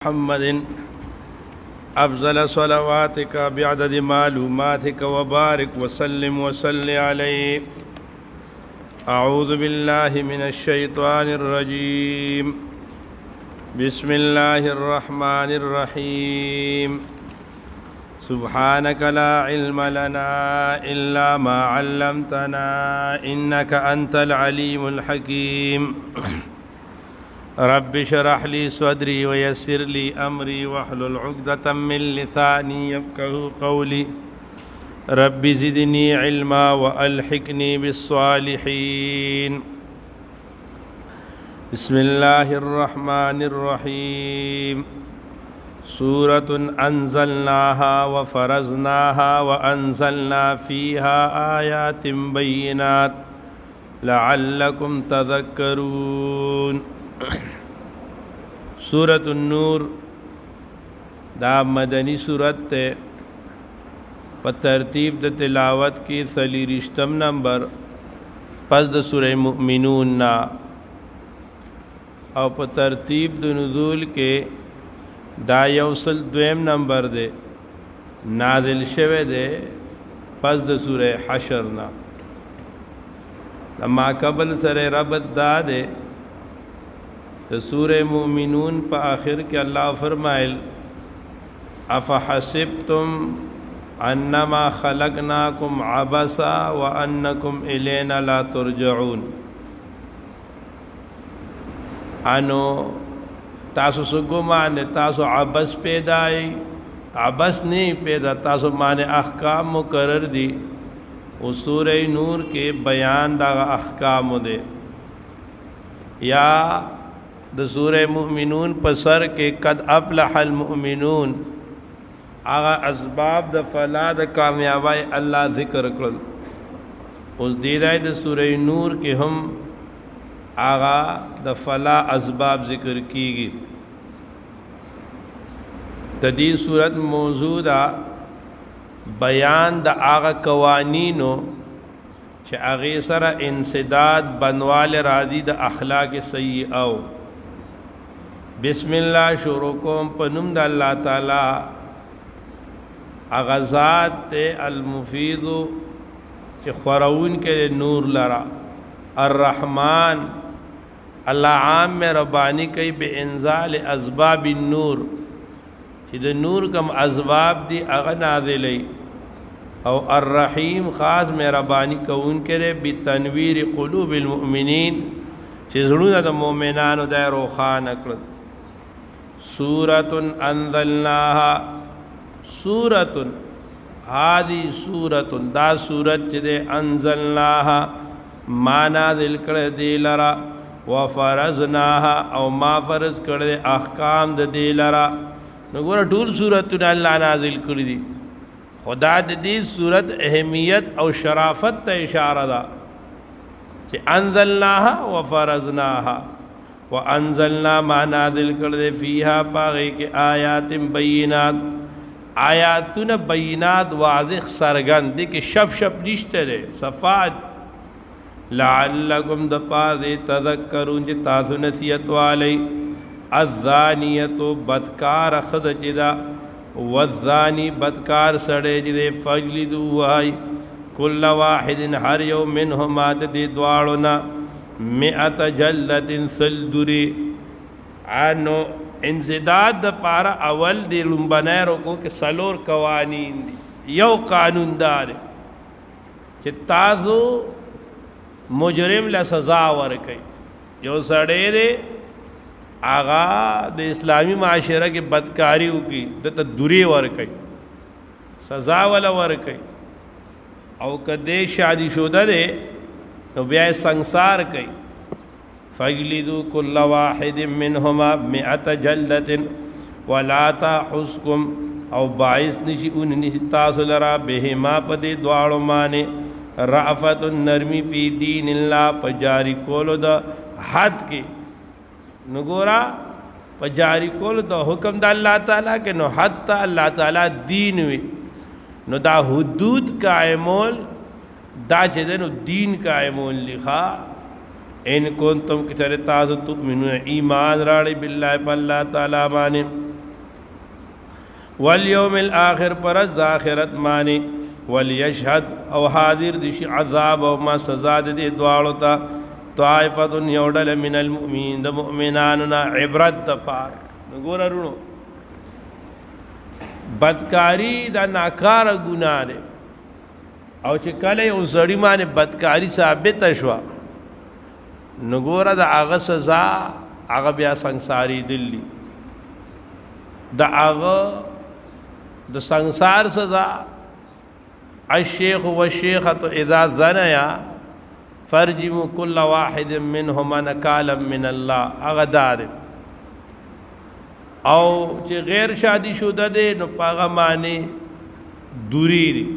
محمد أفضل صلواتك بعدد معلوماتك وبارك وسلم وصل عليه. أعوذ بالله من الشيطان الرجيم. بسم الله الرحمن الرحيم. سبحانك لا علم لنا إلا ما علمتنا إنك أنت العليم الحكيم. رب اشرح لي صدري ويسر لي أمري واحلل عقدة من لساني يفقهوا قولي. رب زدني علما وألحقني بالصالحين. بسم الله الرحمن الرحيم. سورة أنزلناها وفرزناها وأنزلنا فيها آيات بينات لعلكم تذكرون. سورة النور دا مدنی سورت تے پا ترتیب دا تلاوت کی ثلیرشتم نمبر پس دا سورہ مؤمنون نا او پا ترتیب دا نزول کے دا یوصل دویم نمبر دے نازل شوے دے پس دا سورہ حشر نا. لما قبل سر ربط دا دے سورہ مومنون پا آخر کے اللہ فرمائل افحسبتم انما خلقناکم عبسا وانکم الینا لا ترجعون. انو تاسو سگو مانے تاسو عبس پیدائی، عبس نہیں پیدا، تاسو مانے احکام مقرر دی. وہ سورہ نور کے بیان دا احکام دے یا د سورہ مؤمنون پسر کے قد افلح المؤمنون آغا اسباب د فلاح د کامیابی اللہ ذکر کرل. اس دیدائی د سورہ نور کے ہم آغا د فلاح اسباب ذکر کی گی. دی صورت موضوع دا بیان دا آغا قوانینو چھ اغی سر انسداد بنوال راضی دا اخلاق سیئو. بسم اللہ شروع کوم پنم دا اللہ تعالی اغزاد تے المفید چی خورون کے نور لرا. الرحمن اللہ عام میں ربانی کئی بے انزال اسباب النور چی دا نور کم اسباب دی اغا نازلی. او الرحیم خاص میں ربانی کون کرے بتنویر قلوب المؤمنین چی ضرور دا مومنانو دا روخان اکرد. سورة انزلناها سورة هذه سورة دا سورت چدے انزلناها ما نازل کردے دی لرا وفرزناها او ما فرض کردے احکام دے لرا. نگورا طول سورتن اللہ نازل کردی. خدا دی سورت اہمیت او شرافت تا اشارہ دا چی انزلناها وفرزناها وانزلنا ما نازل کردے فیہا پاگئی کے آیات بینات آیاتون بینات واضح سرگن دے کہ شف شف نشتے دے صفات لعلکم دپا دے تذکرون چی تاسو نصیحت والی. الزانیتو بدکار خد چدا والزانی بدکار سڑے جدے فجلدو وائی کل واحد ہر یو منہما دے دوارنا مئت جلد سلدری. آنو انزداد دا پارا اول دی لنبنائے رکو کہ سلور قوانین دی. یو قانون دار کہ تازو مجرم لسزا ورکی. یو سڑے دے آغا دے اسلامی معاشرہ کی بدکاریوں کی دتا دوری ورکی سزا والا ورکی. او کدے شادی شدہ دے تو بیائے سنگسار کئی. فَاجْلِدُوا كُلَّ وَاحِدٍ مِّنْهُمَا مِئَةَ جَلْدَةٍ وَلَا تَأْخُذْكُمْ او باعث نشی ان نشی تاسو لرا بہما پدے دوارو مانے رعفت نرمی پی دین اللہ پجاری کولو دا حد کے. نگورا پجاری کولو دا حکم دا اللہ تعالیٰ کے نو حد تا اللہ تعالیٰ دین وی نو دا حدود قائمول دا چیزے نو دین قائمول لکھا. ان کنتم کچھر تاسو تؤمنون ایمان راڑی باللہ پا اللہ تعالیٰ بانے والیوم الاخر پرز د آخرت معنی ولیشهد او حاضر دي شي عذاب او ما سزا دي دواړو ته طائفه یوډل من المؤمنین د مؤمنانو نه عبرت د پار وګوره رونو بدکاری دا ناکاره ګناه ده او چې کله یو سړی باندې بدکاری ثابت شوه نو ګوره د هغه سزا هغه بیا سنگساری دلی د هغه د سنگسار سزا الشیخ والشیخة اذا زنیا فرجموا كل واحد منهما نکالا من الله هغه دار او چې غیر شادی شده ده نو پاغه معنی دوری دی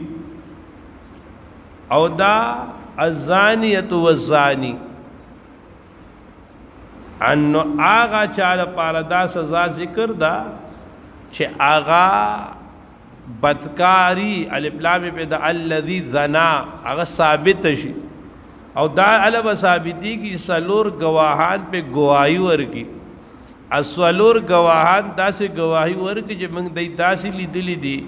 او دا الزانیت والزانی انو آغا چاله پاره دا سزا ذکر دا چې آغا بدکاری الف لام په د الذی زنا هغه ثابت شي او دا الب ثابتی کی سلور گواهان په گواہی ورکی اسلور گواهان داسې گواہی ورکی چې موږ دای داسې لیدلې دي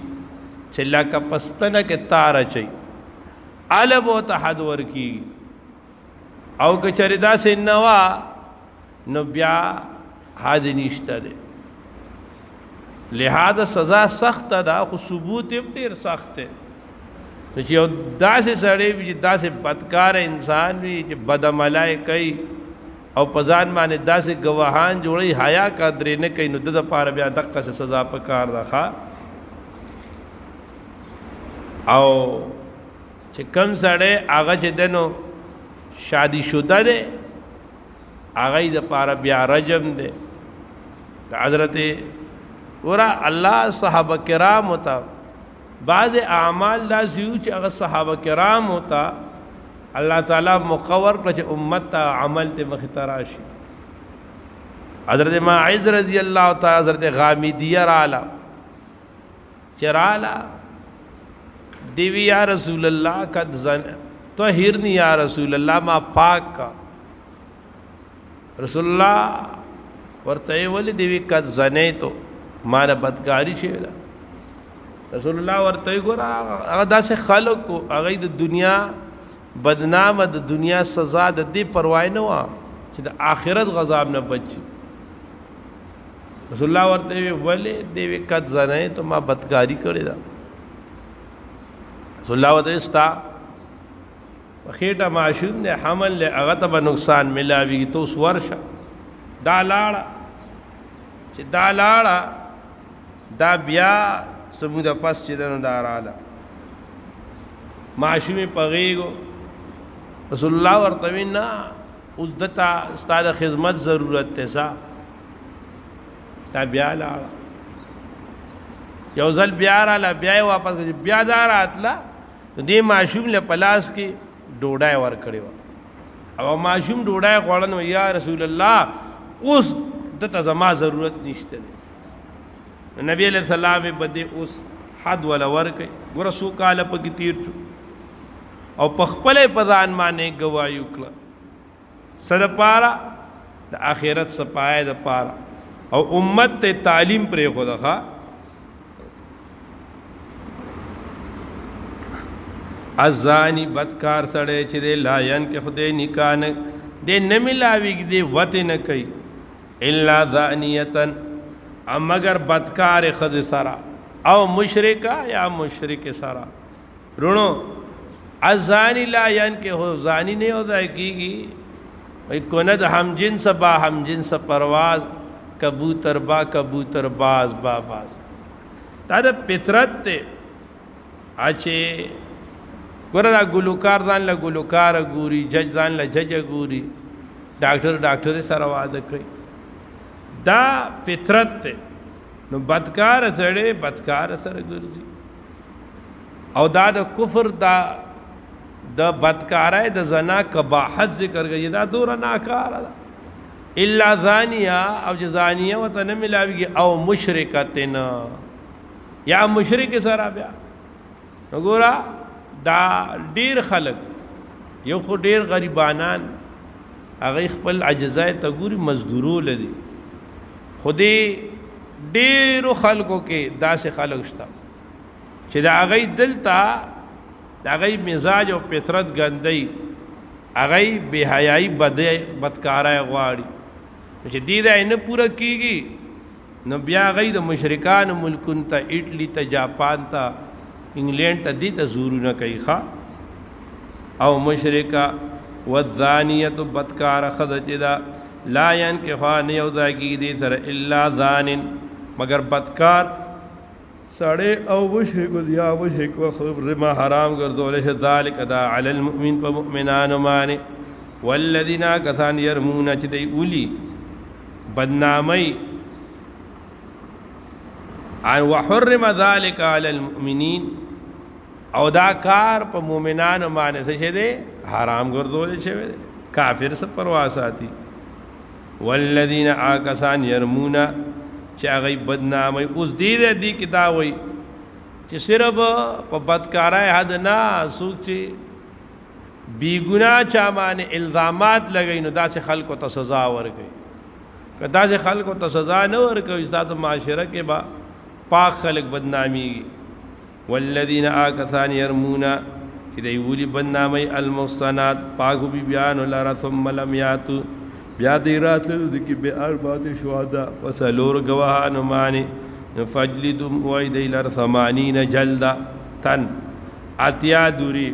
چې لکه پستنه کې تار چي الب او تحد ورکی او کچری داسې نوا نو بیا حد نشته ده لہذا سزا سخت ده خو ثبوت یې ډیر سخت ده چې یو داسې سړی وي چې داسې بدکار انسان وي چې بدعملای کوي او پزان باندې داسې گواهان جوړي حیا قدرې نه کوي نو د لپاره بیا دغه سزا پکار راخه او چې کم سړی هغه چې دنو شادي شده ده هغه د لپاره بیا رجم ده حضرت ورا الله صحابه کرام ہوتا بعض اعمال دا سیو چې هغه صحابه کرام ہوتا الله تعالی مقور کړ چې امت ته عمل ته مختراشي حضرت معاذ رضی الله تعالی حضرت غامدیہ رالا چرالا دیوی یا رسول اللہ قد زن طهرنی یا رسول اللہ ما پاک کا رسول اللہ ورته ولی دیوی قد زنه تو مانا بدکاری شوی دا رسول الله ورته ګورا هغه داسې خلق کو هغه د دنیا بدنام د دنیا سزا د دې پروا نه و چې د آخرت غضب نه بچي رسول الله ورته ولی دیوی قد زنه تو ما بدکاری کړی دا رسول الله ورته استا خېټه معشوم نه حمل له هغه ته نقصان ملاوي تو اس ورشه دا لاړه چې دا لاړه دا بیا سموده پس چې دنو داراله معشوم پغیگو رسول الله ورته وینا عدتا استاد خدمت ضرورت ته سا دا بیا لاړه یو ځل بیا رااله بیا واپس بیا داراتله دې معشوم له پلاس کې ډوډۍ ور کړی و او معشوم ډوډۍ خوړن یا رسول الله اوس دته زما ضرورت نشته نبی علیہ السلام بده اوس حد ولا ورکي ګور سو کال په تیر شو او په خپل پزان باندې گواہی وکړه سره پارا د اخرت سپای د پارا او امت ته تعلیم پرې خو دغه ازانی بدکار سړی چې د لاین کې خدای نکاح نه د نه ملاویږي د وته نه کوي الا ذانیتن مگر بدکار خذ سرا او مشرکا یا مشرک سرا رونو ازانی لاین کې هو زانی نه ہوتا کیږي وای کند هم جنس با هم جنس پرواز کبوتر با کبوتر باز با باز دا د فطرت ته اچه ګوردا ګلوکار ځان له ګلوکار ګوري جج ځان له جج ګوري ډاکټر سره واده کوي دا فطرت ته نو بدکار سره بدکار سره ګرځي او دا د کفر دا د بدکارای د زنا قباحت ذکر کوي دا دور ناکار ده الا زانیه او زانیه وته نه ملاويږي او مشرکتن یا مشرک سره بیا وګورا دا ډیر خلق یو خو ډیر غریبانان هغه خپل عجزای ته ګوري مزدورو لدی خودی ډیرو خلکو کې داسې خلک شته چې د هغې دلته د هغې مزاج او فطرت ګندی هغې بې حیایي بدکاری غواړي چې دې دا نه پوره کېږي نو بیا هغې د مشرکانو ملکونو ته اټلی ته جاپان ته انګلینډ ته دې ته زورونه کوي ښه او مشرکه والزانیة بدکاره ښځه چې ده لا ینکحها نه یو ځای کېږي دې سره الا زان مگر بدکار سړی او مشرک یا مشرک وحرم حرام ګرځولی شي ذلک دا علی المؤمن په مؤمنانو باندې والذین کسان یرمون چې دی اولی بدنامی وحرم ذلک علی المؤمنین او دا کار په مؤمنانو باندې څه شی دی حرام ګرځولی شوی دی کافر څه پروا ساتي والذین کسان یرمون چې هغې بدنامۍ اوس دې کې دا وایي چې صرف په بدکارۍ حد نه څوک چې بېګناه چا باندې الزامات لګوي نو داسې خلکو ته سزا ورکوي که داسې خلکو ته سزا نه ورکوي ستا د معاشره کې به پاک خلک بدنامیږي والذین کسان یرمون چې دی ولي بدنامۍ المحصنات پاکو بیبیانو لره ثم لم یاتو بیا دی راتلو د کې به اربعه شهدا فسلور گواهانو باندې فجلدم وای دی لر 80 جلده تن اتیا دوری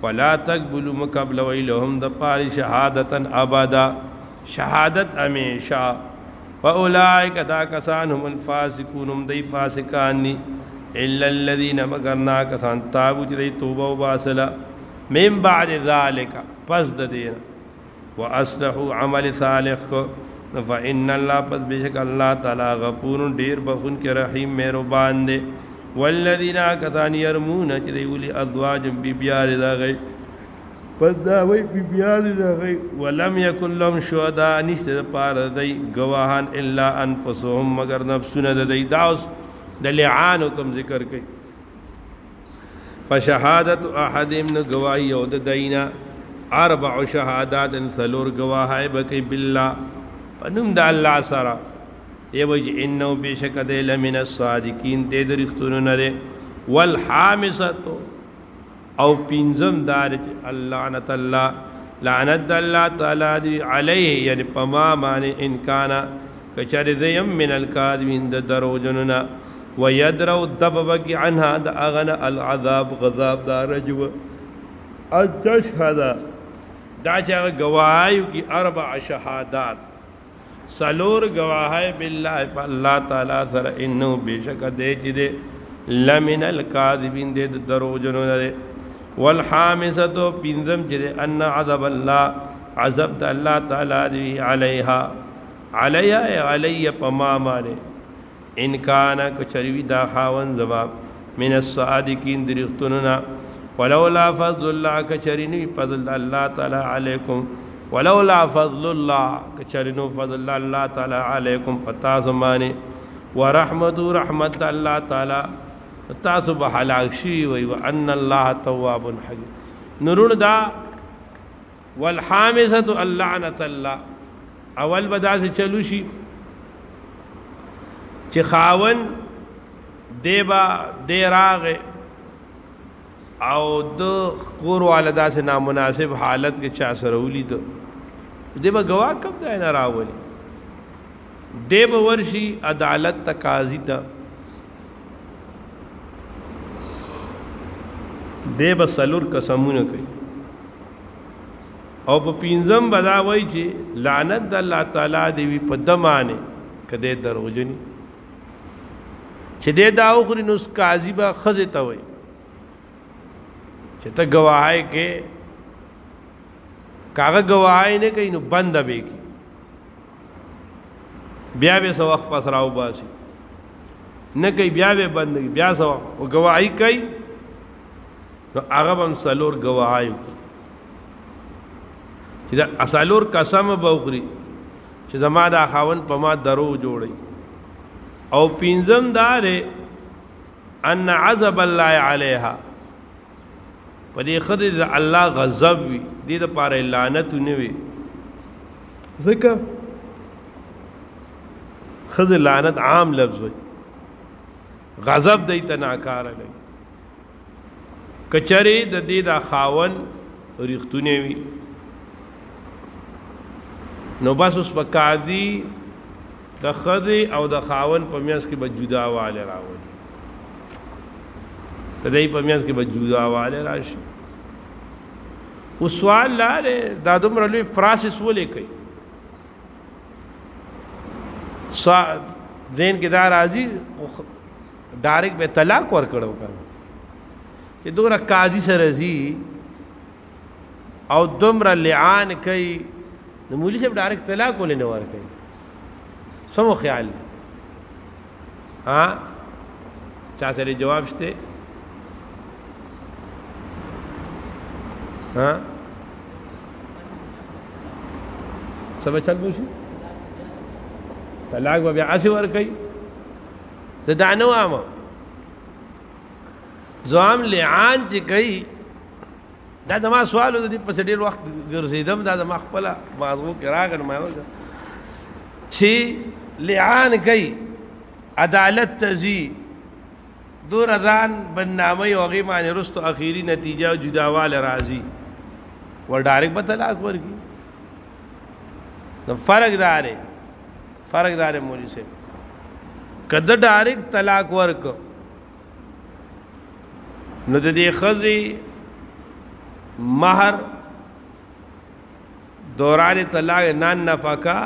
ولا تقبلوا مقبل ویلهم د پاری شهادتا ابدا شهادت همیشا واولئک دا کسان هم الفاسقون هم دی فاسقان الا الذين مغرنا کسان تابو چې توبه وباسلا من بعد ذلك پس د دین واصلحوا عمل صالح کو فإن الله پس بشک اللہ تعالی غفور دیر بخون کے رحیم مہربان دے والذین کسان یرمون چې دی ولي ازواج بیبیار دا غي پس دا وی بیبیار دا غي ولم یکن لهم شهداء نشته پار دی گواهان الا انفسهم مگر نفسونه دی داوس د لعان کوم ذکر کوي فشهادت احدهم گواہی او د دینا اربع شهادات ثلور گواہی بکی بالله پنوم د الله سره ای وج انه بشک د لمن الصادقین د درختونو نه والحامسه او پینزم دار لعنت الله لعنت الله تعالی دی علیه یعنی پما معنی ان کان کچر ذیم من الکاذبین د دروجننا ويدروا الدببك عنها د اغنى العذاب غضب دار جو التشهد دا چې گواهیو کی اربع شهادات سلور گواهی بالله الله تعالی سره انه بشک دې چې دې لمن الکاذبین دې دروجنو نه والحامسه پینزم چې ان عذاب الله عذاب د الله تعالی دی علیها علی پما معنی ان کان کچریوی دا خاون زباب من الصادقین درختننا ولولا فضل الله کچرینی فضل الله تعالی علیکم ولولا فضل الله کچرینو فضل الله تعالی علیکم پتا زمانه ورحمت رحمت الله تعالی تاسو به حلاکشی وی وان الله تواب حکیم نورون دا والحامسه اللعنه الله اول بدا سے چلو شي چې خاون دیبا دیراغه او د کور والدا سے نامناسب حالت کې چا سره ولید دیبا گواه کب ځای نه راولي دیبا ورشي عدالت تقاضی ته دیبا سلور قسمونه کوي او په پینځم بدا وای چې لعنت د الله تعالی دی په دمانه کده دروژنی چې دې دا اخري نو قاضي به خزه ته وای چې ته گواهی کې کاغه گواهی نه کوي نو بند به کی بیا به سو وخت پس راو باسي نه کوي بیا به بند بیا سو گواهی کوي نو هغه هم سلور گواهی کوي چې دا اسالور قسم به وکړي چې زما دا خاون په ما درو جوړي او پینزم دار ان عذاب الله علیها په دې خدای د الله غضب وي دې د پاره لعنت نه وي ځکه خذ لعنت عام لفظ وي غضب دی ته ناکاره لګي کچری د دې دا خاون ریختونه وي نو بس اوس په قاضي د خذ او د خاون په میاس کې به جدا واله راوړي د دې په میاس کې به جدا واله راشي او سوال لاره دا دومره لوی فراسس ولې کوي ذهن کې دا راځي ډایرکټ به طلاق ورکړو کنه چې دومره قاضي سره زی او دومره لعان کوي نو مولوی صاحب ډایرکټ طلاق ولې نه ورکوي سمو خیال ها چا سره جواب شته ها سبا چل بوشي طلاق به بیا اسی ور کوي زدا نو امه زوام لعان چې کوي دا زما سوال د دې په ډېر وخت ګرځیدم دا زما خپل ماغو کې راغلی ما چې لعان کوي عدالت تزي دور ځان بدنامي او غي معنی رستو اخیری نتیجه جداوال راضي ور ډایرکټ په طلاق ورکی نو فرق دار مولوی سے کده ډایرکټ طلاق ورک نو د دې خزي مہر دوران طلاق نان نفقه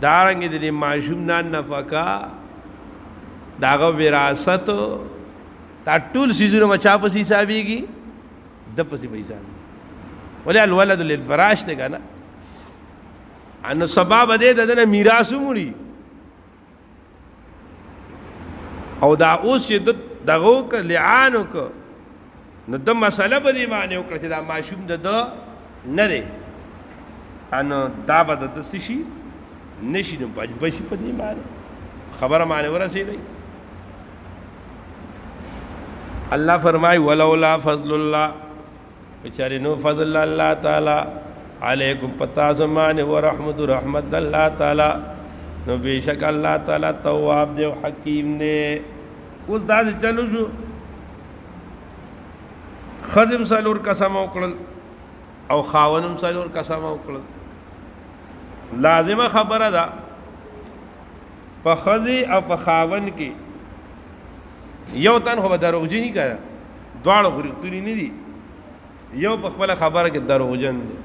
دارنګ د دې معشوم نان نفقه داغه وراثت دا ټول سيزونه مچا په حسابيږي د پسې به حسابي ولې الولد للفراش ته کنه انو سبب دې دنه میراث مړي او دا اوس د دغه ک لعانو ک نو د مسله په دې معنی وکړه چې دا معشوم د نه دی انو دا به د شي نشي نو بشي په دې معنی خبره معنی ورسېږي الله فرمای ولولا فضل الله بچاره نو فضل الله تعالی علیکم پتا زمانه ورحمت الله تعالی نو بیشک الله تعالی تواب دی او حکیم دی اوس دا چلو شو خزم سالور قسم وکړل او خاونم سالور قسم وکړل لازمه خبره ده په خزي او په خاون کې یو تن خو دروغجن نه کړه دواړو غریختونی نه دي یو په خپل خبره کې دروغجن دي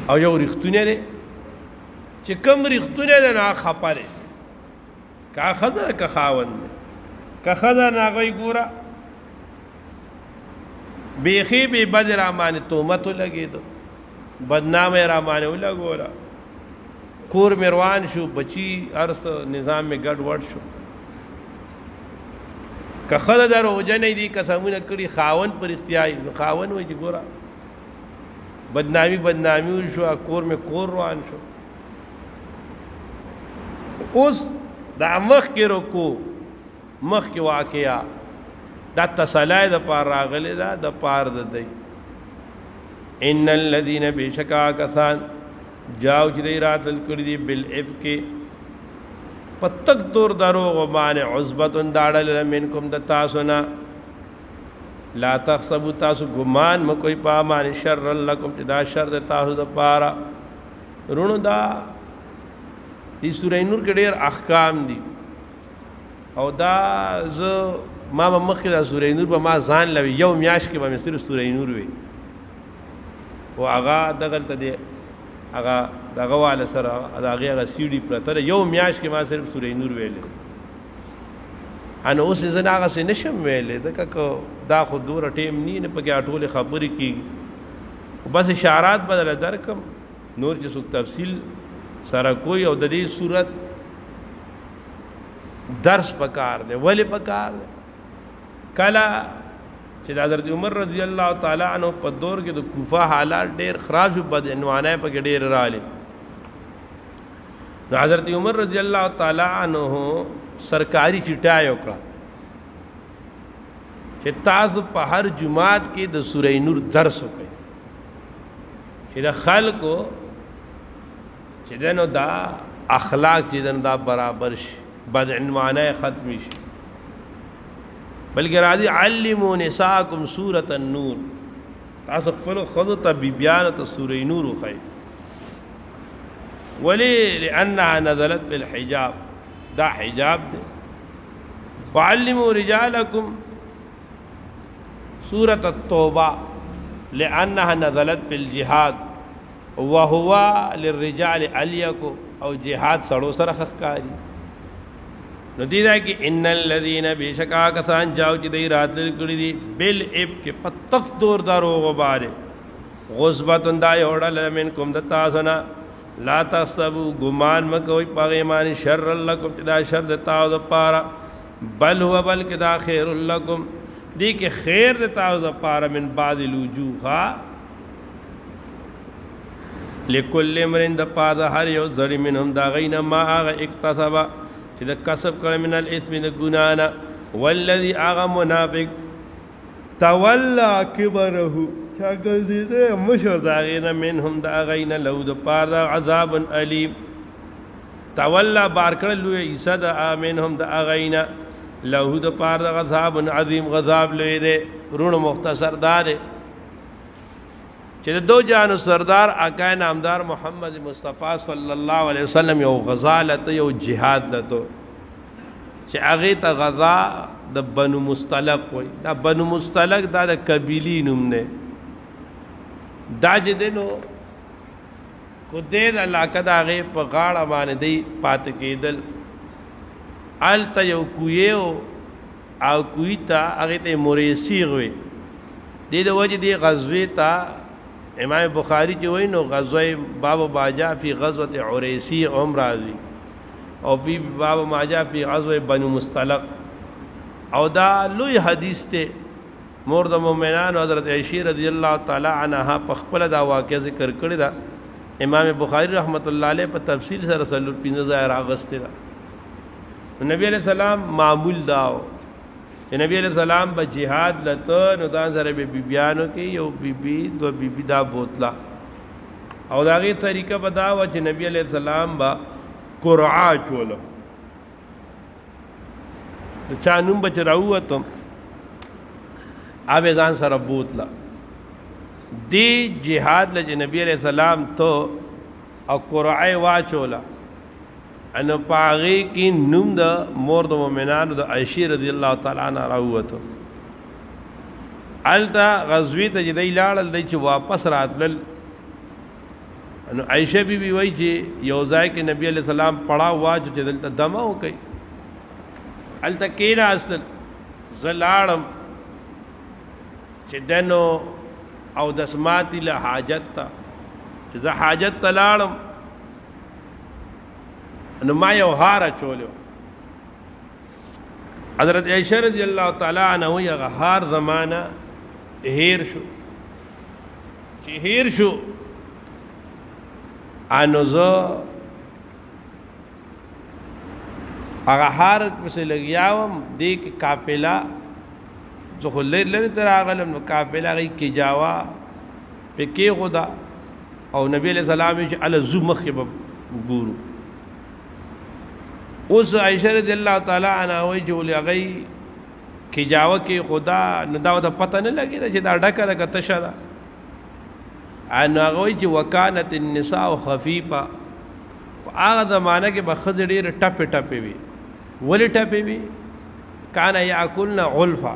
او یو رښتونه دي چې کوم رښتونه ده نه خپره کا خزر کا خاون کا خزر نه غوي ګوره بیخي به بدر امانه تومت لګیدو بدنامه رامانه ولګورا کور مروان شو بچی ارس نظام میں گډ وډ شو که خله درو جنې دي قسمونه کړی خاون پر اختیار خاون وای چې ګورا بدنامی شو کور میں کور روان شو اوس دا مخ کې رکو مخ کې واقعیا دا تسلای د پار راغلی دا د پار د دی ان الذين بشکا کسان جاو چې دی راتل کړی دی بالافک پتک دور دروغ باندې عصبت داړل منکم د تاسو نه لا تحسبوا تاسو ګمان مکوې پامان شر لکم چې دا شر د تاسو د پاره رونو دا دې سورې نور کې ډېر احکام دي او دا ز ما مخکې دا سورې نور په ما ځان لوي یو میاش کې به مې صرف سورې نور وي او هغه دغلته دی هغه دغه والا سره هغه سیډي پرته یو میاش کې ما صرف سورې نور ویلې ان اوس زه هغه څه نشم ویلې ځکه دا خو دوره ټیم نه پکې ټولې خبرې کی بس اشارات بدل درکم نور چې څوک تفصیل سره کوئی او د دې صورت درس پکار دی ولی پکار دی کلا چې حضرت عمر رضی الله تعالی عنہ په دور کې د کوفه حالات ډېر خراب شو بد عنوانه پکې ډېر رااله نو حضرت عمر رضی الله تعالی عنہ سرکاری چټای وکړه چې تاسو په هر جمعات کې د سورې نور درس وکړئ چې د خلکو چې دنو دا اخلاق چې دنو دا برابر شي بدعنوانه ختم شي بلکې راځي علموا نساءکم سورۃ النور تاسو خپل خذ ته بیان ته سورې نور وخی ولی لانها نزلت في الحجاب دا حجاب ده وعلموا رجالکم سورۃ التوبہ لانها نزلت في الجهاد وهو للرجال الیکو او جهاد سړو سره خخکاری نو دی دا کې ان الذين بشکا کسان جاو چې دی راتل کړی دي بل اب کې پتک دور دارو غباره غصبتن دا یوړل منکم د تاسو نه لا تحسبوا گمان مکوئ پغه معنی شر لکم دا شر د تاسو د پاره بل هو بلکې دا خیر لکم دی کې خیر د تاسو د پاره من بعد الوجوه لکل امرن د پاره هر یو ظلم منهم دا غینا ما هغه اکتسب چې د کسب کړه من الاثم د ګنانا والذي اغه منافق تولى كبره چاګزیده مشر دا غینا منهم دا غینا لو د پاره عذاب الیم تولى بار کړه لوی عیسی د امنهم دا غینا له د پاره عذاب عظیم غضب لوی دے رون مختصر دار چې دو جانو سردار آقا نامدار محمد مصطفی صلی الله علیه وسلم یو غزا لته یو جهاد لته چې هغه ته غزا د بنو مستلق وای دا بنو مستلق دا د قبیلی نوم نه دا چې دینو کو دې د علاقه دا هغه په غاړه باندې دی پات کېدل الته یو کویو او کویتا هغه ته موریسی وي دې د وجه دی غزوه تا امام بخاری چې وای نو غزوه باب باجا فی غزوه عریسی عمرازی او بی باب ماجا فی غزوه بنو مستلق او دا لوی حدیث ته مور د مومنان حضرت عائشہ رضی الله تعالی عنها په خپل دا واقعه ذکر کړی دا امام بخاری رحمت الله علیه په تفصیل سره رسول پینځه ځای راغسته دا نبی علیہ السلام معمول داو چې نبی علیہ السلام به جهاد لته نو دا سره به بیبیانو کې یو بیبي دو بیبي دا بوتلا او داغه طریقه بدا و چې نبی علیہ السلام با قرعه چولو د چانوم بچ راوتم اوی ځان سره بوتلا دی جهاد له نبی علیہ السلام تو او قرعه واچولا انو پاغي کې نوم د مور د مؤمنانو د عائشہ رضی الله تعالی عنها راوته التا غزوی ته دی لاړل دی چې واپس راتل انو عائشہ بی بی وای چې یو ځای کې نبی علیہ السلام پړاو واچ چې دلته دمه وکي التا کینا اصل زلاړم چې دنو او دسماتی له حاجت تا چې زه حاجت تلاړم نو ما یو هار چولیو حضرت عائشہ رضی اللہ تعالی عنہ هغه هار زمانہ هیر شو چې هیر شو انو زه هغه هار پسې لګیاوم دې کې قافله زه خو لري تر اغلم نو قافله غي کې جاوا په کې خدا او نبی علیہ السلام چې ال زو مخ ګورو اوس عائشہ رضی اللہ تعالی عنہ وی چې ولغی کې جاوا کې خدا نو دا ته پته نه لګی چې دا ډکه د کته شدا ان هغه وی چې وکانت النساء خفیفه هغه زمانہ کې بخز ډیر ټپه ټپه وی ولی ټپه وی کان یاکلن علفا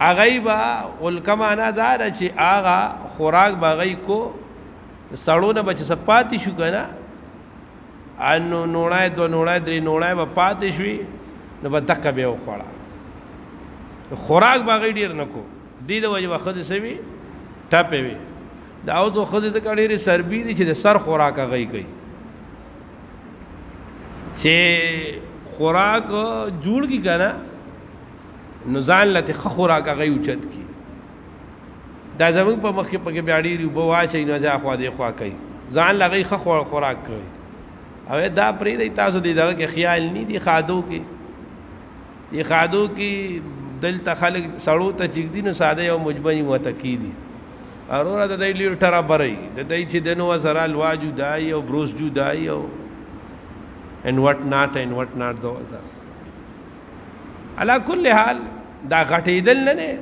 اغیبا ولکمانا دار چې هغه خوراک باغی کو سړونه بچ سپاتی شو کنه انو نوړای دو نوړای درې نوړای په پاتې شوي نو په دکه به وخوړه خوراک باغی ډیر نکو دې د وجه وخت سوي ټاپې وي دا اوس خو دې کډېری سربي دي چې د سر خوراک غي کوي چې خوراک جوړ کی کنه نو ځان لته خوراک غي اوچت کی دا زمون په مخ کې پکې بیاړي بو واچي نه ځا خوا دې خوا کوي ځان لغي خوراک کوي او دا پرې دی تاسو دې دغه کې خیال نه دی خادو کې دل ته خلق سړو ته چګ دي نو ساده او مجبني وته کی دي اروره د دې لیر ټرا بري د دې چې دنو سره الواجو دای او بروس جو دای او and what not those علا کل حال دا غټیدل نه نه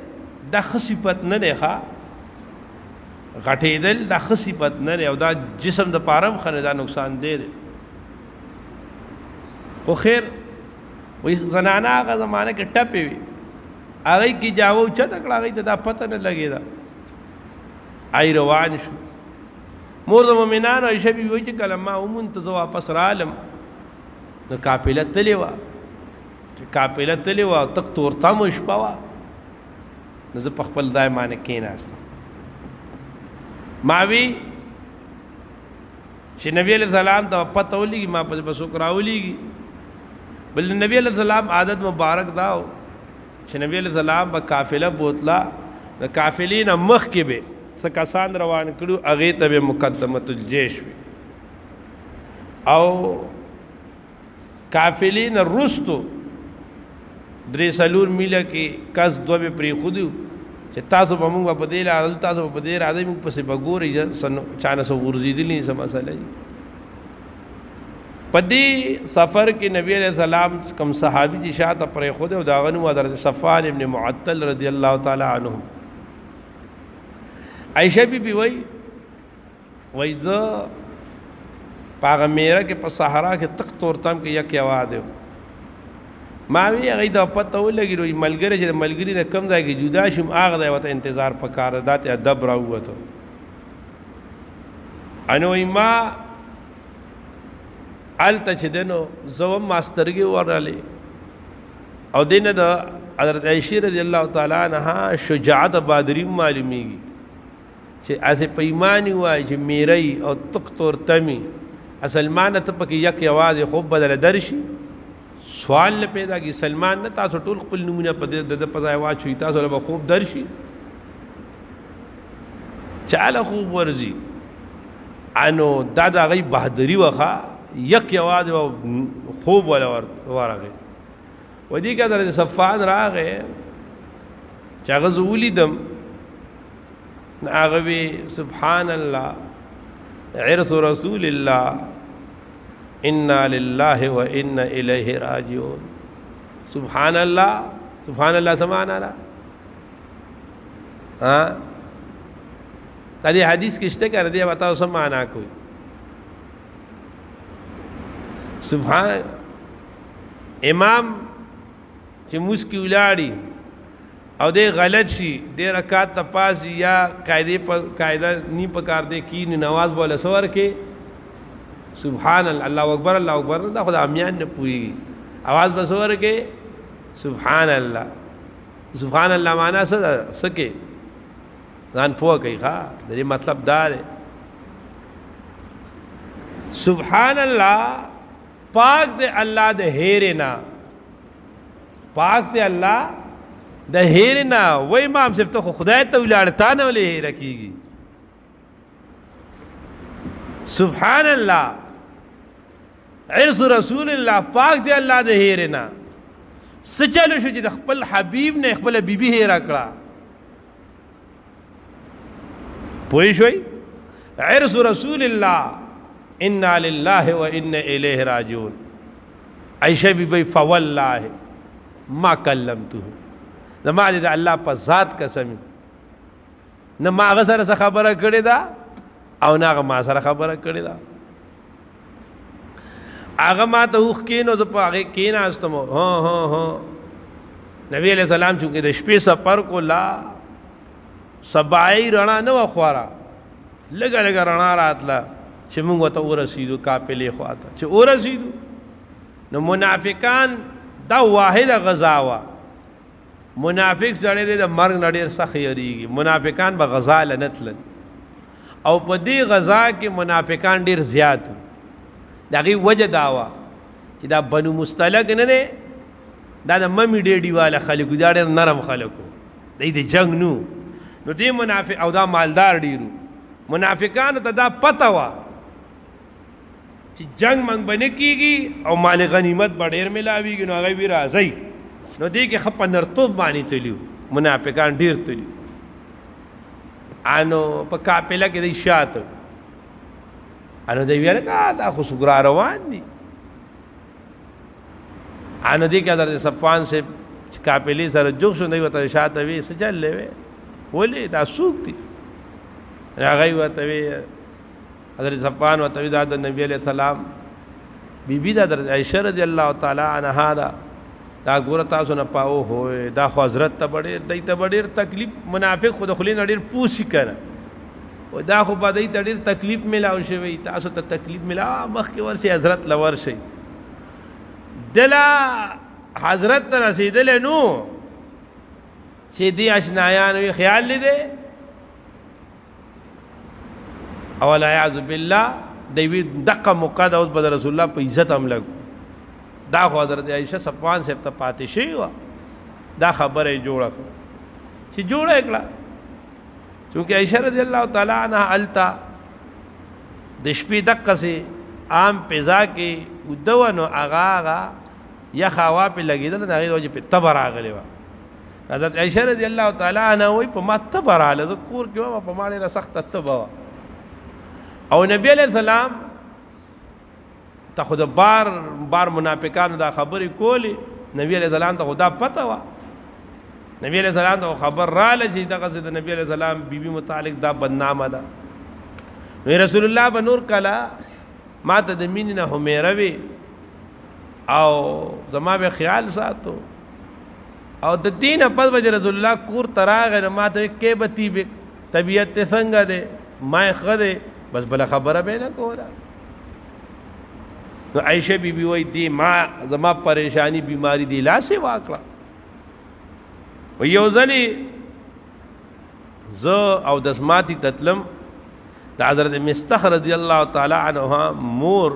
دا خصيفت نه نه ښا غټیدل دا خصيفت نه نه او دا جسم د پارم خنه دا نقصان دی خو خیر وی زنانا هغه زمانه کې ټپې وي هغه کې جاوو چته کړه هغه ته دا پته نه لګی دا ای روان شو مور د مؤمنانو عائشہ بي وی چې کلمه ومن ته واپس رالم نو قافله تللی وا چې قافله تللی وا تک تورتا مش پوا نو زه په خپل ځای باندې کېناستم ماوی چې نبی علیہ السلام ته پته ولګي ما په بسو کراولېږي بل نبی علیہ السلام عادت مبارک داو چې نبی علیہ السلام په قافله بوتلا د قافلین مخ کې به سکاسان روان کړو اغه ته مقدمه الجيش او قافلین رستو درې سلور میله کې کس دوه پری خودو چې تاسو به موږ په دې راځو تاسو په دې راځي موږ پسې بګوري چانه سو ورزيدلی سم مسله پدې سفر کې نبی عليه السلام کم صحابي چې شاته پرې خود او داغنو حضرت صفوان ابن معطل رضی الله تعالی عنہ عائشہ بی بی وای دا پاغه میرا کې په صحرا کې تک تورتم کې یک आवाज دی ما وی هغه دا پته ولګی نو ملګری چې ملګری نه کم ځای کې جدا شم هغه دا وته انتظار پکاره دات ادب راوته انو ما الته چې دنو زوم ماسترګي ورالي او دینه دا حضرت عائشہ رضی الله تعالی عنها شجاعت بادری معلومیږي چې اسه پیمانی وای چې میرای او تک تورتمی سلمان ته پکې یک आवाज خوب بدل درشي سوال پیدا کی سلمان نه تاسو ټول خپل نمونه په د پځای واچوي تاسو له خوب درشي چاله خوب ورزي انو دا غي بهادری وخه یک आवाज خوب ولا ورغه ودی کده صفان راغه چاغه زولیدم هغه سبحان الله عرس رسول الله انا لله وانا الیه راجعون سبحان الله سمعنا لا ها دې حدیث کې شته کړه دې بتاو سمعنا کوئی سبحان امام چې مسکی ولاړی او دې غلط شي دې رکعت ته پاس یا قاعده نی پکار دې کی نماز بوله سور کې سبحان الله اکبر دا خدا امیان نه پوي आवाज بسور کې سبحان الله معنا څه سکه ځان پوه کوي ښا دې مطلب دا دی سبحان الله پاک دې الله د هیرنا پاک دې الله د هیرنا وای امام صاحب ته خدای ته ولاړتا نه ولې هیر کیږي سبحان الله عرس رسول الله پاک دی الله د هیرنا سچلو شو چې د خپل حبیب نه خپل بیبي هیر کړه پوه شوي عرس رسول الله انا لله وانا الیه راجعون عائشہ بی فوالله ما کلمته زما دې الله په ذات قسم نه ما هغه سره خبره کړې ده او نه هغه ما سره خبره کړې ده هغه ما ته وخ کینو زه په هغه کیناستم ها نبی علیہ السلام چې د شپې سفر کو لا سبای رڼا نه وخواره لګا رڼا راتله چې موږ ته ورسېدو قافلې خواته چې ورسېدو نو منافقان دا واحده غزا وا منافق سره د مرګ نړیر سخت یریږي منافقان به غزا لنتلن او په دې غزا کې منافقان ډیر زیات دغه وجه داوا چې دا بنو مستلق نه دا د ممی ډېډي والا خلکو دا ډېر نرم خلکو د جنگ نو دې منافق او دا مالدار ډیرو منافقان ته دا پته وا چې جنگ منګ بنه کیږي او مال غنیمت به ډېر ملاويږي نو هغه وی راځي نو دې کې خپ نرتوب باندې تلیو منافقان ډیر تلیو انو په قافله کې د شاته انو دی ویل کا دا خو سګرا روان دي انو دی کې حضرت صفوان سے قافلې سره جوړ شو دی وته شاته وی سجل لوي ولې دا سوق دي راغی وته وی حضرت صفوان وته د نبی علیہ السلام بیبی دا حضرت عائشہ رضی الله تعالی عنها دا ګور تاسو نه پاو هوئ دا خو حضرت ته ډېر دای ته ډېر تکلیف منافق خود خلین ډېر پوسی کړه او دا خو په دای ته ډېر تکلیف ملاو شوی تاسو ته تکلیف ملا مخ کې ورشي حضرت لور شي دلا حضرت ته رسیدل نو چې دی آشنایان وی خیال لیدې اول اعوذ بالله دوی دقه مقدس اوس بد رسول الله په عزت هم لګ دا خو حضرت عائشہ صفوان سے ته پاتې شي وا دا خبره جوړه چې جوړه کړه چونکه عائشہ رضی الله تعالی عنها التا د شپې دقه سي عام پزا کې ودونو اغا یا خوا په لګیدل نه غوږ په تبر راغلی و حضرت عائشہ رضی الله تعالی عنها وای په ما تبر رااله ذکر کې په ما ډیره سخت تبر او نبی علیہ السلام ته خود بار منافقانو دا خبرې کولی نبی علیہ السلام ته خدا پته وا نبی علیہ السلام ته خبر رااله چې دغه د نبی علیہ السلام بیبي متعلق دا بدنامه ده نو رسول الله بنور کلا ما ته د مين نه همیره وی او زما به خیال ساتو او د دین په وجه رسول الله کور تراغه نه ما ته کې بتی به طبیعت څنګه ده ما خده بس بل خبره به نه کوله نو عائشہ بی بی وای دی ما زما پریشانی بیماری دی لا سے واکړه و یو ځلی ز او دسماتی تتلم د حضرت مستح رضی الله تعالی عنها مور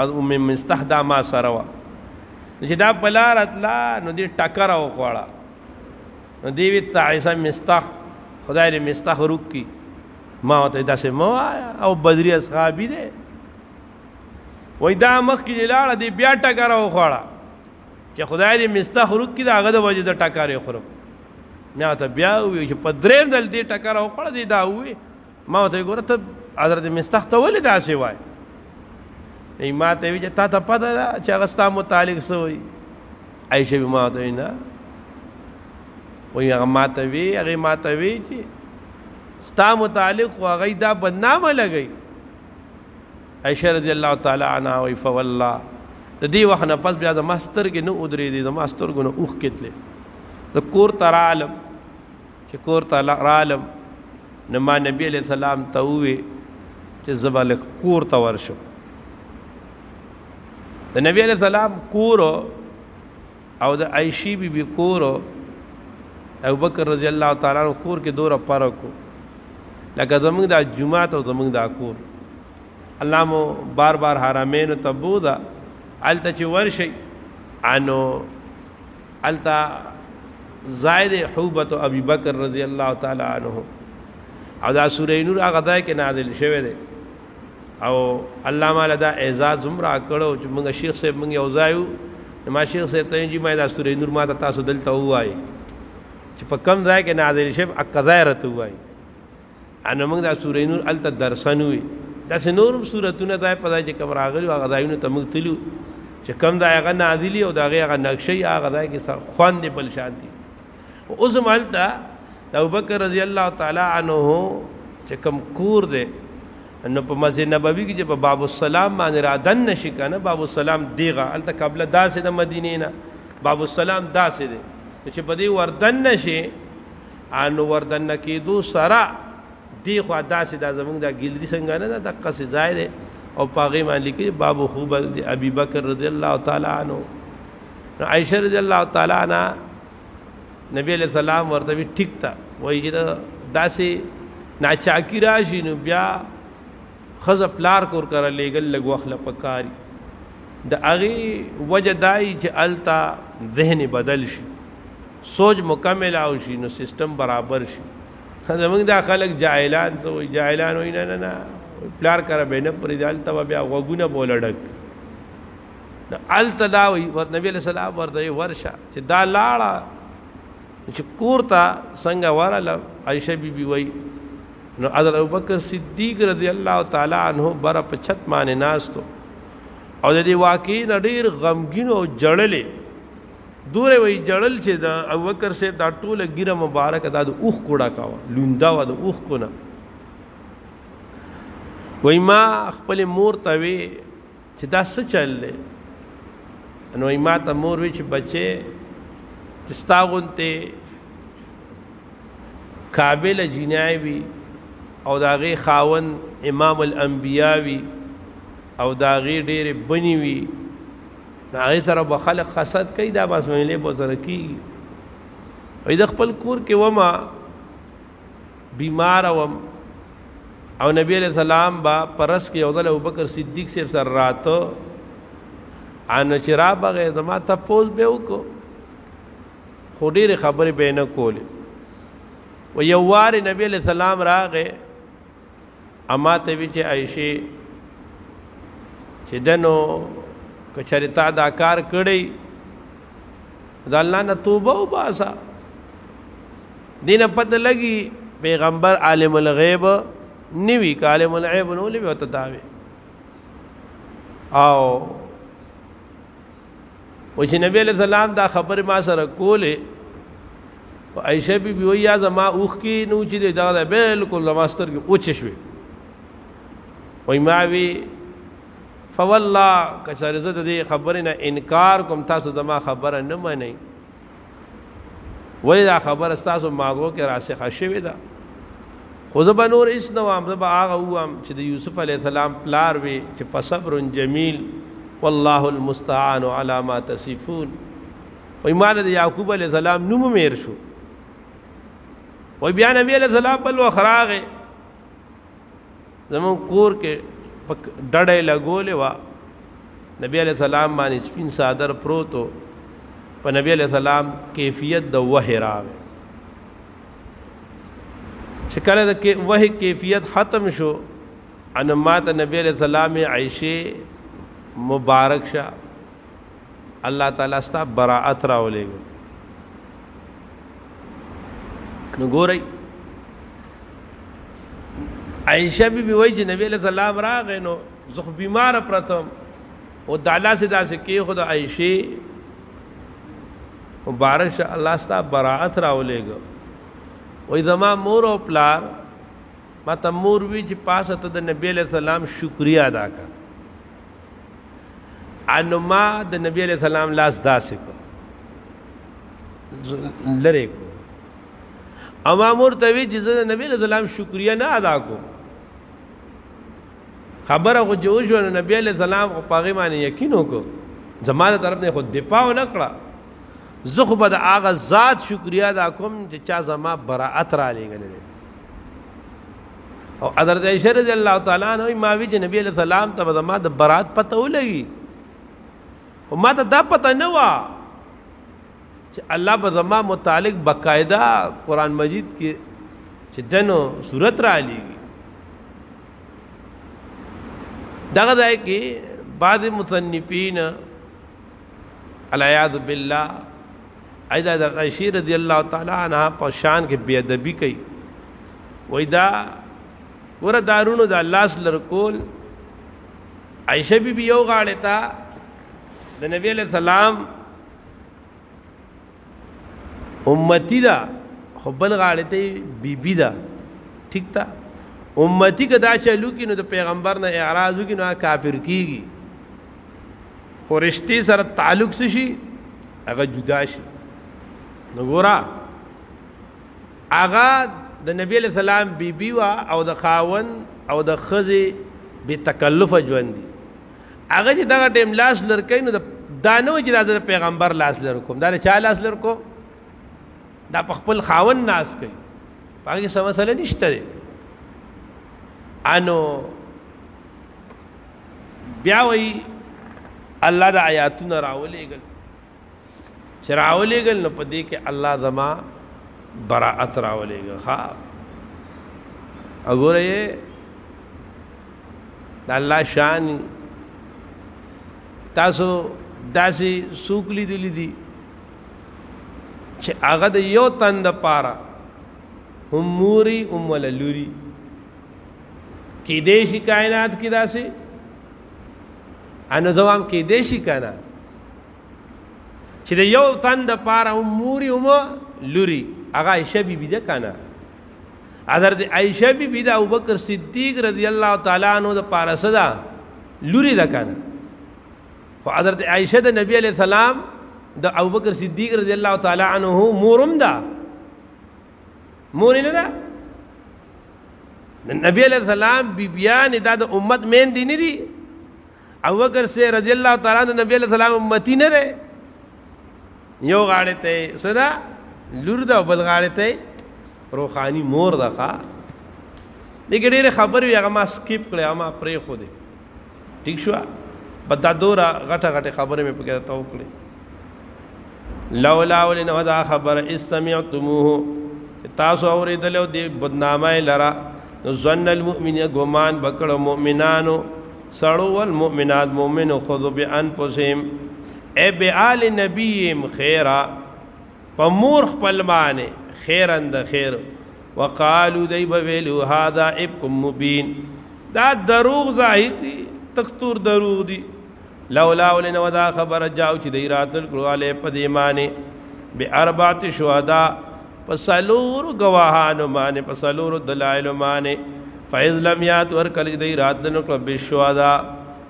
ام مستح دا ما سره وا چې دا بلارتلا نو دی ټکر او خوړه نو دی وی تعیسا مستح خدای دې مستح روکی ما ته داسې مو او بدری اصحابي دي وای دا مخ کې لاړه دی بیا ټکر او خوړه چې خدای دې مستح روکی دا هغه د وجه د ټکر یې خورم نه ته بیا وی چې په دریم دل دی ټکر او خوړه دی دا وی ما ته ګوره ته حضرت مستح ته ولې داسې وای ای ما ته وی چې تا ته پته ده چې هغه ستا متعلق څه وایي عایشه بي ما ته نه وای هغه ما ته وی هغه ما ته وی چې ستا متعلق خو هغه دا بدنامه لګی عائشہ رضی الله تعالی عنها وی فوالله د دې وخت نه پس بیا د ماستر کې نو ادرې دي د ماستر کو نو اوخ کتلې د کور ترالم چې کور ترالم نو ما نبی علیہ السلام ته وی چې زبل کور ته ورشو د نبی علیہ السلام کور او د عائشی بی بی کور ابو بکر رضی الله تعالی عنہ کور کې دوره فرق لکه زمونږ د جمعات او زمونږ د کور الله مو بار بار حرمین تبودا الته چې ورشي انو الته زائد حوبت ابي بکر رضی الله تعالی عنہ او دا سورې نور هغه ځای کې نازل شوه دی او الله مال دا اعزاز عمره کړو چې موږ شیخ صاحب موږ یو ځایو ما شیخ صاحب ته چې ما دا سورې نور ما تاسو دلته وایي چې په کم ځای کې نازل شوه اقذایرت وایي ان موږ دا سورې نور الته درسنوي دا نورم سورتونه ځای په ځای چې کوم راغلي هغه ځایونه ته موږ تلو چې کم ځای هغه نازلي او دا هغه نقشې هغه ځای کې خوان دی بل شانتي اوس مالته د ابوبکر رضی الله تعالی عنہ چې کوم کور دی نو په مسجد نبوي کې چې په باب السلام باندې را دن نشي کنه باب السلام دیغه الته قبل داسې د مدینې نه باب السلام داسې دی چې په دې وردن نشي ان وردن کې دو سرا دی خو داسې د زمونږ د ګلری څنګه نه د قصې ځای دی او پاغي باندې کې باب خوب دی ابي بکر رضی الله تعالی عنہ عائشہ رضی الله تعالی عنها نبی علیہ السلام ورته وی ټیک تا وای چې داسې ناچاکی راشي نو بیا خزه پلار کور کړه لګل لګ وخله پکاري د اغي وجدای چې التا ذهن بدل شي سوچ مکمل او شي نو سیستم برابر شي زمونږ دا خلک جاهلان څه وایي جاهلان وایي نه نه نه پلار کړه به نه پرې دالته بیا غوږونه بوله ډک نو الته دا وایي نبی علیہ السلام ورته ورشه چې دا لاړه چې کور ته څنګه ورله عائشہ بی بی وی نو حضرت ابوبکر صدیق رضی الله تعالی عنہ بر په چھت باندې ناستو او د دې واقعي د ډیر غمګین او جړلې دوره وی جړل چې د ابوبکر صاحب دا ټوله ګیره مبارک دا د اوخ کوړه کاوه لوندا و د اوخ کو نه وای ما خپل مور ته وی چې دا څه چل دی نو ما ته مور وی چې بچې تستاغونته قابل جنای وی او داغه خاون امام الانبیاء وی او داغه ډېر بنی وی هغه سره به خلق حسد کوي دا بس ویلې به سره کیږي وای د خپل کور کې وما بیمار وم او نبی علیہ السلام با پرس کې او د ابوبکر صدیق سے سر راته ان چرا بغه زما ته پوز به وکړو خو ډېر خبرې به نه کولې و یو وار نبی علیہ السلام راغې اما ته وی چې عائشه چې دنو کچریتا دا کار کړی د الله نه توبه وباسا دینه پته لګي پیغمبر عالم الغیب نیوی عالم الغیب نو لوي وته داوي او و چې نبی علیہ السلام دا خبر ما سره کوله او عائشہ بی بی ویا زما اوخ کی نو چې دا بالکل زماستر کې اوچ شوي وای ما وی فوالله کچاره زه د دې خبرې نه انکار کوم تاسو زما خبره نه منئ ولې دا خبره تاسو ماغو کې راسخه شوې ده خو زه به نور هېڅ نه وایم زه به هغه ووایم چې د یوسف علیه السلام پلار وي چې په صبر جمیل والله المستعان علی ما تصفون وای ما د یعقوب علیه السلام نوم میر شو وای بیا نبی علیه السلام بل وخت راغی زمون کور کې ډډه لګولې وا نبی علیہ السلام باندې سپین صادر پروتو په نبی علیہ السلام کیفیت د وحی راغی چې کله د وحی کیفیت ختم شو ان مات نبی علیہ السلام عائشہ مبارک شه الله تعالی ستا براءت راولېږي نو ګورئ عائشہ بی بی وای چې نبی علیہ السلام راغې نو زه بیمار پرتم او د الله سے داسې کې خود عائشہ مبارک شه الله ستا براءت راولېږي وای زما مور او پلار ما ته مور وی چې پاسه ته د نبی علیہ السلام شکریا ادا کړ انو ما د نبی علیہ السلام لاس داسې کو لری کو اما مور ته وی چې د نبی علیہ السلام شکریا نه ادا کو خبره خو جو شو نبی علیہ السلام خو پاغي باندې یقین وکړو زماده طرف نه خو دفاع نه کړه زه خو به د هغه ذات شکریا ادا کوم چې چا زما براءت را لېږلې او حضرت عائشہ رضی الله تعالی عنها ما وی چې نبی علیہ السلام ته زما د براءت پته ولګي او ما ته دا پته نه و چې الله به زما متعلق باقاعده قرآن مجید کې چې دنو صورت را لېږي دغه ځای کې بعض مصنفین العیاذ بالله ایدا عائشہ رضی الله تعالی عنها په شان کې بے ادبی کوي وای دا ور دارونو د الله سره کول عائشہ بی بی یو غاړه تا د نبی علیہ السلام امتی دا خو بل غاړه ته بی بی دا ٹھیک تا امتی کدا چلو کی نو د پیغمبر نه اعراض کی نو کافر کیږي خو رشتي سره تعلق شي هغه جدا شي نو ګورا هغه د نبی علیہ السلام بی بی وا او د خاون او د خزي به تکلف ژوند دي هغه چې دا ټیم لاس لرکې نو دانو چې د پیغمبر لاس لرکوم دا چا لاس لرکو دا په خپل خاون ناس کوي باقي څه مسله نشته انو بیا وی الله د آیاتونو راولېګل چې راولېګل نو په دې کې الله زما براءت راولېګل ها وګوره د الله شان تاسو داسې سوق لیدلې دي چې هغه د یو تن د پاره هم موري هم ولا لوري کې دې شي کائنات کې داسې انو زوام کې دې شي کنه چې د یو تن د پاره هم موري هم لوري هغه عائشہ بی بی ده کنه حضرت عائشہ بی بی ده ابوبکر صدیق رضی الله تعالی عنہ د پاره صدا لوري ده کنه خو حضرت عائشہ د نبی علیہ السلام د ابوبکر صدیق رضی الله تعالی عنہ مورم ده مور نه ده نبی علیہ السلام بیبیان د امت مین دي نه دي ابوبکر سے رضی اللہ تعالی عنہ نبی علیہ السلام امتی نه ده یو غاړه ته صدا لور ده بل غاړه ته روحانی مور ده ښا دغه ډېر خبرې هغه ما سکیپ کړې ما پرې خو دې ٹھیک شو بدا دورا غټه غټه خبره مې پکې تاو کړې لولا ولن ودا خبر استمعتموه تاسو اوریدلو دې بدنامه لرا ظن المؤمن غمان بکړه مؤمنانو سړو والمؤمنات مؤمن خذوا بانفسهم اے بعال نبیم خیرا پمور خپل معنی خیرن د خیر وقالو دی بویلو هذا افک مبین دا دروغ ظاهر دی تکتور دروغ دی لولا ولن ودا خبر جاو چې دی راتل کړو علی پدې معنی باربعت شهدا پسلور گواهانو معنی پسلور دلائل معنی فیض لم یات ور کل دی راتل کړو بشهدا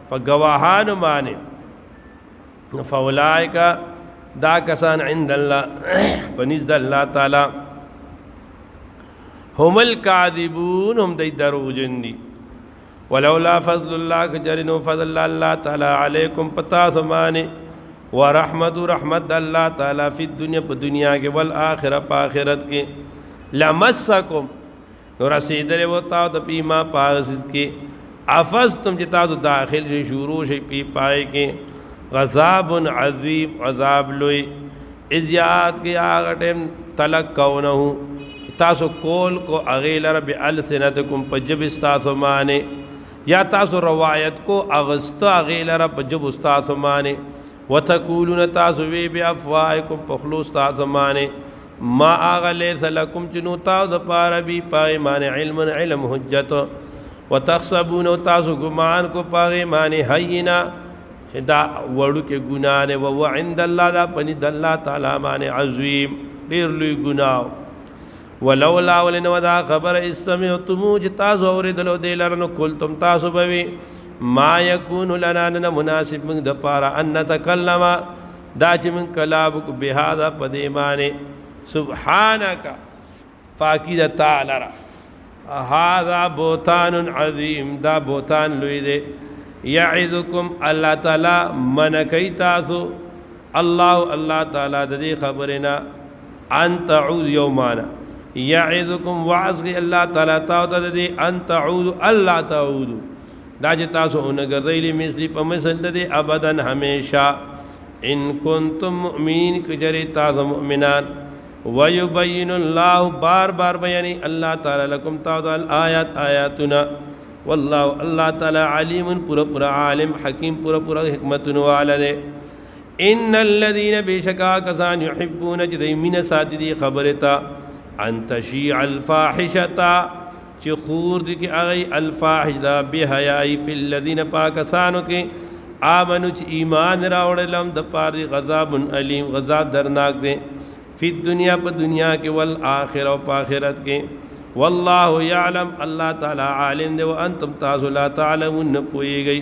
په گواهانو معنی فاولائک دا کسان عند الله پنځ الله تعالی هم الكاذبون هم دی دروغجن دي ولولا فضل الله کجرنو فضل الله تعالی علیکم پتا سمانه ورحمت رحمت الله تعالی فی الدنیا په دنیا کې والآخرة په آخرت کې لمسکم رسیدل وتا د پیما پاس کې افستم چې تاسو داخل شي شروع شي پی پای کې غضب عظیم عذاب لوی ازیات کی آغا ٹیم تلقونه تاسو کول کو اغیل رب السنتکم پجب استاسو مانے یا تاسو روایت کو اغسط اغیل رب جب استاسو مانے وتقولون تاسو وی بی افواہکم پخلو استاسو مانے ما آغا لیس لکم چنو تاسو پارا بی پاگی مانے علم حجت وتخصبون تاسو گمان کو پاگی مانے حینا دا وړو کې ګناه نه او عند الله دا پني د الله تعالی باندې عظیم ډیر لوی ګناه ولولا ولن ودا خبر استمعتم تاسو اوریدلو دلرنو قلتم تاسو بوي ما يكون لنا ان مناسب من د پارا ان نتکلم دا چې من کلام کو بهذا پدیمانه سبحانك فاکید تعالی هذا بوتان عظیم دا بوتان لوی دی یعذکم اللہ تعالی منکی تاسو اللہ تعالی ددی خبرنا ان تعود یومانا یعذکم وعظ کی اللہ تعالی تاو ددی ان تعود اللہ تعود دا چې تاسو اونګرځېلی مثلی په مثل ددی ابدا ہمیشہ ان کنتم مؤمنین کجری تاسو مؤمنان ویبین اللہ بار بار بیانی اللہ تعالی لکم تاو الآیات آیاتنا والله اللہ تعالی علیم پورا عالم حکیم پورا حکمت والے ان الذين بشکا کسان يحبون جدی من ساتدی خبرتا ان تشیع الفاحشتا چ خور دی کہ ائی الفاحش دا بحیائی فی الذين پاکستانو کے آمنو چ ایمان راوڑلم د پار دی غضب علیم غضب درناک دے فی الدنیا پ دنیا کے والآخرہ و آخرت کے والله يعلم الله تعالی عالم دے وانتم تاسو لا تعلمون پوئی گئی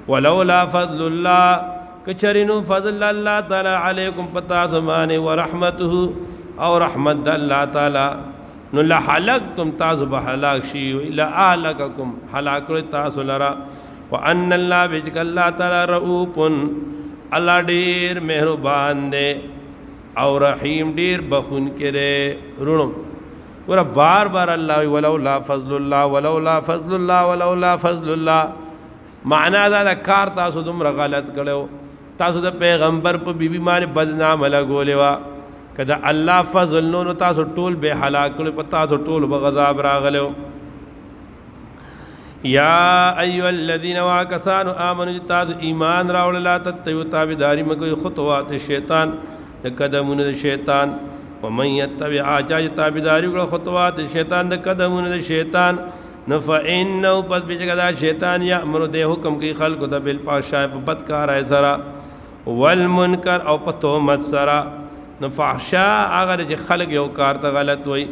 ولولا فضل الله کچرینو فضل الله تعالی علیکم پتا زمانے ورحمته او رحمت الله تعالی نو لحلقتم تاسو بحلاک شی الا اهلککم هلاک تاسو لرا وان الله بجک الله تعالی رؤوف الله ډیر مهربان دے او رحیم ډیر بخون کرے رونم ورا بار بار اللہ ولولا فضل اللہ ولولا فضل اللہ ولولا فضل اللہ معنا دا کار تاسو دم غلط کړو تاسو د پیغمبر په بیبي باندې بدنام لګولې وا کدا الله فضل نو تاسو ټول به هلاک کړو په تاسو ټول به غضب راغلو یا ایها الذین واکسانوا آمنوا تاسو ایمان راوړل لا تتبعوا تابعداري مګو خطوات شیطان د قدمونو شیطان ومن يتبع آچا تابعداری کړه خطوات شیطان د قدمونو د شیطان نو فإنه پس بچګه دا شیطان یامر د حکم کوي خلق د بالفحشاء په بدکار سره والمنکر او په تهمت سره نو فحشاء هغه چې خلق یو کار ته غلط وي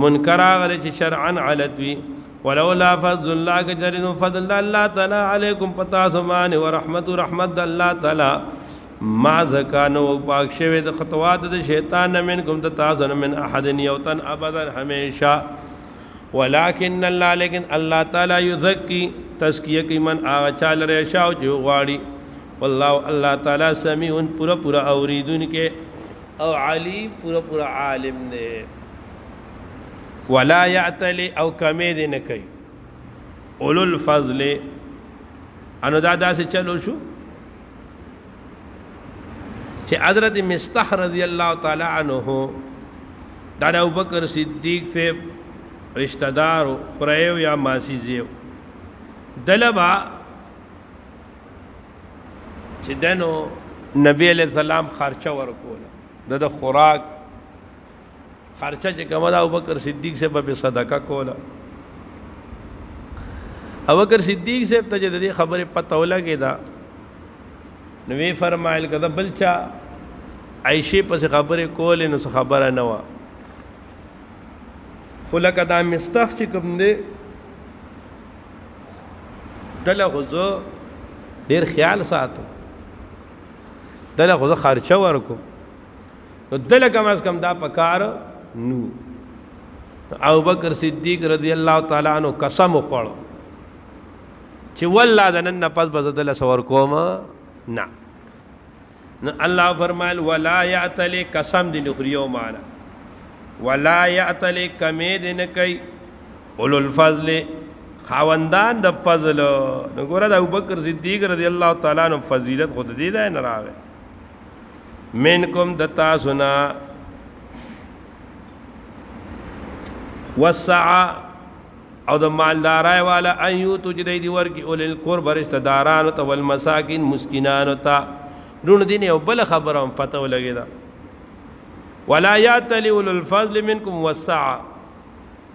منکر هغه چې شرعا غلط وي ولولا فضل الله كجرن فضل الله تعالی علیکم پتا سمان ورحمت رحمت الله تعالی ما زکانو پاک شوی د خطوات د شیطان منکم تاسو من احد یوتن ابدا همیشا ولكن الله لیکن الله تعالی یزکی تزکیه کی من اچال رشاو جو غواړي والله الله تعالی سمیع پورا پورا اوریدون کې او علیم پورا پورا عالم نے ولا یعتلی او کمی دی نکی اولو الفضل انو دادا سے چلو شو چه حضرت مستح رضی اللہ تعالی عنہ دادا ابوبکر صدیق سے رشتہ دارو پریو یا ماسی زیو دلبا چه دنو نبی علیہ السلام خرچہ ورکولا دا خوراک خرچہ چې کومه دا ابوبکر صدیق سے په صدقه کوله ابوبکر صدیق سے ته د دې خبره پته ولګی دا نو وی فرمایل کده بلچا عائشه په خبره کولې نو خبره نه و خلک دا مستخ چې کوم دی دله غزو ډیر خیال ساتو دله غزو خرچه ورکو نو دله کم از کم دا پکار نو ابوبکر صدیق رضی اللہ تعالی عنہ قسم وکړو چې والله دنن پس بدل سور کوم نه نو الله فرمایل ولا یعتلی قسم دی نخریو معنا ولا یعتلی کمید نه کوي اولو الفضل خاوندان د فضل نو ګوره د ابوبکر صدیق رضی اللہ تعالی عنہ فضیلت خود دی ده نه راغی منکم دتا سنا وسع او د مالدارای والا ایو تجدی دی ورکی اول القرب رشتہ داران او والمساکین مسکینان تا رون دین یو بل خبرم پته ولګی دا ولا یاتلی اول الفضل منکم وسع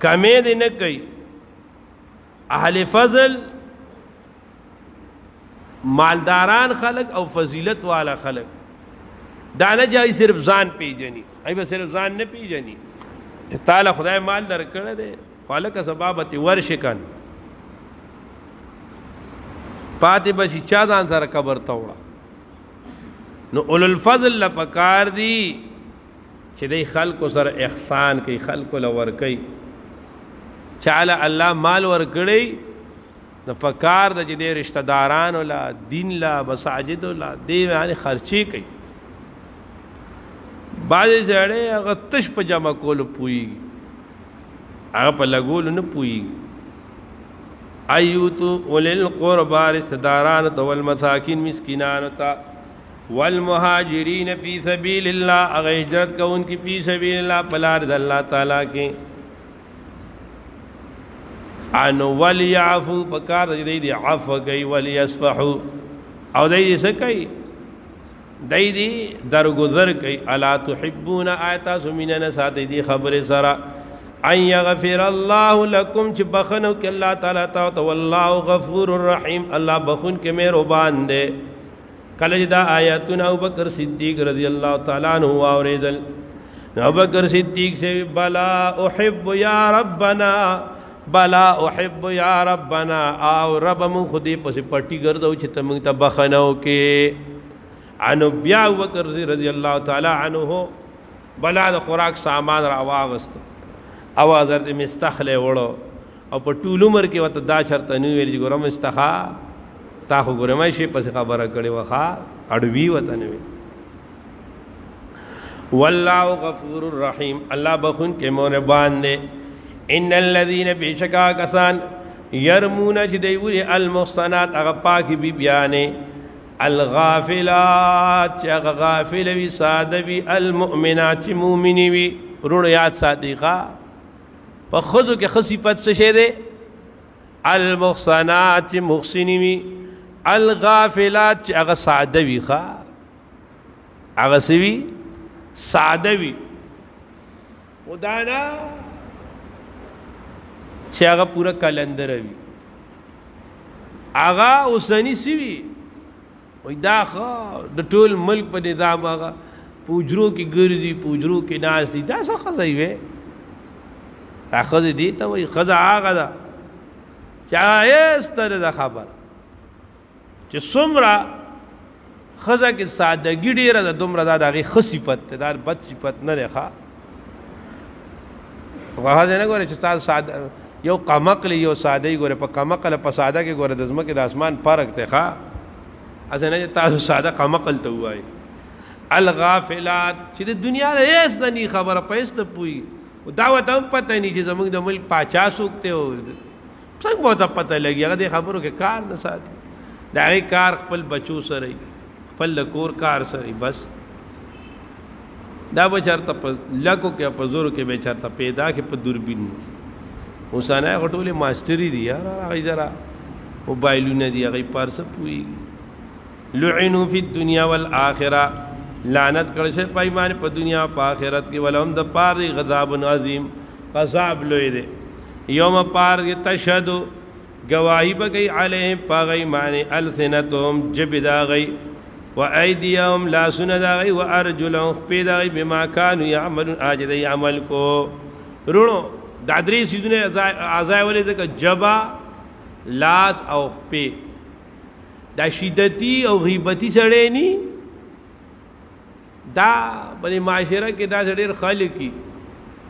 کمې دین کوي اهل فضل مالداران خلق او فضیلت والا خلق دا نه جای صرف ځان پیجنی ای به صرف ځان نه پیجنی تعالی خدای مال در کړه دے خالق سبابت ورشکن پاتې بشي چا ځان سره قبر توړه نو اول الفضل لپکار دی چې دی خلق سره احسان کوي خلق لور کوي چاله الله مال ور کړی د پکار د دې رشتہ داران ولا دین لا مساجد لا دی باندې خرچي کوي بعض زړې هغه تش په جمع کول پويږي هغه په لګول نه پويږي ايوتو ولل قربا رشتداران ول مساکین مسکینان تا والمهاجرین فی سبیل الله هغه هجرت کوونکی فی سبیل الله پلار د الله تعالی کې ان وليعفو فکار دې عفو کوي وليصفحوا او دې څه کوي دای درگذر کوي الا تحبون آیتا سمینه ساتي دي خبره سرا ان یغفر الله لكم چې بخنو کې الله تعالی ته والله غفور الرحیم الله بخون کې مهربان دی کله دا آیاتونه ابوبکر صدیق رضی الله تعالی عنہ اوریدل ابوبکر صدیق سے بلا احب یا ربنا بلا احب یا ربنا او رب من خودی پس پټی ګرځو چې تم ته بخنو کې انو بیا ابوبکر رضی اللہ تعالی عنہ بلا د خوراک سامان را واغست اواز ورته مستخله وړو او په ټول عمر کې وته دا چرته نو ویل چې ګورم استخا تا خو ګورم شي پس خبره کړي وخا اډوی وته نو والله غفور الرحیم الله بخون کې مهربان دی ان الذين بشکا کسان يرمون جدیوری المحصنات هغه پاکي بی بیانې الغافلات چې غافل وي ساده وي المؤمنات مؤمني وي رونو یاد صادقه په خذو کې خصيفت څه شه ده المحصنات محسني وي الغافلات چې هغه ساده وي ښا هغه سوي ساده وي دا نه چې هغه پوره کلندر وي هغه اوسنی سوي وای دا خو د ټول ملک په نظام هغه پوجرو کې ګرځي پوجرو کې ناس دي دا څه ښځه وي دا ښځه دي ته وایي ښځه هغه ده چې ښایسته ده دا خبره چې څومره ښځه کې سادګي ډېره ده دومره دا د هغې ښه صفت دی دا بد صفت نه دی ښه ښځه نه ګورې چې ستا ساده یو قمقل یو ساده یې ګوره په قمقل په ساده کې ګوره د ځمکې د اسمان فرق دی ښه هسې نه چې تاسو ساده قمقل ته ووایي الغافلات چې د دنیا نه هېڅ نه ني خبره په هېڅ ته پوهېږي دا ورته هم پته ني چې زموږ د ملک پاچا څوک دی او څنګه به ورته پته لګي هغه دې خبرو کې کار نه ساتي د هغې کار خپل بچو سره وي خپل د کور کار سره وي بس دا به چېرته په لکو کې په زرو کې به چېرته پیدا کې په دوربین اوسانه هغه ټولې ماسټري دي یار هغې ذرا موبایلونه دي هغې په هر څه پوهېږي لعنوا فی الدنیا والآخرة لعنت کړی شوی په ایمان په دنیا او په آخرت کې ولهم د پاره دی غضب عظیم عذاب لوی دی یوم پار تشهد گواہی به کوي علیهم په هغوی باندې السنتهم ژبې د هغوی و ایدیهم لاسونه د هغوی و ارجلهم خپې د هغوی بما کانوا یعملون هغه چې دوی عمل کو رونو دا درې څیزونه اعضای ولې ځکه ژبه لاس او خپې دا شدتی او غیبتی سړی ني دا بلې معاشره کې دا ډېر خلک دي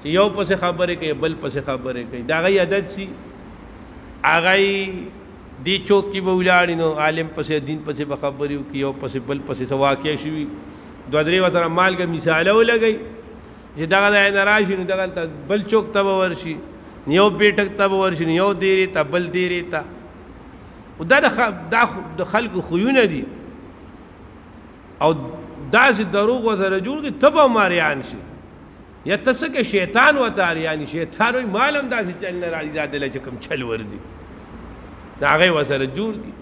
چې یو پسې خبرې کوي بل پسې خبرې کوي دا هغوی عادت سي هغوی دې چوک کې به ولاړي نو عالم پسې دین پسې به خبرې وکړي یو پسې بل پسې څه واقع شوي دوه درې ورته مالګه مثاله ولګوي چې دغه ځای نه راشي نو دغلته بل چوک ته به ورشي یو بیټک ته به ورشي یو دیرې ته بل دیرې ته دا د خلکو خویونه دي او داسې دروغ ورسره جوړ کړي ته به ماریان شي یا ته څه کې شیطان ورته اریاني شیطان وایي مال هم داسې چل نه راځي دا دله چې کوم چل ورځي د هغې ورسره جوړ کړي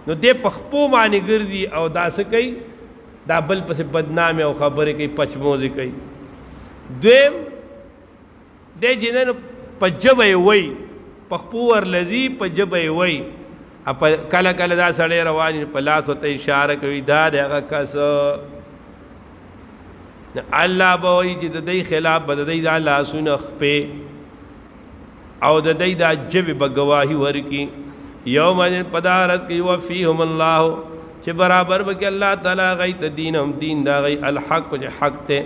نو دې په خپو باندې ګرځي او دا څه کوي دا بل پسې بدنامې او خبرې کوي پچموزې کوي دویم دی چې نن په ژبه یې وایي په خپو ورلځي په ژبه یې وایي کله کله دا سړی روان په لاس ورته اشاره کوي دا د هغه کس الله به وایي چې د دوی خلاف به د دوی دا لاسونه خپې او د دوی دا ژبې به ګواهي ورکړي یوم په دا ورځ کې یوفیهم الله چې برابر به کړي الله تعالی هغوی ته دینهم دین د هغوی الحق چې حق دی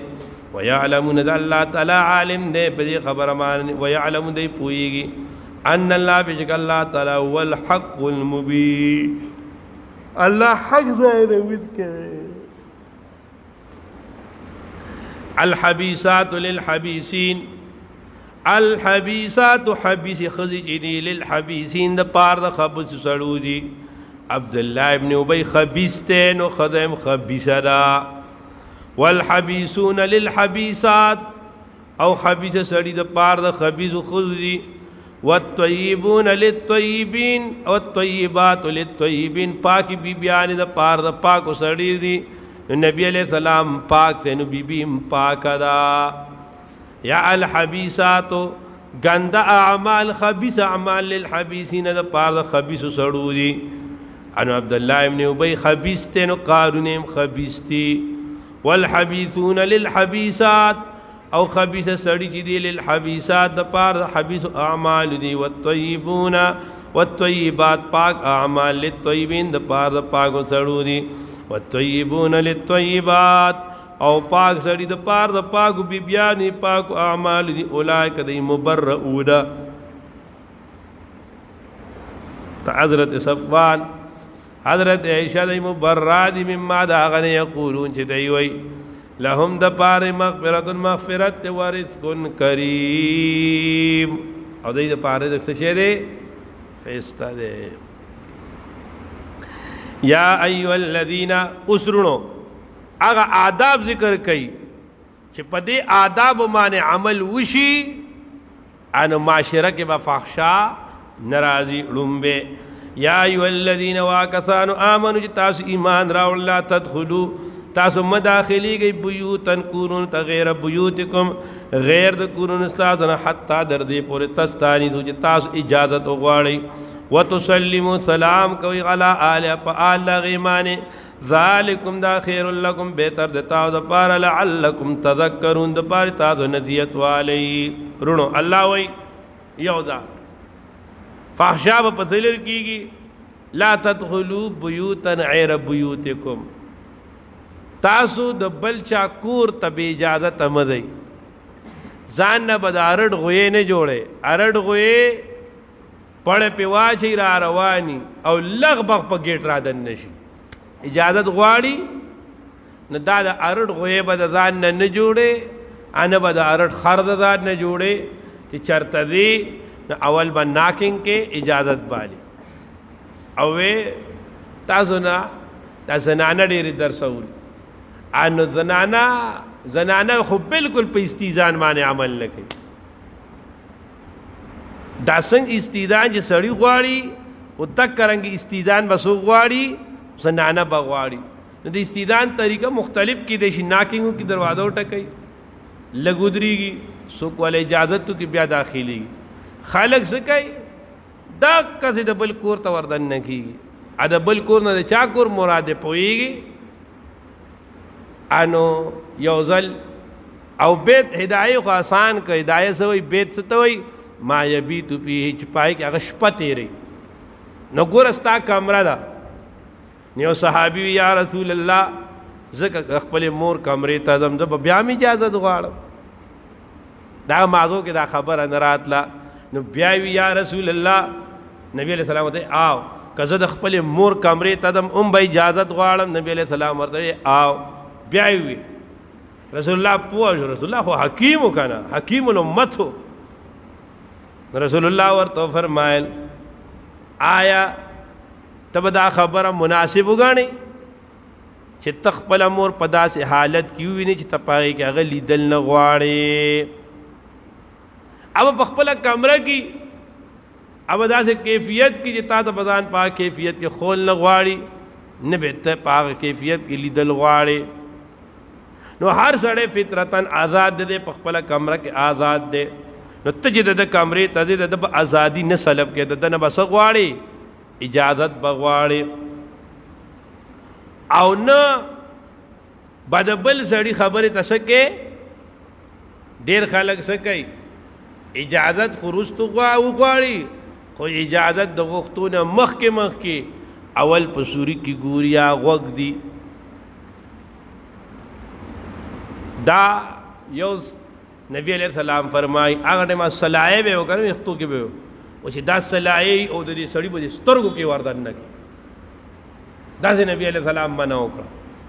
ویعلمون د الله تعالی عالم دی په دې خبره باندې ویعلمون دی پوهېږي ان الله بشک الله تعالی هو الحق المبین الله حق ظاهروي کوي الحبیثات للحبیثین الحبیثات حبیث ښځې چې دي للحبیثین د پاره د خبیث سړو دي عبدالله ابن ابی خبیث دی نو ښځه هم خبیثه ده والحبیثون للحبیثات او خبیثه سړي د پاره د خبیثو ښځو دي والطیبون للطیبین والطیبات للطیبین پاکی بیبیانی د پاره د پاکو سړي دي نبی علیہ السلام پاک ته نو بیبی پاک دا یا الحبیثات گندا اعمال خبیث اعمال للحبیثین د پاره د خبیثو سړو دي انو عبدالله ابن ابی خبیث ته نو قارون هم خبیث دي والحبیثون للحبیثات او خبیث سړی چې دی للحبیثات د پاره د حبیث اعمال دي والطیبون والطیبات پاک اعمال للطیبین د پاره د پاکو سړو دي والطیبون للطیبات او پاک سړی د پاره د پاکو بیبیانی پاکو اعمال دي اولئک دی مبرؤون حضرت صفوان حضرت عائشہ دی مبرأ دی مما دا غنه یقولون چې دی وی لهم د پاره مغفرت و رزق کریم او دی د پاره د څه شه دی فیستا دی یا ایها الذین اسرنو هغه آداب ذکر کړي چې په دې آداب باندې عمل وشي ان معاشره کې به فحشا ناراضي لومبه یا ایها الذین واکثانوا آمنوا تاسو ایمان راوړل لا تدخلوا تاسو مداخلی گئی بیوتن کونون تغیر بیوتکم غیر د کورونو ستاسو نه حتی در دې پورې تستانیسو چې تاسو اجازت وغواړئ وتسلموا سلام کوي علی آله په آل غیمانه ذالکم دا خیر لکم بهتر د تاسو د پاره لعلکم تذکرون د پاره تاسو نصیحت والی رونو الله وای یو دا فحشا په ذلر کیږي لا تدخلوا بیوتا غیر بیوتکم تاسو د بلچا کور ته اجازه تمدئ ځان نه بد ارډ غوی نه جوړه ارډ غوی پړ په واچي را رواني او لغبغ په گیټ را دن نشي اجازت غواړي نه دا د ارډ غوی بد ځان نه جوړه ان بد ارډ خرد ځان نه جوړه چې چرته دی اول با ناکینګ کې اجازت بالي او تاسو نه تاسو نه ډېر درسول ان زنانا خو بالکل په استیزان باندې عمل نه کوي دا څنګه استیزان چې سړی غواړي او تک کرانګي استیزان بسو غواړي زنانا بغواړي نو د استیزان طریقه مختلف کې د شي ناکینګو کې دروازه ټکای لګودريږي څوک ولې اجازه تو کې بیا داخلي خالق زکای دا کزه د بل کور ته وردن نه کیږي ا د بل کور نه چا کور مراد پويږي انو یوزل او بیت هدایه خو آسان که هدایه سوی بیت ستوي ما یبیتو پیه چې پای کې هغه شپه تیری نو ګور ستا کمره ده نیو صحابي یا رسول الله زکه خپل مور کمرې ته زم د بیا می اجازه غواړم دا مازو کې دا خبره نه راتله نو بیا یا رسول الله نبی علیہ السلام ته آو کزه د خپل مور کمرې ته دم به اجازه غواړم نبی علیہ السلام ورته آو بیا وی رسول الله پوه رسول الله حکیم وکنا حکیم الامت رسول الله ورته فرمایل آیا تب دا خبره مناسب وګڼي چې تخپل امور په داسې حالت کې ویني چې تپای کې هغه لیدل نه غواړي او په خپل کمره کې او داسې کیفیت کې چې تا ته بدن پاک کیفیت کې خول نه غواړي نه به ته پاک کیفیت کې لیدل غواړي نو هر سړی فطرتن آزاد دی په خپل کمره کې آزاد دی نو ته چې د کمرې ته د ازادي نه سلب کې د نه بس غواړي اجازت بغواړي او نه بد بل سړی خبره تسکه ډیر خلک سکي اجازت خروج تو غواړي خو اجازت د وختونه مخ کې اول پسوري کی ګوریا غوګ دی دا یو نبی علیہ السلام فرمای هغه ما صلای به وکړو یختو کې به او چې دا صلای او د دې سړی په سترګو کې وردان نه کی دا نبی علیہ السلام منع وکړه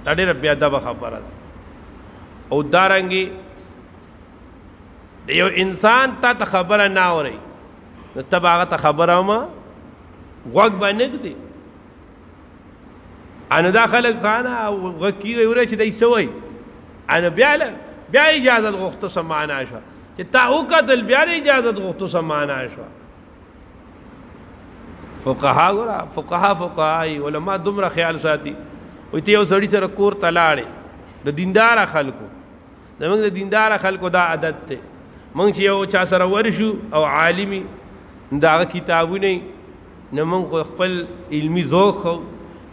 دا ډېر بیا دا خبره او دارنګي د یو انسان ته خبره نه اوري نو تبعه ته خبره ما غوږ باندې دي انا داخل خانه غکی وره چې دای سوی انا بیا اجازه غوښته سمانا شو چې تا وکتل بیا اجازه غوښته سمانا شو فقها علماء دومره خیال ساتي وي ته یو سړی سره کور تلاړې د دیندار خلکو زمونږ د دیندار خلکو دا عادت ته مونږ چې یو چا سره ورشو او عالمي دا کتابونه نه مونږ خپل علمي ذوق خو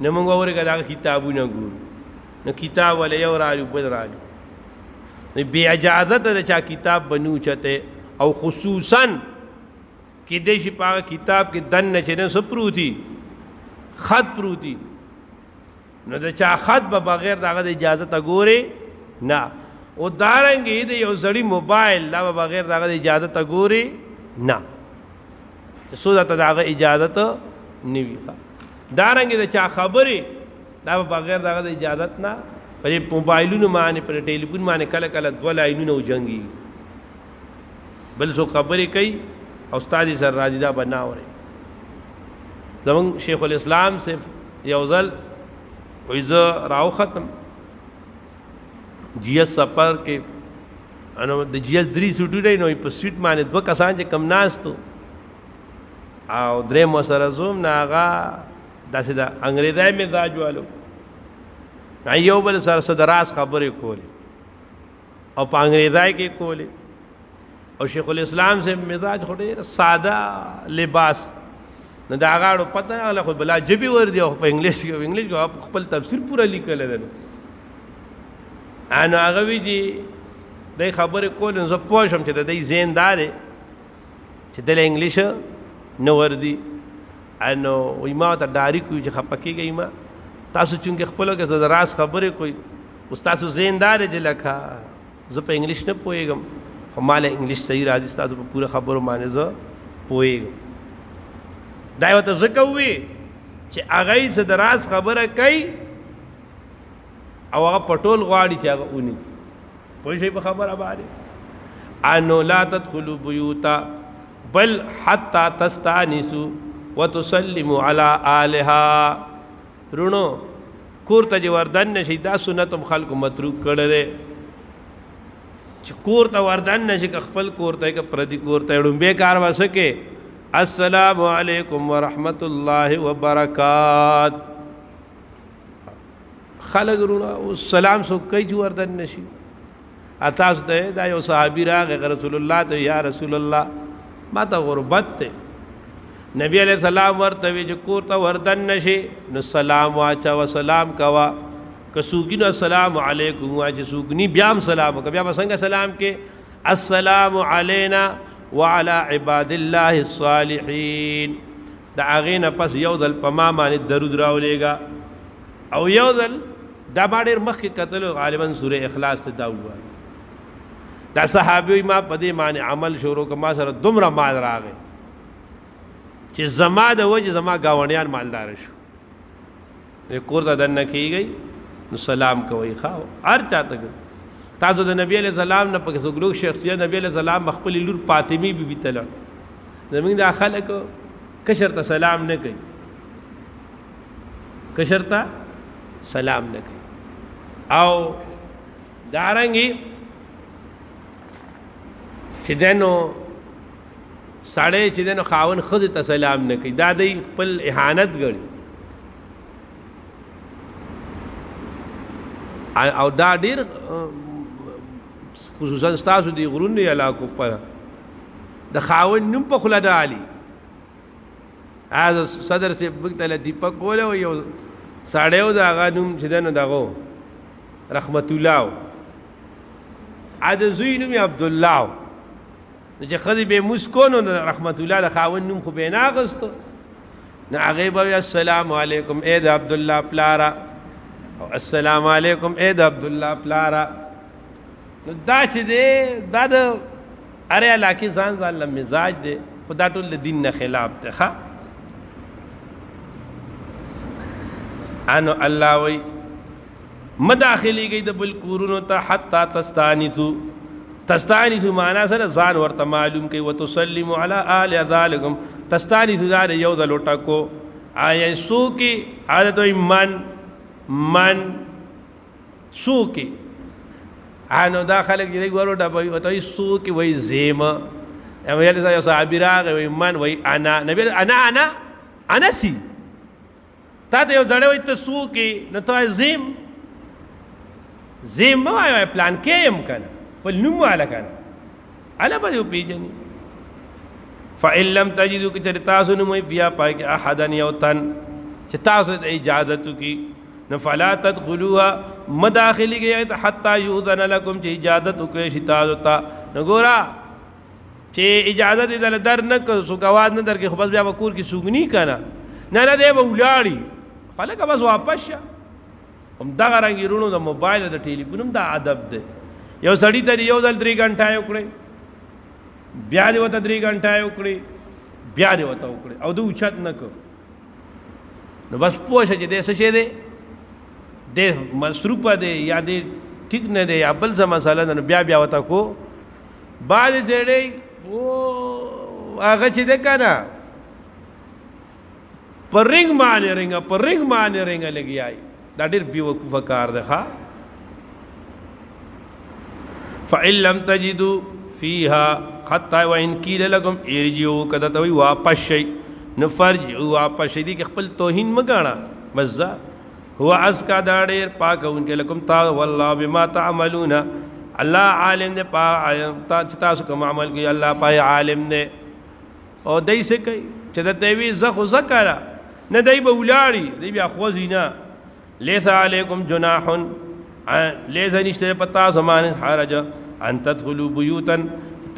نه مونږ اورګه دا کتابونه ګورو نو کتاب ولا یو راځي بل راځي بی اجازت د چا کتاب بنو چته او خصوصا کې د شي په کتاب کې دن نه چنه سپروتی خط پروتی نو د چا خط به بغیر دغه د اجازه ته ګوري نه او دارنګي د یو سړی موبایل لا بغیر دغه د اجازه ته ګوري نه څه ته دغه اجازه ته نیوي دارنګي د چا خبره دا بغیر دغه د اجازه نه پر موبایلونو باندې پر ټلیفون باندې کله کله دوه لاینونه وجنګي بل څو خبرې کوي او استاد سر راځي دا بناوري زمون شیخ الاسلام سے یوزل ویزه راو ختم جی ایس سفر کې انو د جی ایس 3 سټوډنټ نو په سټ باندې دوه کسان چې کم ناستو او درې مو سره زوم ناغا داسې د انګریزای مزاج والو ایو بل سره صدراس خبرې کولې او په انګریزای کې کولې او شیخ الاسلام سے مزاج خو ډېر ساده لباس نه دا غاړو پته نه خو بلا جبي ور دی په انګلیش کې خپل تفسیر پورا لیکل دی انو هغه وی دي د خبرې کول زه پوه شم چې د دې زیندار چې د انګلیش نو ورځي انو وی ما ته ډاری کوي چې خپکیږي ما تاسو چې خپل کې زه راز خبرې کوي استاد زیندار چې لکه زه په انګلیش نه پوهیږم خو مال انګلیش صحیح راځي تاسو په پوره خبرو باندې زه پوهیږم دا یو ته ځکه وی چې هغه یې د راز خبره کوي او هغه پټول غواړي چې هغه اونې پوه شئ په خبره باندې انو لا تدخلوا بیوتا بل حتى تستانسوا وتسلموا على آلها رونو کور ته چې وردن نشي دا سنت هم خلکو متروک کړی دی چې کور ته وردن نشي که خپل کور ته که پردي کور ته ړومبی کار وسکې السلام علیکم ورحمت الله وبرکات خلک رونو سلام سو کوي چې وردن نشي تاسو ته دا یو صحابي راغی رسول الله ته یا رسول الله ما ته غربت ته نبی علیہ السلام ورته وی چې کور ته وردن نشي نو سلام واچا و سلام کوا که سوګي نو السلام علیکم واچ سوګنی بیا هم سلام وکړه بیا څنګه سلام کې السلام علینا وعلى عباد الله الصالحین دا اغینا پس یو ځل په ما باندې درود راولېګا او یو ځل دا باندې مخکې کتلو غالبا سوره اخلاص ته دا وایي دا صحابي ما په دې معنی عمل شروع کما سره دومره مال راغی چې زما د وجه زما گاونډیان مالدار شو کور ته دننه کېږي نو سلام کوي خاو هر چاته تاسو د نبی علیہ السلام نه پکې څوک شخصیت نبی علیہ السلام خپل لور فاطمی بی تل زمونږ د خلک کشر ته سلام نه کوي کشر ته سلام نه کوي او دارنګي چې دنو ساړې چې دنو خاون خزه ته سلام نه کوي دا د خپل اهانت ګڼي او دا ډیر خصوصا تاسو دی غرونی علاقو پر د خاون نوم په خله د علي از صدر سے بغتل دیپک کوله یو ساړیو دا غنوم چې دنو دغه رحمت الله از زوی نوم عبد الله چې خدي به مسکونو رحمت الله د خاون نوم خو به ناغستو نه هغه به السلام علیکم اے د عبد الله پلارا السلام علیکم اے د عبد الله پلارا نو دا چې دی دا د اره علاقې ځان ځان مزاج دی خدا ټول د دین نه خلاف دی ښه انو الله وی مداخلېږي د بل کورونو ته حتی تستانسو معنا سره ځان ورته معلوم کوي وتسلموا علی آل ذالکم تستانسو ځان یو ځل وټکو آیا سوکي عادت من سوکي انو دا خلک دې ګورو ډبوي او ته سوکي وای زیمه ویل یو صحابي راغی وای من وای انا نبی انا سي تا ته یو ځړې وای ته سوکي نو ته زیم ما وای پلان کې يم کنه ول نو مالا کنه الا به پیجنی فإن لم تجدوا كتاسو نو فيها پای کې احدن یوتن چې تاسو د اجازه کی نو فلا تدخلوها مداخلی گئی حتی یؤذن لکم چې اجازت وکړي شي تاسو ته نو ګورا چې اجازت دې در نه سو غواز نه در کې خو بس بیا وکور کې سوګنی کنه نه دی ولاړی خلک بس واپس هم دا رنګ رونو د موبایل د ټلیفون هم دا ادب دی یو سړی ته یو ځل 3 غنټه وکړي بیا دې وته 3 غنټه وکړي بیا دې وته وکړي او دوی چت نه کو نو بس پوښه چې دې څه شه دې د مصروفه دی یا دې ټیک نه دی یا بل څه مسله نه بیا وته کو بعد جړې او هغه چې ده کنه پرنګ باندې رنګ لګیای دا ډېر بیوقوفه کار ده ښا فإن لم تجدوا فيها حتى وإن قيل لكم ارجعوا کده ته واپس شي نفرجوا واپس شي دي خپل توهین مګاڼه مزه هو ازکا دا ډېر پاک اونکه لکم تا والله بما تعملون الله عالم دے پا تاسو کوم عمل کوي الله پای عالم دے او دای څه کوي چې د دوی زخه زکره نه دای به ولاړی دی بیا خوځي نه لیس علیکم جناح لیس نشته پتا زمان حرج ان تدخلوا بیوتا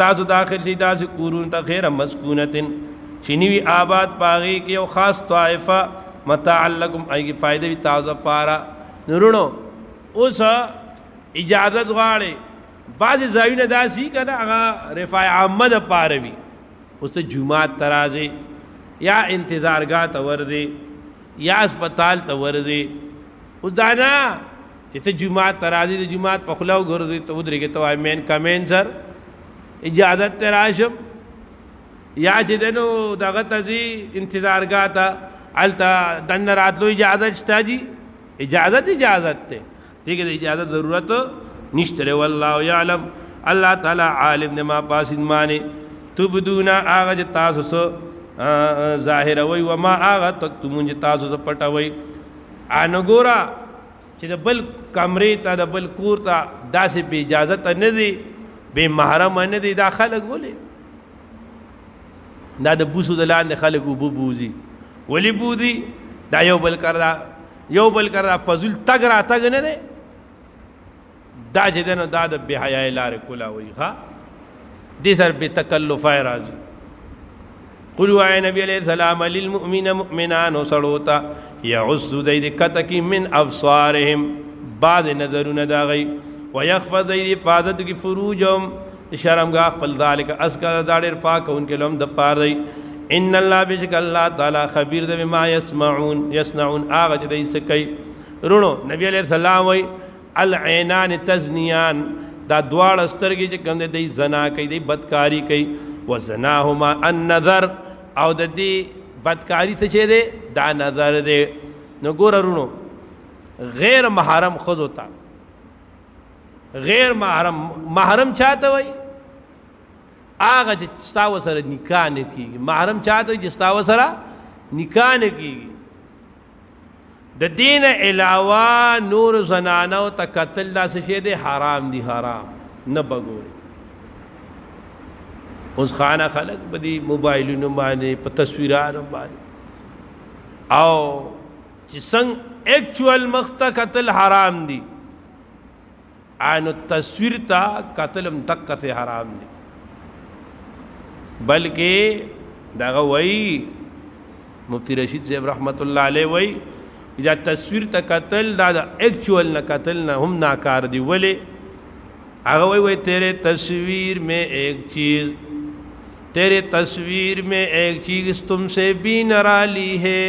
تاسو داخل شي تاسو کورون ته غیر مسکونتن شنوی آباد پاغي کې یو خاص طائفه متاع لکم ایږي فائدې وی تاسو پارا نورونو اوس اجازت غواړي بعض ځایونه داسي کنه هغه رفاع عامه د پاروي اوس ته جمعات ترازي یا انتظارګاه ته ورځي یا هسپتال ته ورځي اوس دانا چې ته جمعات ترازي د جمعات په خلاو ګرځي ته ودرېږي ته وايي مین کمین سر اجازت تراشم یا چې دنو دغه ته ځي انتظارګاه ته هلته دننه راتلو اجازت شته جي اجازت ته ٹھیک ہے اجازت ضرورت نشته والله یعلم الله تعالی عالم نے ما پاسین مانے تبدون آغا تاسو سو ظاهر وي وما آغا تکتمون تاسو سو پټ وي ان ګورا چې د بل کمرې ته د بل کور ته داسې به اجازت نه دی به محرم نه دی دا خلک ولې دا د بوسو د لاندې خلک وبو بوزي ولی بوزي دا یو بل کرا فضل تګ را تګ نه دی دا چې دنو دا د بے حیاي لارې کولا وي ها دې سر به تکلف راځي قلوا اے نبی علیہ السلام للمؤمن مؤمنان سړوتا يعز دید کتکی من ابصارهم بعد نظرون داغی ويخفض دید حفاظت کی فروجهم شرمگاہ خپل ذالک اسکر داڑیر پاک ان کے لهم د پار دی ان اللہ بشک اللہ تعالی خبیر د بما یصنعون آغا دی سکی رونو نبی علیہ السلام وی العینان تزنیان دا دوار استرگی چې کوم دی زنا کوي دی بدکاری کوي وزناهما النظر او د دې بدکاری ته چې دی دا نظر دی نو ګوره رونو غیر محرم خود ہوتا غیر محرم چاہتا وای آغا چې ستاو سره نکاح نه کیږي محرم چاہتا وای چې ستاو سره نکاح نه کیږي د دین علاوه نور زنانو ته قتل داسې شی دی حرام دی حرام نه بګوري اوس خانه خلق په دې موبایلونو باندې په تصویرانو باندې او چې څنګه ایکچوال مخته قتل حرام دی آنو تصویر تا قتلم تک سے حرام دی بلکہ داغا وئی مفتی رشید صاحب رحمت اللہ علیہ وئی اذا تصویر تا قتل دا ایکچوال نہ قتل نہ ہم ناکار دی ولی آگا وئی تیرے تصویر میں ایک چیز تیرے تصویر میں ایک چیز تم سے بھی نرالی ہے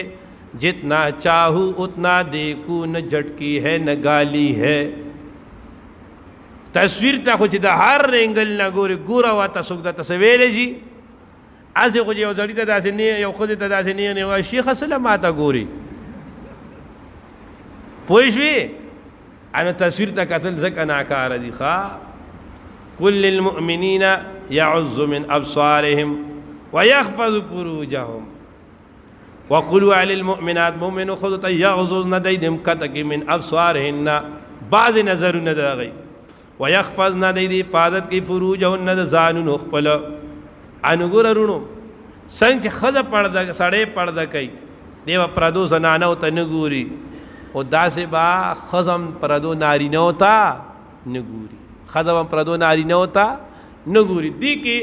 جتنا چاہوں اتنا دیکھوں نہ جھٹکی ہے نہ گالی ہے تصویر تا خو چې د هر انګل نه ګوره واته څوک درته څه ویلی شي هسې خو چې یو سړي ته داسې نه یو ښځې ته داسې نه وایي شیخه څه له ماته ګوري پوه شوې نو تصویر ته کتل ځکه ناکاره دي ښه کل للمؤمنین یعز من ابصارهم ویخفض فروجهم وقلوا للمؤمنات مؤمنو خود ته یغضضن دیدم کتکی من ابصارهن بعض نظرونه د هغوی ويخفضن دې حفاظت کی فروجهن د ځانونو خپل انګور رونو څنګه چې خزه پرده سړی پرده کوي دیو پردو زنانو ته نه ګوري او داسې با خزم پردو نارینه ته نه ګوري خزم پردو نارینه ته نه ګوري دی کې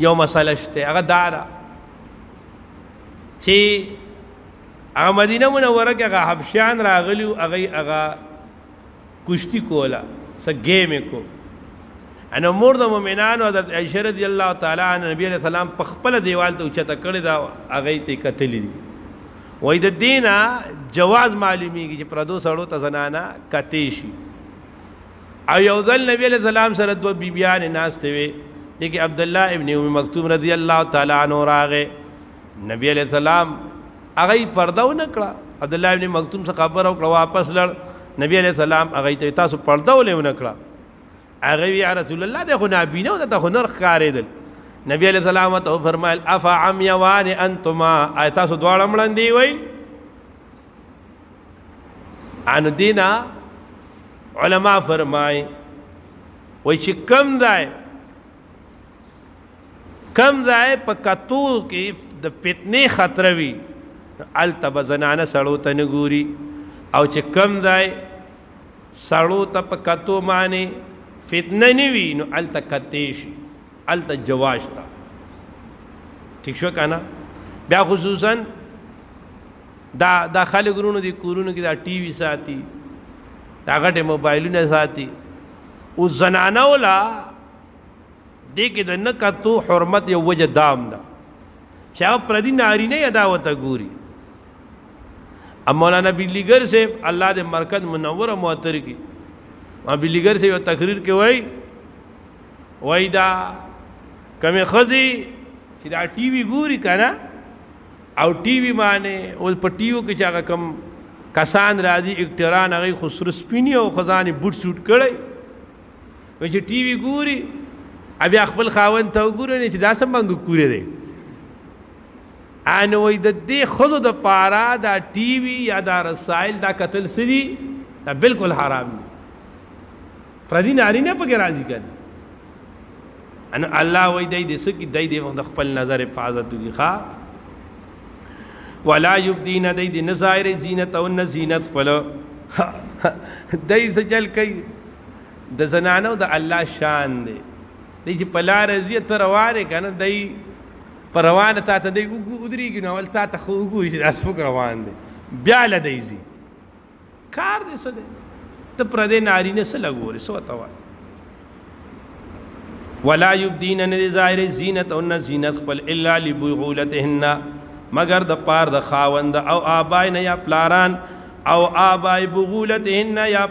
یو مسله شته هغه دارا چې هغه مدینه منوره کې هغه حبشیان راغلی هغه کشتی کولا سا گیم کو انا مور د مومنانو حضرت عائشہ رضی اللہ تعالی عنہ نبی علیہ السلام په خپل دیوال ته اوچته کړی دا هغه ته کتلی دي وای د دینه جواز معلومیږي چې پردو سړو ته زنانا کتی شي او یو ځل نبی علیہ السلام سره دو بیبیان ناشته وي دغه عبد الله ابن ام مکتوم رضی اللہ تعالی عنہ راغه نبی علیہ السلام هغه پرده و نکړه عبد الله ابن مکتوم څخه خبر او واپس لړ نبی علیہ السلام هغه ته تاسو پرده ولې ونکړه هغه یا رسول الله دغه نابینه او دغه نر خاریدل نبی علیہ السلام ته فرمایل افا عمیوان انتما تاسو دواړه مړندې وای ان دینا علماء فرمائے وای چې کم ځای په کتو کې د فتنې خطر وي هلته به زنانه سړو ته نه ګوري، او چې کم ځای سړو ته په کتو باندې فتنه نه وي نو هلته کتې شي، هلته جواز ته. ٹھیک شو که نه؟ بیا خصوصا دا خلک ورونو دي کورونو کې دا ټي وي ساتي، دا غټې موبایلونه ساتي. اوس زنانه ولا دې کې د نه کتو حرمت یو وجه دام ده چې هغه پردي نارینه یې دا ورته ګوري. مولانا بجلیګر صاحب الله دې مرکز منوره محتر کی بجلیګر صاحب یو تقریر کې وای دا کمې ښځې چې دا ټي وي ګوري که نه، او ټي وي باندې اوس په ټي وي کې چې هغه کم کسان راځي اکټران، هغوی خو سره سپینې او ښځانې بوټ سوټ کړی، وایي چې ټي وي ګوري بیا خپل خاوند ته وګورئ چې دا څه منګه کوری دی. نو وایي د دې ښځو دپاره دا ټي وي یا دا رسایل دا کتل څه دي؟ دا بالکل حرام دي. پردي نارینه پکې راځي که نه؟ نو الله وایي دی دې څه کي دی دې د خپل نظر حفاظت وکړي. ښه ولا یبدین دی دې نه ظاهرې زینتهن زینت خپل دی څه چل کوي د زنانو د الله شان دی. دی چې په لاره ځي ته روان یې که نه، دی په روانه تا ته دی ودرېږي نو اول تا ته خو وګوري چې دا سپک روان دی، بیا له دی ځي. کار دی څه دی؟ ته پردی نارینه څه له ګورې، څه ورته وایې؟ ولا یبدین نه دی ظاهرې زینتهن زینت خپل الا لبعولتهن مگر د پار د خاوند او آبای نه یا پلاران، او آبای بغولتهن یا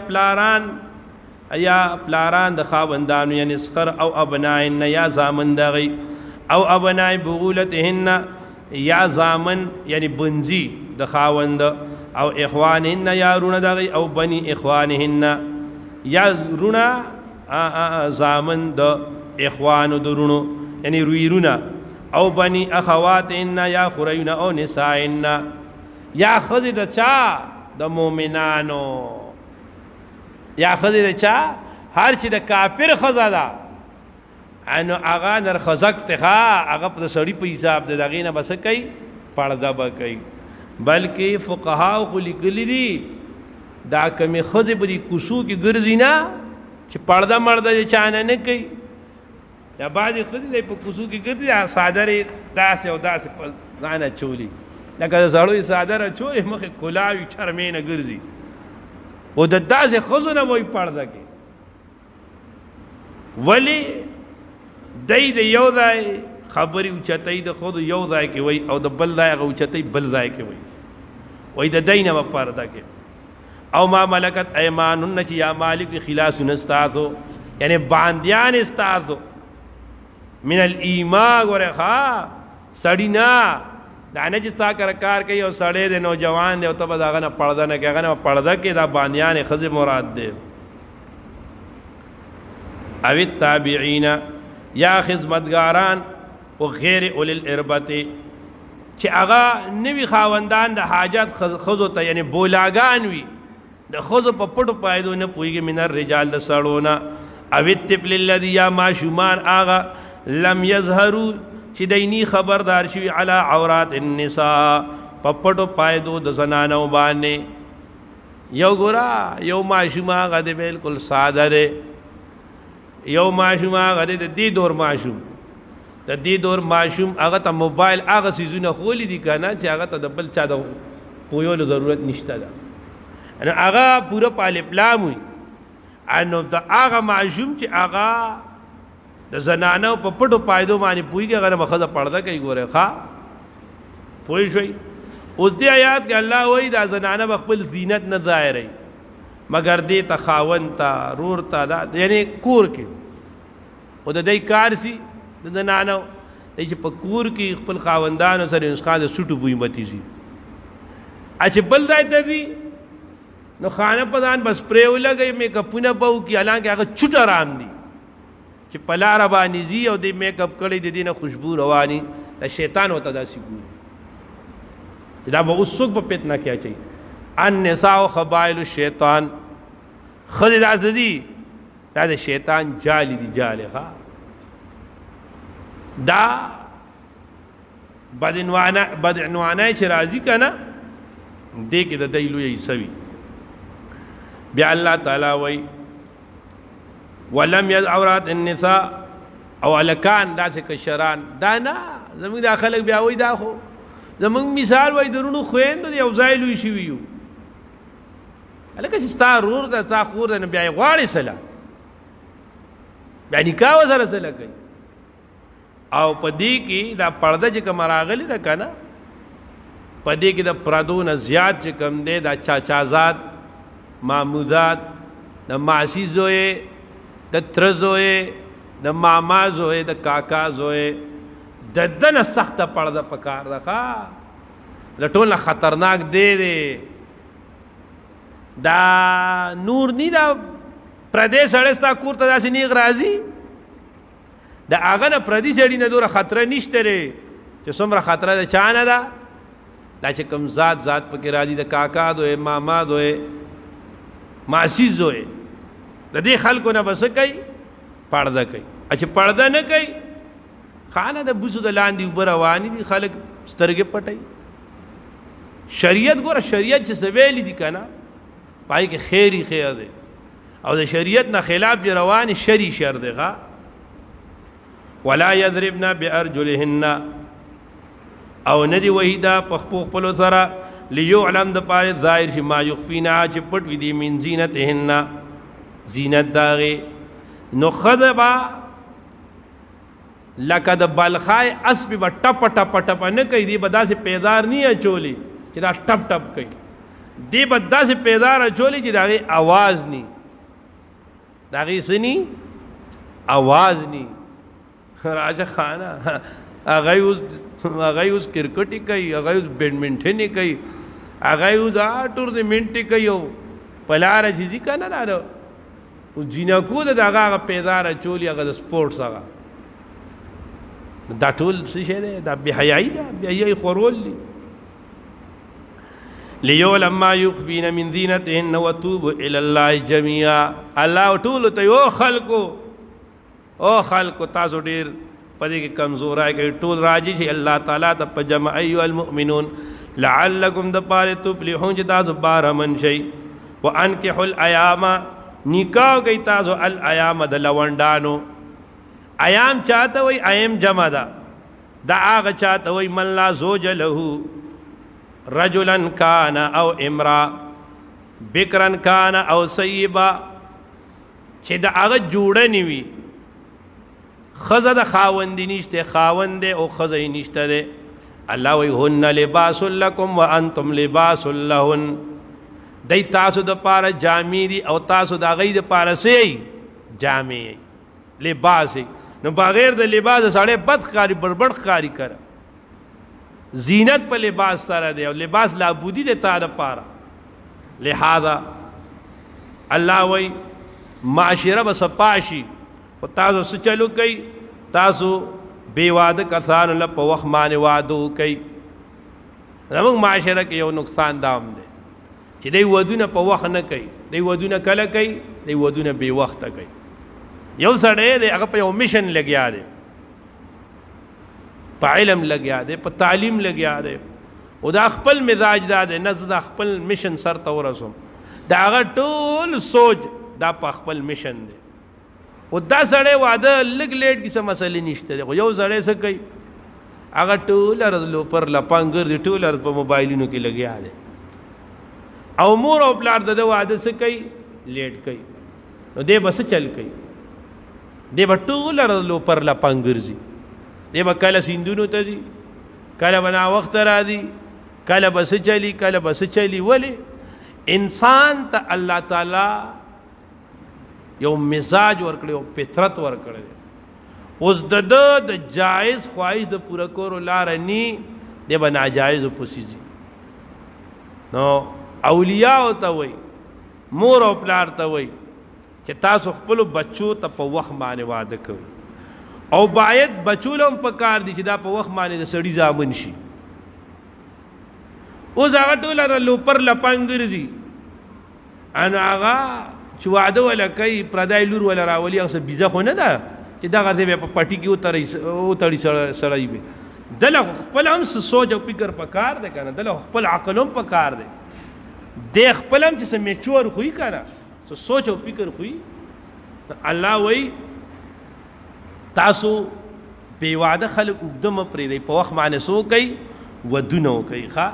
پلاران د خاوندانو یعنی سخر، او ابنائن یا زامن دغی، او ابناء بغولتهن یا زامن یعنی بنزی د خاوند، او اخوانهن یا رونه دغی، او بنی اخوانهن یا رونه زامن د اخوانو د رونو یعنی رویرونه، او بنی اخواتهن یا خوریون، او نسائن یا خزی د چا د مومنانو، یا خزی د چا هر چې د کافر خزه ده نو هغه نرخزک تخا هغه په سړی په حساب د دغې نه به څه کوي؟ پړده به کوي. بلکې فقهاو خو لیکلي دي دا کمې ښځې په دې کوڅو کې ګرځي نه چې پړده مرده د چا نه کوي. یا بعضې ښځې دی په کوڅو کې ګرځي څادر یې داسې او داسې په ځان اچولي، لکه د سړو یې څادر اچولې مخې کلاوي چرمې نه ګرځي، او د داسې ښځو نه وایي پړده کې. ولې دی د یو ځای خبرې اوچتۍ د ښځو یو ځای کې وایي، او د بل ځای هغه اوچتۍ بل ځای کې وایي د دی نه به پرده کې. او ما ملکت ایمانهن چې یا مالک خلاصونه ستاسو یعنی باندیان ستاسو من الایمان. ګوره ښه سړي نه دا نه چې ستا کره کار کوي او سړی دی نوجوان دی او ته به د هغه نه پړده نه کوې، هغه نه پړده کې دا باندیانې ښځې مراد دی. او التابعین یا خدمتګاران او غیر اولی الاربت چې هغه نوي خاوندان د حاجت ښځو ته یعنی بولاګان وي، د ښځو په پټو پایدو نه پوهېږي، من الرجال د سړو نه. او الطفل الذي یا ماشومان هغه لم یظهروا چې دی نی خبردار شوي علی عورات النساء په پټو پایدو د زنانو باندې. یو ګوره یو ماشوم هغه دی بالکل ساده دی، یو ماشوم هغه دی د دې دور ماشوم، د دې دور ماشوم هغه ته موبایل هغه څیزونه خولی دي که نه چې هغه ته د بل چا د پویولو ضرورت نشته ده، نو هغه پوره په الپلام وي. نو د هغه ماشوم چې هغه د زنانو په پټو پایدو باندې پوهېږي هغه نه به ښځه پړده کوي. ګورئ ښه پوه شوئ. اوس دې آیات کې الله وایي دا زنانه به خپل زینت نه ظاهروي مگر دې ته خاوند ته رور ته دا یعنی کور کې او د دې کار سي د زنانو دی چې په کور کې خپل خاوندانو سره نسخه د سوټو بوی متي شي. چې بل ځای ته ځي نو خانه په ځان بس پرې ولګوي میک اپونه به وکړي، حالانکه هغه چوټ ارام دي چې په لاره باندې ځي او دې میک اپ کړی د دې نه خوشبو رواني، د شیطان ورته داسې ګوري چې دا به اوس څوک په فتنه کې اچوي. النساء خبائل الشیطان، ښځې دا څه دي دا د شیطان جالې دي جالې ښه دا بدعنوانۍ چې راځي که نه دې کې د دی لویه حصه وي بیا الله تعالی وایي ولم یز عورات النساء او هلکان داسې کشران دا نه زموږ دا خلک بیا وایي دا خو زموږ مثال وایي د رونو خویندو د یو ځای لوی شوي یو هلکه چې ستا رور ده ستا خور ده نو بیا یې غواړې سله بیا نکاح ورسره سله کوي او په دې کې دا پرده چې کومه راغلې ده که نه په دې کې د پردو نه زیات چې کوم دی دا چاچازاد ماموزاد د ماسی زوی د تره زوی د ماما زوی د کاکا زوی د ده نه سخته پرده پکار ده ښه د ټول نه خطرناک دی دا نور نی دا پردی سړی ستا کور ته داسې نیغ راځي د هغه نه پردي سړي نه دومره خطره نشته دی چې څومره خطره د چا نه ده دا چې کوم ذات پکې راځي د کاکا دوی ماما دوی ماسی زوی د دې خلکو نه به څه کوي پرده کوي چې پرده نه کوي خانه د بوسو د لاندې اوبه روانې دي خلک سترګې پټوي شریعت ګوره شریعت چې څه ویلي دي که نه پای کې خیر یې خیر دی او د شریعت نه خلاف چې روانې شر یې شر دی ښه ولا یضربن بارجلهن او ندی وهی دا په خپلو سره لیعلم د پاره ظاهر شي ما یخفینا چې پټ وي دي من زینتهن زینت داغې نو ښځه به لکه د بلخای اسب به ټپ ټپ ټپ نه کوي دی به داسې پیدار نه اچولی چې دا ټپ ټپ کوي دی به داسې پیدار اچولی چې د هغې اواز نی د هغې څه نی اواز نی راجه خانه هغه اوس کرکټي کوي هغه اوس بیډمنټن کوي هغه اوس ټورنمنټ کوي او په لاره چې ځي که نه دا اوس جینکو د هغه پیدار اچولي هغه د سپورټس هغه دا ټول څه شی دی دا بې حیایي ده بې حیایي خورول دي لیعلم ما یخفین من زینتهن وتوبوا الی الله جمیعا الله ټولو ته او خلکو تاسو ډېر په دې کې کمزوری کوي ټول راځي چې الله تعالی ته په جمع ایها المؤمنون لعلکم د پاره تفلحون چې تاسو بارمن شئ وانکحوا الایام نکاح کوي تاسو الایام د لونډانو ایام چاته وای ایم جمع ده دا هغه چاته وای من لا زوج له رجلا کان او امرا بکرن کان او سیبا چې دا هغه جوړه نی وي خزه د خاوندی نشته خاوند او خزه نشته ده الله وی هن لباس لكم وانتم لباس لهن دای تاسو د پاره جامې دي او تاسو د غي د پاره سي جامې لباس نو بغیر د لباس سره بدخاري بربند خاري کړه زینت په لباس سره دی او لباس لا بودی د تا د پاره لہذا الله وی معاشره بسپاشي او تاسو څه چلو کوي تاسو بے واده کسان له په وخت باندې وادو کوي زموږ معاشره کې یو نقصان دام دی چې دی ودونه په وخت نه کوي دی ودونه کله کوي دی ودونه بے وخت کوي یو سړی دی هغه په یو میشن لګیا دی په علم لګیا دی په تعلیم لګیا دی او دا خپل مزاج دا دی نه زه خپل میشن سر ته ورسوم دا هغه ټول سوچ دا په خپل میشن دی او دا سړی واده لږ لیټ کې څه مسلې نشته دی خو یو سړی څه کوي هغه ټوله ورځ لوپر لپان ګرځي ټوله ورځ په موبایلونو کې لګیا دی او مور او پلار د واده څه کوي لیټ کوي نو دی به څه چل کوي دی به ټوله ورځ لوپر لپان ګرځي دی به کله سیندونو ته ځي کله به ناوخته راځي کله به څه چلي کله به څه چلي ولې انسان ته الله تعالی یو مزاج ورکړي او فطرت ورکړي اوس د جایز خواهش د پوره کولو لاره نی دی به ناجایز پوسیږي نو اولیاء ته وای مور او پلار ته وای چې تاسو خپل بچو ته په وخت باندې واده کوئ او باید بچولم په کار دي چې دا په وخت باندې د سړي ځامن شي اوس هغه ټوله لوپر لپنګرځي ان هغه چې واده ولا کوي پردای لور ولا راولي هغه بیزه خو نه ده چې دغه ځای په پټي کې وتړي سړی وي دله خپل هم سوچ او فکر پکار دی کنه دله خپل عقل هم پکار دی د خپل هم چې میچور خوې کنه سوچ او فکر خوې الله وای تاسو بے وعده خلق وګدم پرې دی په وخت باندې سو کوي ودونه کوي ښا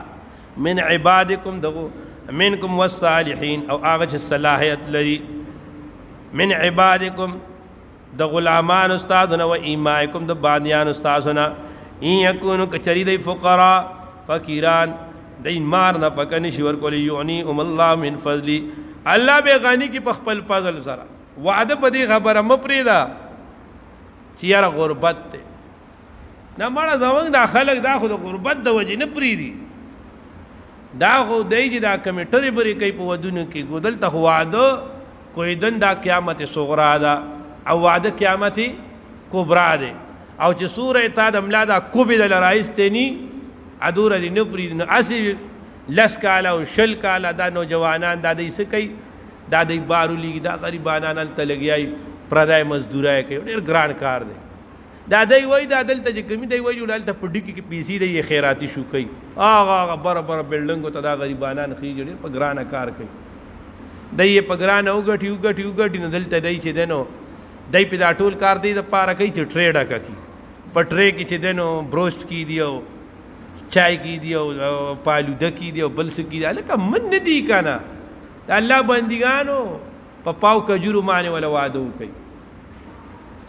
من عبادکم دغه منکم والصالحین او هغه چې صلاحیت لري من عبادکم د غلامان استادونه و ایمائکم د بادیان استادونه ان یکونو کچری دی فقراء فقیران دین مار نه پکنی شي ورکول یعنیهم الله من فضلی الله به غنی کی په خپل فضل سره وعده په دې خبره مپریدا چې یاره غربت ته نه مړه زمونږ دا خلک دا خو د غربت د وجې نه پریدي دا خو دی چې دا کمیټرې برې کوي په ودونو کې ګودل ته واده کوئی دن دا قیامت صغرا ده او وعده قیامت کبرا ده او چې سوره تا د ملا دا کوبې د لرایسته ني ادوره دي نه پریدي نو اسی لس کاله او شل کاله دا نوجوانان دا دی څه کوي دا دی بارو لیږي دا غریبانان هلته لګیایي پردی مزدورای کوي ډېر ګران کار دی دا دی وایي دا دلته چې کمی دی وایي هلته په ډکي کې پیسې دی یې خیراتي شو کوي هغه بره بره بلډنګو ته دا غریبانان خېږي ډېر په ګرانه کار کوي دی یې په ګرانه وګټي نو دلته دی چې دی نو دی په دا ټول کار دی دپاره کوي چې ټرې ډکه کړي په ټرې کې چې دی نو بروسټ کېدي او چای کېدي او پالوده کېدي او بل څه کېدي هلکه من نه دي که نه د الله بندګانو په پاو کجورو باندې ولا واده وکړي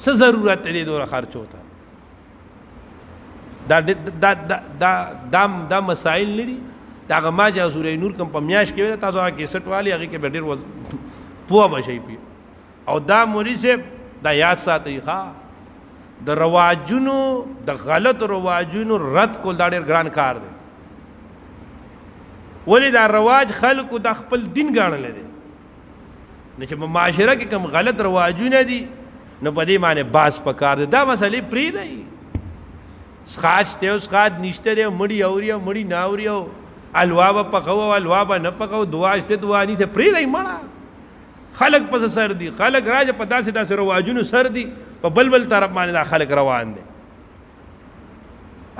څه ضرورت دی دومره خرچو ته دا مسائل نه دي د هغه ما چې سوره نور کوم په میاشت کې ویل تاسو هغه کیسټ والي هغې کې به ډېر پوه به شئ پې او دا مولوي صاحب دا یاد ساتئ ښه د رواجونو د غلط رواجونو رد کول دا ډېر ګران کار دی ولې دا رواج خلکو د خپل دین ګاڼلی دی نو چې په معاشره کې کوم غلط رواجونه دي نو په دې باندې باس پکار دی دا مسئلې پرېږدئ څښاک شته او څښاک نشته دی مړي اوري او مړي نه اوري او الوا به پخو او الوا به نه پخو دعا شته دعا نیسه پرېږدئ مړه خلق پس سر دي خلق راځي په داسې رواجونو سر دي په بل طرف باندې دا خلق روان دي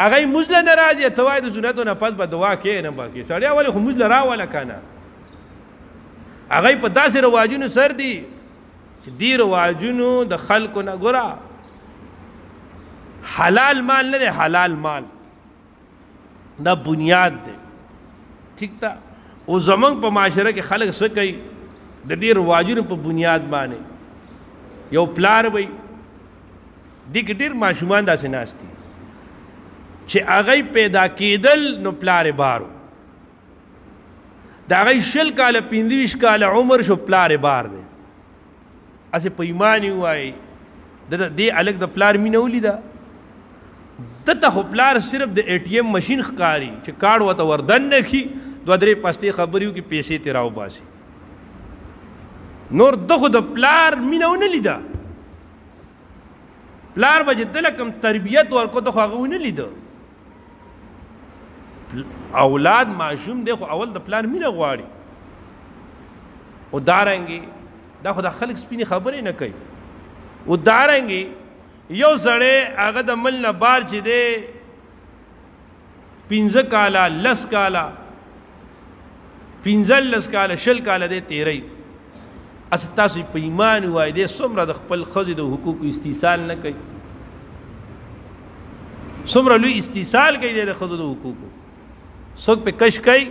هغه مزله نه راځي ته وایې د سنتو نه پس به دعا کې نه به کې سړی ولې خو مزله راوله که نه هغه په داسې رواجونو سر دي چې دې رواجونو د خلکو نه ګوره حلال مال نه دی حلال مال دا بنیاد دی ٹھیک تا او زمونږ په معاشره کې خلک څه کوي د دې رواجونو په بنیاد باندې یو پلار وي دې کې ډېر ماشومان داسې ناست دي چې هغه پیدا کېدل نو پلار بارو د هغه 20 کاله 25 کاله عمر شو پلار بار دی اسې په ایمان یې ووایي دې هلک د پلار مینه ولیده دته خو پلار صرف د ATM مشین ښکاري چې کارډ ورته وردن نه کړي 2-3 پستې خبرې وکړي پیسې ترې راوباسي نور ده خو د پلار مینه ونه لیده پلار به چې دله کوم تربیت ورکو ده خو هغه ونه لیده اولاد معشوم دی خو اول د پلار مینه غواړي او دارنګې دا خو د خلک سپینې خبرې نه کوي او دارنګې یو سړی هغه د مل نه بار چې دی 15 کاله 10 کاله 15 کاله 20 کاله دی تیری اس تاسو په ایمان وای دی څومره د خپل ښځې د حقوقو استیصال نه کوي څومره لوی استیصال کوي دی د ښځو د حقوقو څوک په کش کوي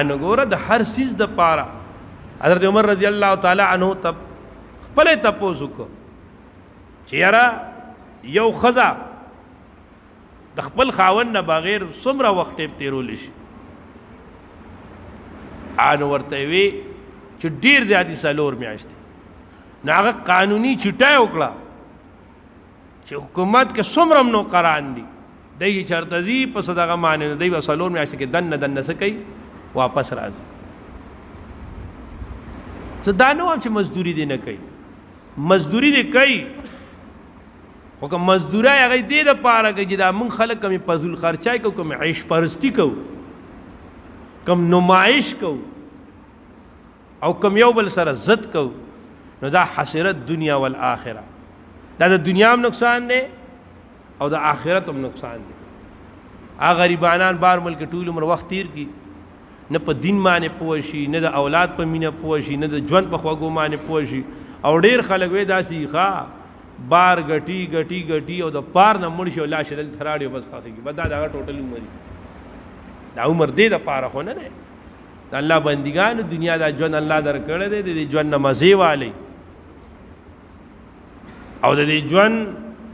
ان ګوره د هر څیز د پاره حضرت عمر رضی الله تعالی عنہ خپل تپوس وکړو چې یاره یو ښځه د خپل خاوند نه بغیر څومره وخت تیرولی شي نو ورته وی چې ډېر زیاتې 4 میاشتې نو هغه قانوني چټای وکړه چې حکومت کې څومره نوکران دي دی چېرته ځي په دغه معنې نو دی به 4 میاشتې کې دننه څه کوي واپس راځي زه دا نه وایم چې مزدوري دې نه کوي مزدوري دې کوي خو که مزدوري هغه دې دپاره کوي چې دا موږ خلک کمې فضول خرچای کوو کمې عیش پرستی کوو کم نمائش کوو او کم یو بل سره ضد کو نو دا حسرت دنیا والآخرة، دا د دنیا هم نقصان دی او د آخرت هم نقصان دی. هغه غریبانان بار ملک ټول عمر وخت تیر کی، نه په دین باندې پوه شي، نه د اولاد په مینه پوه شي، نه د ژوند په خوږو باندې پوه شي. او ډیر خلک وې داسې ښه بار ګټي ګټي ګټي او د پار نه مړ شي او لاش دل تھراړي بس خاصي بس دا دغه ټوټل عمر دا عمر دې د پاره خو نه دی. د الله بندګانو دنیا دا ژوند الله درکړی دی، د دې ژوند نه مزې والی او د دې ژوند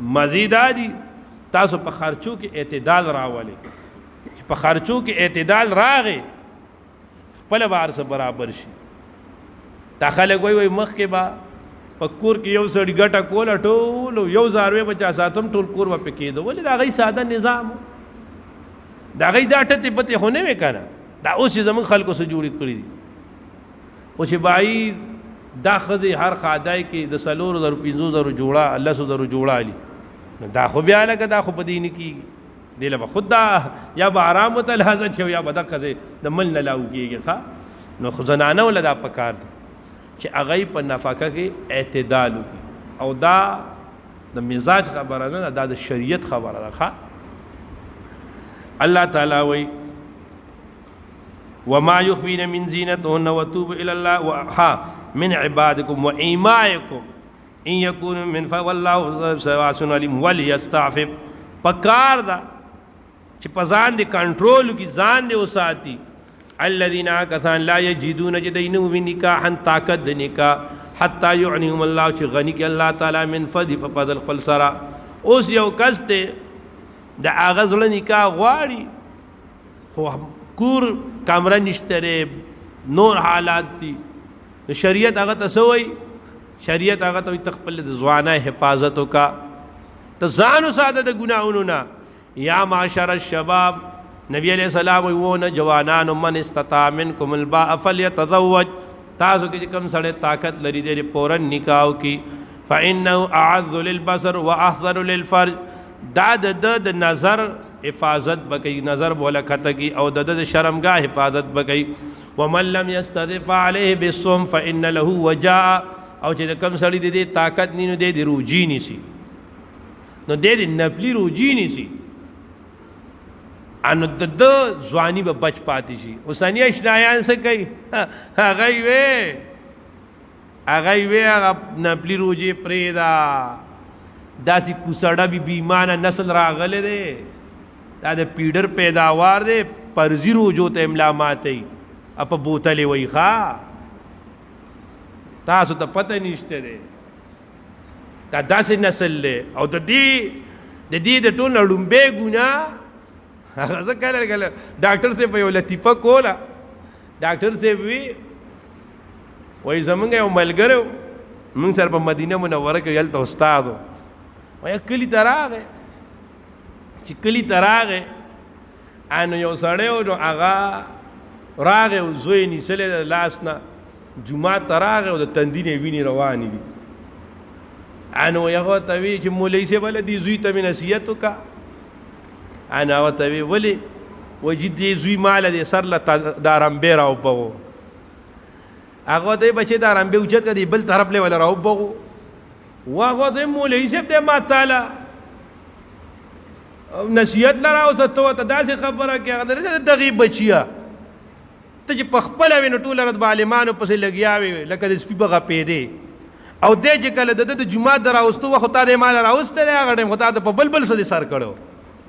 مزې دا دي تاسو په خرچو کې اعتدال راولئ. چې په خرچو کې اعتدال راغی خپل بار سره برابر شي. دا خلک وایي مخکې به په کور کې یو سړي ګټه کوله ټول یو زاروی بچا ساتم ټول کور به پکې کېده. ولې دا غي ساده نظام دا غي دا ټتې پتې خو نه وې که نه، دا اوس یې زموږ خلکو سره جوړې کړي دي. خو چې بایي دا ښځې هر خادای کې د 4,000 5,000 جوړه 10,000 جوړه علي نو دا خو بیا لکه دا خو په دې نه کېږي. دې له به خود دا یا به آرام وتلحظه شي یا به دا ښځې د مل نه لاو کېږي. ښه نو خو زنانه وله دا پکار دي چې هغه په نفقه کې اعتدال وکړي او دا د مزاج خبره نه دا د شریعت خبره ده. ښه الله تعالی وایي وما يخفين من زينتهن وتوبوا الى الله من عبادكم وإمائكم ان يكونوا من فوالله سواء عليم وليستعفف. پکار دا چې پزان دي کنټرول کی ځان دي وساتي الذين كثان لا يجدون جدين من نکاح طاقت د نکاح حتى يعنيهم الله چې غني کې الله تعالی من فضل فضل خپل سرا. اوس یو کس ته د اغاز له نکاح غواړي خو کور کمره نشته نور حالات دي. شریعت هغه ته سوی شریعت هغه ته تخپل د ځوانه حفاظت وکا ته ځان وساته د ګناہوں نه. یا معاشر الشباب نبی علیہ السلام وو نه جوانان من استطاع منکم الباء فليتزوج. تاسو کې کم سړی طاقت لري د پورن نکاح کی فانه اعذ للبصر واحذر للفرج. دا د نظر حفاظت بکی، نظر بولا کتگی او د شرمگاہ حفاظت بکی. ومن لم يستضف عليه بالصوم فإن له وجاء. او چې کم سړی د دې طاقت نینو د روجی نیسی نو د نفلی روجی نیسی انو د ځواني به بچ پاتې شي. اوسنی اشنایان څه کوي هغه وی هغه نفلی روجی پرېږده داسې کوسړه بي بیمانه نسل راغلی دی دا د پیډر پیداوار دی پرزی روجو ته املا ماتي اپا بوتلې وای ښا تاسو ته پته نشته دی دا داسې نسل دی. او د دې د ټول لومبه ګناه هغه څه کله ډاکټر صاحب یو لطیفه کوله. ډاکټر صاحب وای زمونږ یو ملګری موږ سره په مدینه منوره کې هلته استاد وای کلي ته راغی چې کلي ته راغی انو یو سړی نو هغه راغی او زوی نیسلی د لاس نه جومات ته راغی او د تندي نه وینې روانې دي. انو هغه ته وی چې مولوي صاحب له دې زوی ته مې نصیحت وکړه. انا هغه ته وی ولې وایي چې دې زوی ماله دې سر له دا رمبې راوبغو. هغه ته بچې دا رمبې اوچت کړه بل طرف له ولا راوبغو. هغه ته مولوي صاحب دې ما تعالی نصیحت لرا او ته داسې خبره کې هغه درته دغې بچیا ته چې په خپله وي نو ټوله ورځ به عالمانو پسې لګیا وي لکه د سپي بغه پیدې او دی چې کله د د جومات د راوستو وخت خو تا د مال راوستی دی هغه ټایم خو تا د په بل څه دې سر کړو.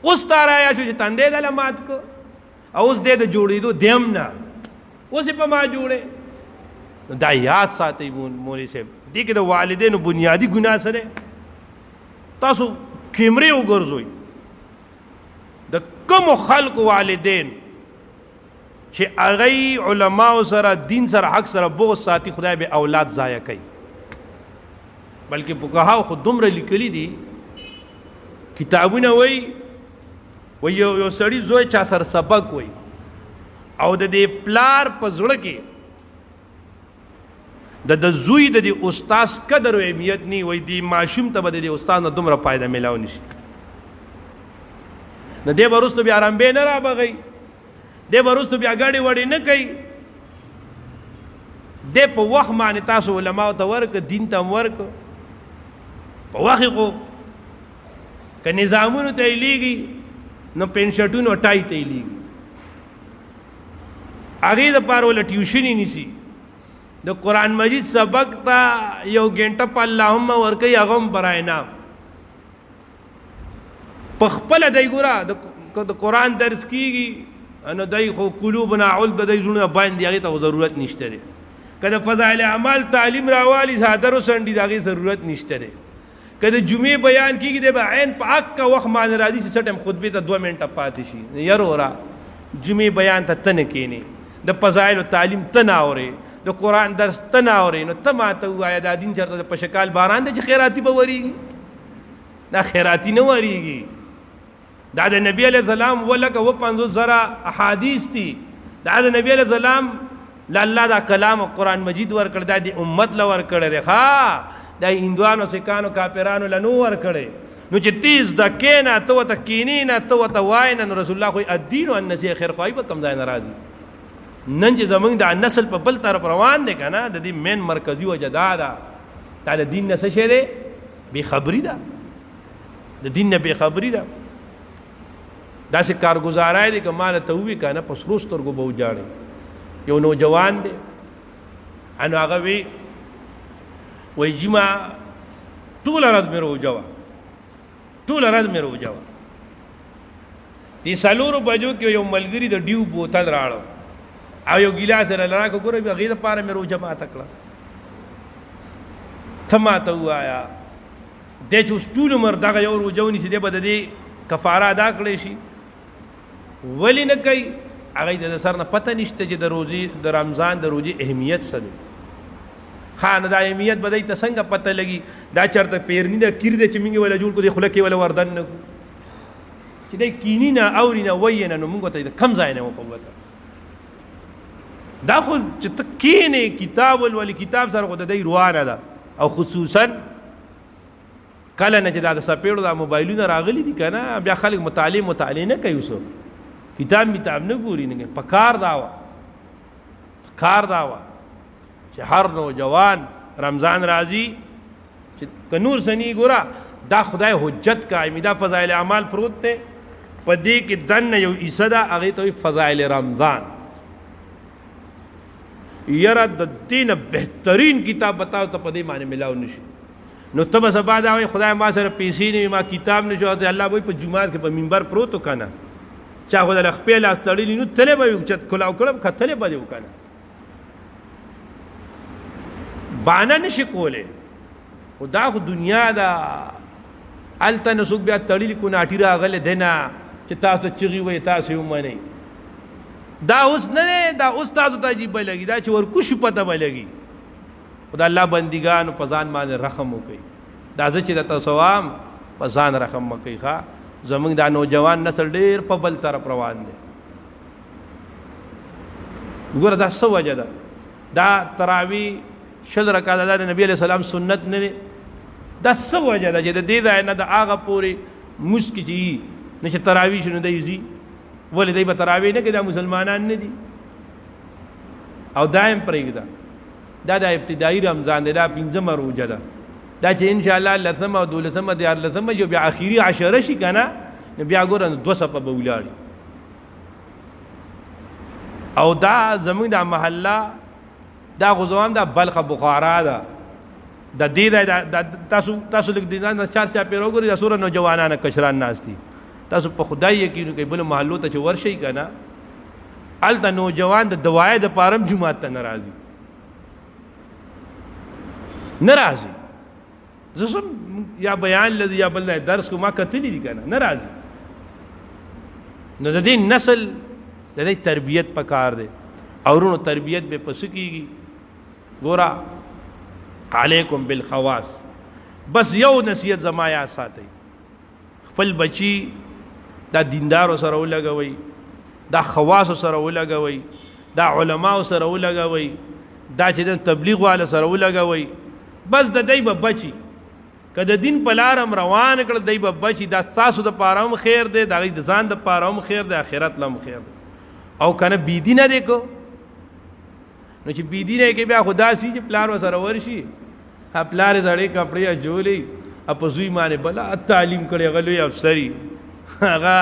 اوس تا رایا شو چې تندی دله مات کو او اوس دی د جوړېدو دیم نه اوس یې په ما جوړې. دا یاد ساتئ مولوي صاحب دې کې د والدینو بنیادي ګناه څه دی. تاسو کیمرې وګرځوئ د کومو خلکو والدین چې هغه علماو سره دین سره حق سره بغض ساتي خدای به اولاد ضایع کوي. بلکې فقهاو خو دومره لیکلي دي کتابونه وایي یو سړي زوی چا سره سبق وایي او د دې پلار په زړه کې د زوی د دې استاد قدر او اهمیت نی وایي دې ماشوم ته به د دې استاد نه دومره فایده میلاو نشي نه دې به وروسته بیا رمبې نه رابغی دې به وروسته بیا ګاډې وړې نه کوي د په وخت باندې تاسو علماء ته ورک دین ته ورک په وخت کو که نظامونو ته لیږي نو پنشټونو ټای ته لیږي هغې دپاره وله ټیوشنې نیسي د قرآن مجید سبق ته 1 غنټه په اللهم ورکوي هغه هم برای نام په خپله دی ګوره د قرآن درس کېږي نو دی خو قلوبنا علب د دی زړونه باندې هغې ته ضرورت نشته دی که د فضایل اعمال تعلیم راوالي صادر وسنډي د هغې ضرورت نشته دی که د جمعې بیان کېږي دی به عین په حقه وخت باندې راځي چې څه ټایم خطبې ته 2 منټه پاتې شي یاره وره جمعې بیان ته ته نه کښېنې د فضایلو تعلیم ته نه اورې د قرآن درس ته نه اورې نو ته ماته ووایه دا دین چېرته د پشکال باران دی چې خیراتي به ورېږي دا خیراتي نه ورېږي دا د نبی علیه السلام ولکه 50,000 احادیث دي دا د نبی علیه السلام الله دا کلام قرآن مجید ورکړی دا د امت له ورکړی دی ښه دا هندوانو سکانو کافرانو له نو ورکړی نو چې تیز د کېنه ته ورته کښېنې نه ته ورته وایې نه نو رسول الله خو الدین والنصیحه خیر خواهي به کوم ځای نه راځي نن چې زمونږ دا نسل په بل طرف روان دی که نه د دې مین مرکزي وجه دا ده دا د دین نه څه شی دی بېخبري ده د دین نه بېخبري ده داسې کارګزاری دی که ما له ته ووي که نه په سرو سترګو به وجاړې یو نوجوان دی نو هغه وی جي ما ټوله ورځ مې روژه وه ټوله ورځ مې روژه وه دې 4 بجو کې یو ملګري د ډیو بوتل راړو او یو ګیلاس یې راله راکړه ګوره هغې دپاره مې روژه ماته کړه ته ماته ووایه دی چې اوس ټول عمر دغه یو روژه ونیسي دی به د دې کفاره ادا کړی شي ولې نه کوي هغې د سر نه پته نشته چې د رمضان د روژې اهمیت څه دی ښه نو دا اهمیت به دی ته څنګه پته لګي دا چېرته پیرني ده کیر دی چې موږ یې وله جوړ کړو دې خوله کې وله وردن نه کړو چې دی کیني نه اوري نه ویې نه نو موږ ته د کم ځای نه وخوته دا خو چې ته کښېنې کتاب ولولي کتاب سره خو د دی روانه ده او خصوصا کله نه چې دا د سپېړو دا موبایلونه راغلي دي که نه بیا خلک مطالعې نه کوي اوس کتاب نه ګوري نه پکار دا وه چې هر نوجوان رمضان راځي چې که نور سنی ګوره دا خدای حجت قایمي دا فضایل اعمال پروت دی په دې کې دننه یو حصه ده هغې ته وایي فضایل رمضان یاره د دې نه بهترین کتاب بتاو ته په دې باندې ملاو نشي نو ته به سبا دا وایي خدای ما سره پیسې نه وي ما کتاب نه شو الله به وایي په جومات کې په منبر پروت و که نه چا خو د خپې لاس تړلي نو تلې به وي اوچت کلاو کړم کتلې به دې و که نه بانه نشي کولی خو دا خو دنیا ده هلته نه څوک بیا تړلي کوناټي راغلی دی نه چې تاسو ته چغې وایي تاسو یې ومنئ دا اوس نه دی دا اوس تاسو ته عجیبه لګي دا چې ورکوشي پته به لګي خو د الله بندګانو په ځان باندې رحم وکړي دا زه چې درته څه وایم په ځان رحم مه کوئ ښه زمونږ دا نوجوان نسل ډېر په بل طرف روان دی ګوره دا څه وجه ده دا تراوی 6 رکعاته دا د نبی علیه السلام سنت نه دی دا څه وجه ده چې د دې ځای نه د هغه پورې مونځ کې چې وي نه چې تراویح شي نو دی ځي ولې دی به تراویح نه کوي دا مسلمانان نه دي او دا هم پرېږده دا د ابتدایي رمضان دی دا 5مه روژه ده دا چې انشاءالله 10مه او 12مه 14مه جو بیا اخري عشره شي که نه نو بیا ګوره 2 صفه به ولاړي او دا زمونږ دا محله دا غزوام دا بلخ بخارا ده د دې تاسو لږ د ځان نه چار چاپېره وګورئ دا څومره نوجوانان کشران ناست دي تاسو په خدای یقین وکړئ بلو محلو ته چې ورشئ که نه هلته نوجوان د دوایې دپاره هم جومات ته نه راځي زه سم یا بیان لدی یا بل درس کو ما کتلی دي که نه راځي نو د دې نسل د دې تربیت پکار دی او ورونو تربیت به پس کیږي ګورا علیکم بالخواص بس یو نصیحت زما یاد ساتئ خپل بچی دا دیندارو سره ولګوئ دا خواصو سره ولګوئ دا علماو سره ولګوئ دا چې د تبلیغ والا سره ولګوئ بس د دی به بچي که د دین په لار هم روان کړل دی به بچي دا ستاسو دپاره هم خیر دی د هغوی د ځان دپاره هم خیر دی آخرت له هم خیر دی او که نه بېدینه دی که نو چې بيدینه کې بیا خدا سي چې پلار وسره ورشي پلار زړې کپڑے جوړي په زوی باندې بلا تعلیم کړي غلوي افسری هغه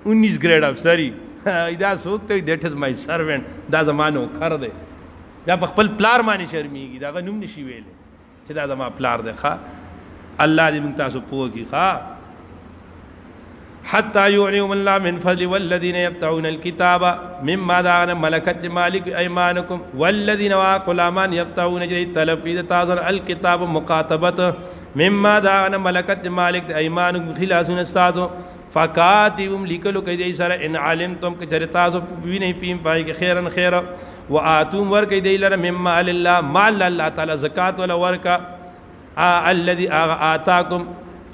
19 ګریډ افسری دا سوکته دیټ از مای سروینټ دا زمانو کړ دې دا په خپل پلار باندې شرمېږي دا غنوم نشي ویل چې دا زما پلار دی ښا الله دې موږ تاسو پوه کی ښا حتى يغنيهم الله من فضل والذين يبتغون الكتاب مما دعنا ملكت مالك ايمانكم والذين واقلامان يبتغون جديد طلب في تاثر الكتاب مقاتبه مما دعنا ملكت مالك ايمانكم خلاصون استاذ فكاتبهم لكلو كيدي سر ان علمتم كجرتاز بني پیم پای کے خیرن خیر واتم ور كيدي لر مما لله مال الله تعالی زکات ولا ورکا الذي آتاكم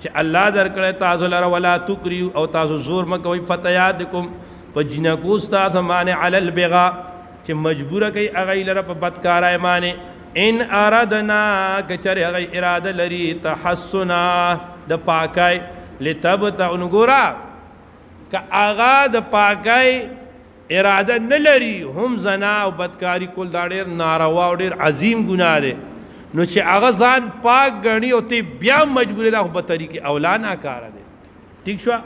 چې الله درکړی تاسو لره ولا تکریو او تاسو زور مکوئ فتیاتکم په جنکو تاسو باندې علی البغاء چې مجبوره کوي هغه لره په بدکارای باندې ان ارادنا کچره هغه اراده لري تحسنا د پاکای لتبتعن ګورا که هغه د پاکای اراده نه لري هم زنا او بدکاری کول دا ډېر ناروا او ډېر عظیم ګناه دی نو چې هغه ځان پاک غني او ته بیا مجبور ده په طریقې اولانا کار دی ٹھیک شو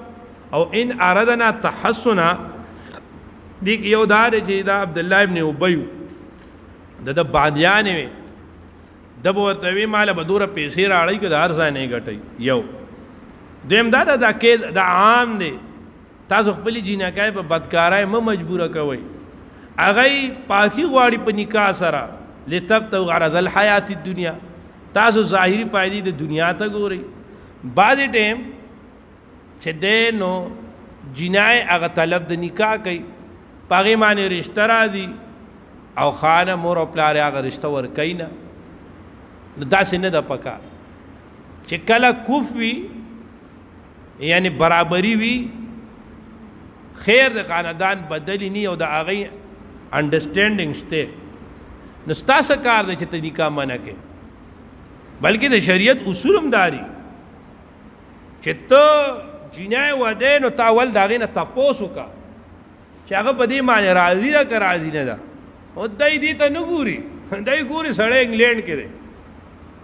او ان ارادنا تحسنا دیک یو دار چې دا عبد الله ابن ابي د باندیان وي د ورته وی مال به دوره پیسې راړی که د هر ځای نه غټي یو دیم دا کې د عام دی تاسو خپل جنکای په بدکارای مجبور کوي هغه پاکي غواړي په نکاح سره لتبتغوا عرض الحیات الدنیا تاسو ظاهری پایدې د دنیا ته ګوري بعض ټیم چې دینو جنای هغه طلب د نکاح کوي پاغه باندې رشتہ را دي او خانه مور او پلار هغه رشتہ ور کوي نه داسې نه د پکا چې کله کوف وی یعنی برابری وی خیر د خاندان بدلی نی او د هغه انډرسټینډینګ شته نو ستاسو کار دی چې ته نکاح منع کې بلکې د شریعت اصولم داري چې ته جنای وده نو تاول داغې نه تپوسو کا چې هغه په دې معنی راضي ده که راضي نه ده او دای دې ته نه ګوري دای ګوري سړی انګلینډ کې دی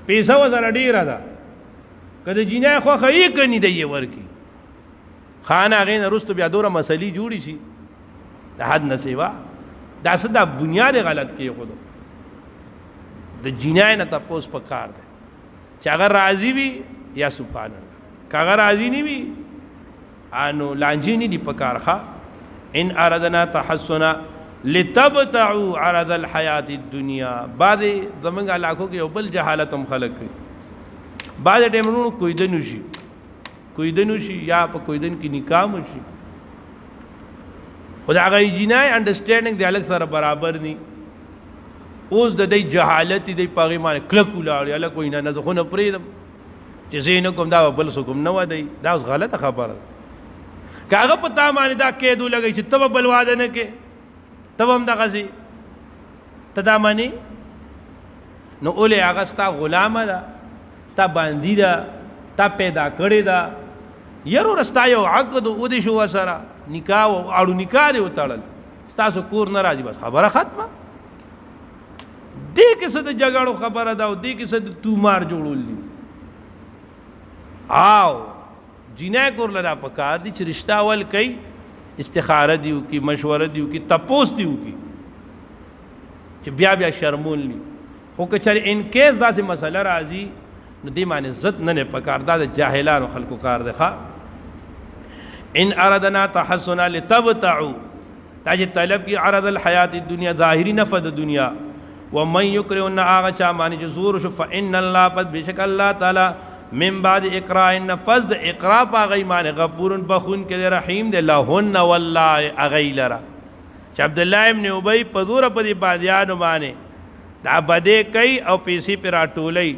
پیسه ورسره ډېره ده که د جنای خوښه یې کني دی یې ورکي خانه هغې نه وروسته بیا دومره مسلې جوړې شي د حد نه سوا دا څه دا بنیاد غلط کېښودو د جنای نه تپوس په کار دی چې هغه راضي وي یا سبحان الله که هغه راضي نه وي نو لانجې نه دي په کار ښه ان اردنا تحسنا لتبتعوا عرض الحیات الدنیا بعضې زمونږ علاقو کې یو بل جهالت هم خلک کوي بعضې ټایمونو کویدن وشي یا په کویدن کې نکاح وشي خو د هغه جنای انډرسټینډینګ د هلک سره برابر ني اوس د دې جهالت دی په هغې باندې کلک ولاړ هلک وایي نه زه خو نه پرېږدم چې زه یې نه کوم دا به بل څوک هم نه ودی دا اوس غلطه خبره ده که هغه په تا باندې دا قید ولګوي چې ته به بل واده نه کې ته به هم دغسې ته دا منې نو اولې هغه ستا غلامه ده ستا باندي ده تا پیدا کړې ده یاره ستا یو عقد ودې شو ورسره نکاح اړو نکاح دې وتړل ستاسو کور نه راځي بس خبره ختمه دې کې څه د جګړو خبره ده او دې کې څه د تومار جوړول دي او جنای کور لدا پکار دي چې رشتہ اول کوي استخاره دیو کی مشوره دیو کی تپوس دیو کی چې بیا بیا شرمول ني خو که چېرې ان کیس داسې مسله راځي نو دې باندې عزت نه پکار دا د جاهلانو خلکو کار دی ښه ان اردنا تحسنا لتبتعوا دا چې طلب کی عرض الحیات الدنیا ظاهری نفع د دنیا ومن یکرهن هغه چا باندې چې زور شو فان الله پس بشک الله تعالی من بعد اقراء النفذ د اقراء پاغه ایمان غفور بخون کې رحیم د لهن والله اغیلرا چې عبد الله ابن ابي په زور په دې بادیانو باندې دا بده کوي او پیسې پر راټولي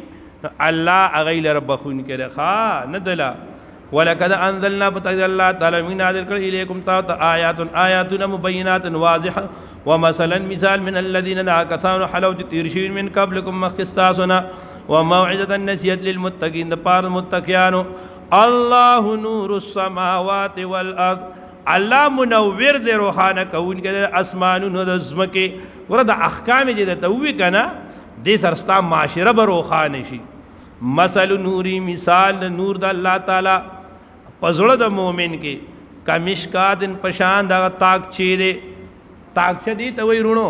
الله اغیلرا بخون کې ښا نه دلا ولقد انزلنا بتقدير الله تعالی من نازل کړ الیکم آیات مبینات واضحه ومثلا مثال من الذين كفروا حلوا ترشين من قبلكم مخستاسنا وموعظة نسيت للمتقين پار متقیانو الله نور السماوات والارض الله منور دی روحانه کوونکی د اسمانونو د ځمکې ګوره د احکام چې درته ووي که نه دې سره ستا معاشره به روښانه شي. مثل نوري مثال د نور د الله تعالی په زړه د مؤمن کې کمشکاتن پشان دغه تاکچې دی. تاکچه دی ته وایي رونو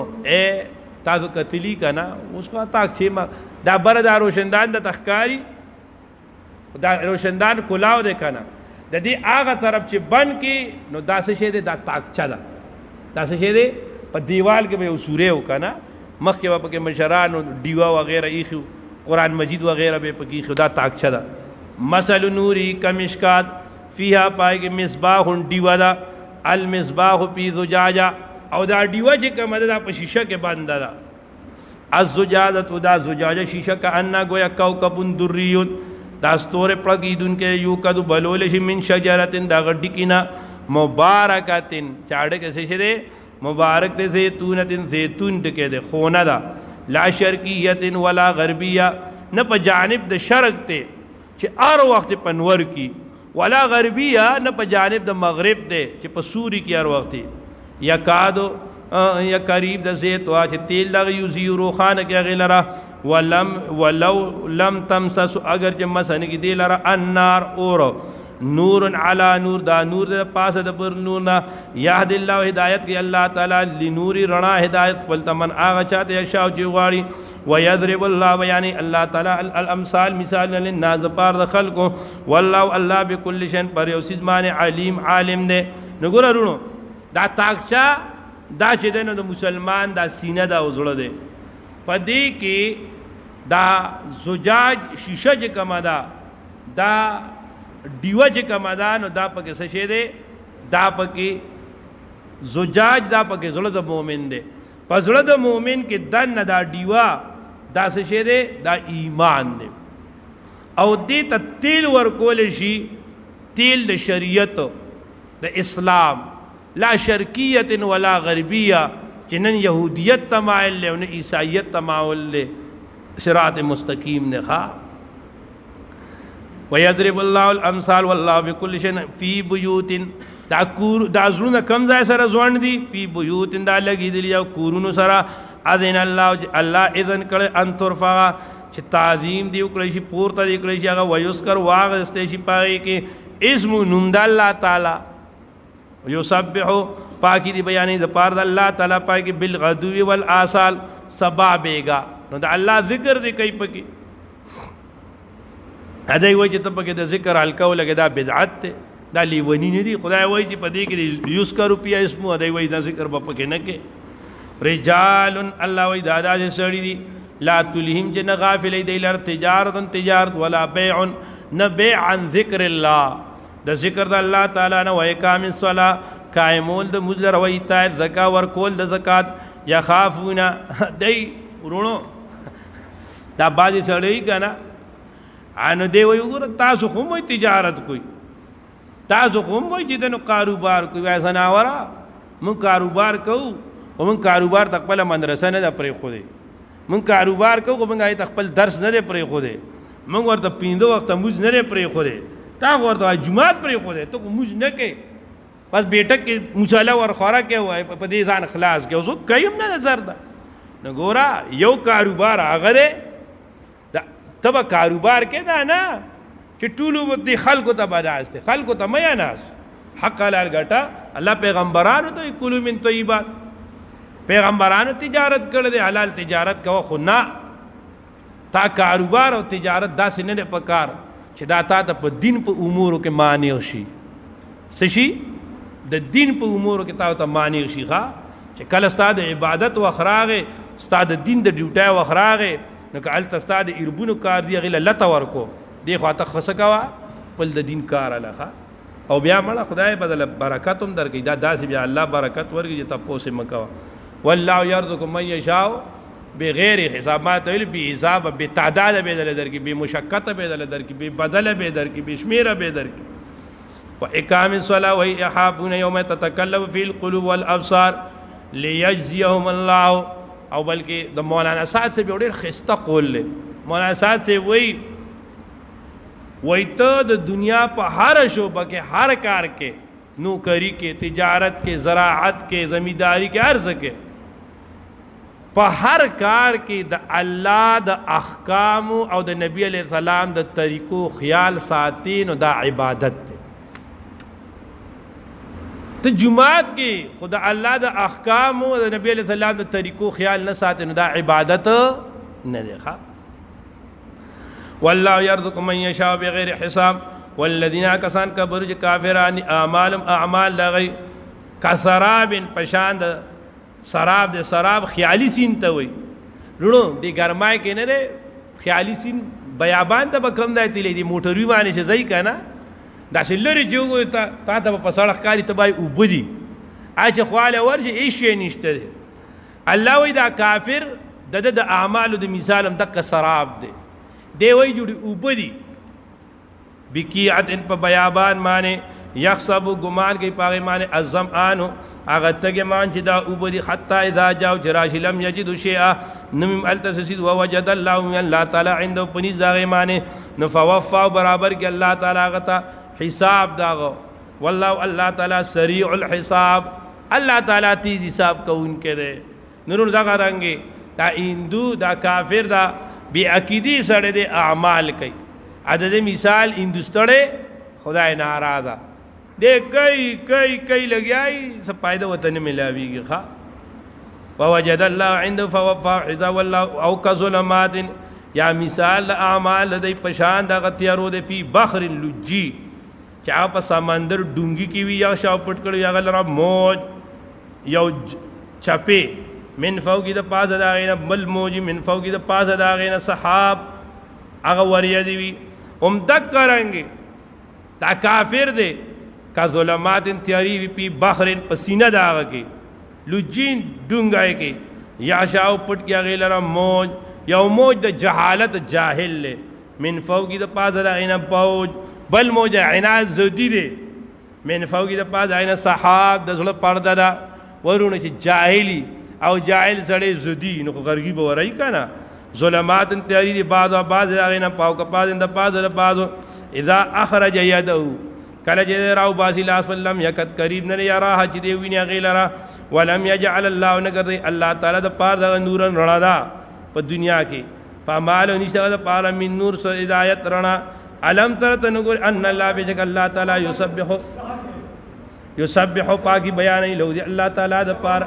تاسو کتلی که نه اوس خو تاکچې دا بره دا روشندان د تخکاری دا روشندان کلاو دی که نه د دې هغه طرف چې بند کې نو دا څه شی دی دا تاکچه ده. دا څه شی دی په دیوال کې به یو سورې و که نه مخکې به پکې مشرانو ډیوه وغیره ایښي قرآن مجید وغیره به پکې ایښي دا تاکچه ده. مثل نوري کمشکات فیها پای کې مصباح ډیوه ده المصباح فی زجاجه او دا ډیوه چې کومه ده دا په شیشه کې بنده ده. الزجاجة دا زجاجه شیشه کأنها گویا کوکب دری دا ستورې پړکېدونکی یوقد بلول شي من شجرة دا غډي کینا مبارکتن چاړه کې څه دی مبارک دی زیتونتن زیتون ټکی دی خونه ده لا شرقیه ولا غربیه نه په جانب د شرق ته چې هر وخت په نور کی ولا غربیه نه په جانب د مغرب دی چې په سوري کې هر وخت یا کادو یا قریب د زیت وا چې تیل دغه یوزي روخانه کې غلرا ولو لم تمسس اگر چې مسنه کې دی لرا النار اور نور علی نور دا نور د پاسه د پر نور نه یهد الله هدایت کې الله تعالی لنور رڼا هدایت خپل تمن هغه چاته شاو چې غواړي ويضرب الله بیان الله تعالی الامثال مثال للناس پار د خلقو والله الله بكل شيء پر یو سیز معنی علیم عالم دی. نګور ورونو دا تاکچا دا چې دنه د مسلمان دا سینه دا وزړه دی پدې کې دا زجاج شیشه چې کما دا ډیوه چې کما ده نو دا پکې څه شی دی دا پکې زجاج دا پکې زړه د مؤمن دی. په زړه د مؤمن کې دننه دا ډیوه دا څه شی دی دا ایمان دی او دې ته تیل ورکول شي تیل د شریعت د اسلام لا شرقیت ولا غربیه چې نن یهودیت تمایل دی او نه عیسائیت تمایل دی صراط مستقیم نه ښه. ويضرب الله الامثال والله بكل شيء في بيوت دا کور دا زړونه کم ځای سره ځوان دي په بيوت دا لګي دي یا کورونو سره اذن الله اذن کړه ان ترفع چې تعظیم دی وکړي شي پورته دی کړي شي هغه ويذكر واغسته شي پای کې اسم نوم د الله تعالی یسبحو پاکی دی بیانې د پاره د الله تعالی پای کې بالغدو والآصال سبا بیگا نو د الله ذکر دی کوي پکې هدی وای چې ته پکې د ذکر حلقه ولګې دا بدعت ده دا لیونی نه دی. خدای وای چې پدې کې یوسکر روپیا اسمو هدی وای دا ذکر په پکې نه کې رجال الله وای دادا چې سړی دی لا تلهم جن غافل دی لر تجارت ولا بیع نه بیع عن ذکر الله د ذکر د الله تعالی نه وای کام الصلاه قائمول د مجلر وای تا زکا ور کول د زکات یا خافونا دی ورونو دا باندې سړی کنه انو دی وای وګوره تاسو خو مو تجارت کوي تاسو خو مو چې دنو کاروبار کوي وای سناورا مون کاروبار کوو او مون کاروبار تخپل مدرسه نه پرې خو دی مون کاروبار کوو مونږه تخپل درس نه پرې خو دی مونږ ورته پیندو وخت موږ نه پرې خو دی تا ورته جمعات پرې خو دی ته موږ نه کې بس بیٹک کې مصالحه ور خورا کې وای په دې ځان خلاص کې اوسو کيم نه نظر ده نو ګورا یو کاروبار هغه دی تبا کاروبار کې دا نه چې ټولو د خلکو ته بناسته خلکو ته مې ناس حق حلال ګټه الله پیغمبرانو ته کلوا من طیبات پیغمبرانو تجارت کړل دي حلال تجارت کوه خو نه تا کاروبار او تجارت داسې نه پکار چې دا تا ته په دین په امورو کې مانع شي سشي د دین په امورو کې تا ته مانع شي ښا چې کله ستاد عبادت و اخراغه ستاد دین د ډیوټي و اخراغه نو که الته ستاد اربونو کار دی غل لته ورکو دی خو ته خصه کوا پل د دین کار الهه او بیا مړه خدای بدل برکت هم درکې دا داسې بیا الله برکت ورکړي چې تاسو مکوا والله يرزق من يشاء بغیر حساب ما ته به حساب به تعداد به دل درکې به مشقت به دل درکې به بدل به درکې به شمیره به درکې واقام الصلاه ويحافون يوم تتكلم في القلوب والابصار ليجزيهم الله او بلکې د مولانا سعد سے ډېر خسته قول له مولانا سعد سے وای ته د دنیا په هر شوبه کې هر کار کې نوکری کې، تجارت کې، زراعت کې، زمینداری کې، هر څه کې په هر کار کې د الله د احکام او د نبی علیہ السلام د طریقو خیال ساتي نو دا عبادت دی. ته جمعات کې خدا الله د احکام او د نبی علیہ السلام د طریقو خیال نه ساتي نو دا عبادت نه دی. والله يرزق من يشاء بغیر حساب. والذین کسان کبروا چې کافران اعمال لغی کسراب پشاند سراب د سراب خیالی سین ته وي لړو دی ګرمای کې نه ده خیالی سین بیابان ته کم دی تلې دی موټروي باندې چې ځای کنه دا شلری جوړ تا ته په سړک کاری تبای او بجی اچ خواله ورشي هیڅ شي نشته دی. الله وی دا کافر د اعمالو د مثالم د سراب دی دی وی جوړي او بجی بکیعت ان په بیابان معنی یخصب گمان کی پاغی معنی الزمآنو اغا تگمان چی دا اوبدی حتی اذا جاو چراشی لم یجدو شیعہ نمیم التسسید ووجد اللہ من اللہ تعالی عندو پنیز داغی معنی نفوفاو برابر کی اللہ تعالی آغتا حساب داغو واللہ اللہ تعالی سریع الحساب اللہ تعالی تیز حساب کون کے دے نرون داغا رنگی دا اندو دا کافر دا بی عقیدی سڑے دے اعمال کئی عدد مثال اندوستڑے خدای ناراضا دے کئی لگیائی سب پائدہ وطن ملاوی گی ووجد اللہ عنده فوفا حساب واللہ او کظلمات یا مثال اعمال دی پشاند غتیارو دے فی بحر لجی چاہا پا سمندر ڈونگی کی وی یا شاو پٹ کرو یا غلرہ موج یو چپے من فوقی دا پاس داغینا مل موجی من فوقی دا پاس داغینا صحاب اغا وریا دیوی امدک کرنگے تا کافر دے کا ظلمات تیاری وی پی بحرین پسینہ داغا کے لجین ڈونگائے کے یا شاو پٹ کیا غیلرہ موج یو موج دا جہالت جاہل لے من فوقی دا پاس داغینا پوج بل موج عناد زدی دے من فوقی دا پاس داغینا صحاب دا ظلم پردہ دا ورونه چې جاهلی او جاهل سړی زدی نو غرغي به ورای کنه ظلمات تیاری دی بعض غینا پاو کا پاز اند پاز له بعض اذا اخرج يده کله چې راو باسی لاس ولم یکت قریب نه یرا چې دی ویني غیلرا ولم يجعل الله نگر الله تعالی د پار د نور رڼا دا په دنیا کې فمال نشه د پار من نور سو ہدایت رڼا علم تر تنګور ان الله بشک الله تعالی یسبح پاکی بیان لو دی اللہ تعالی دا پار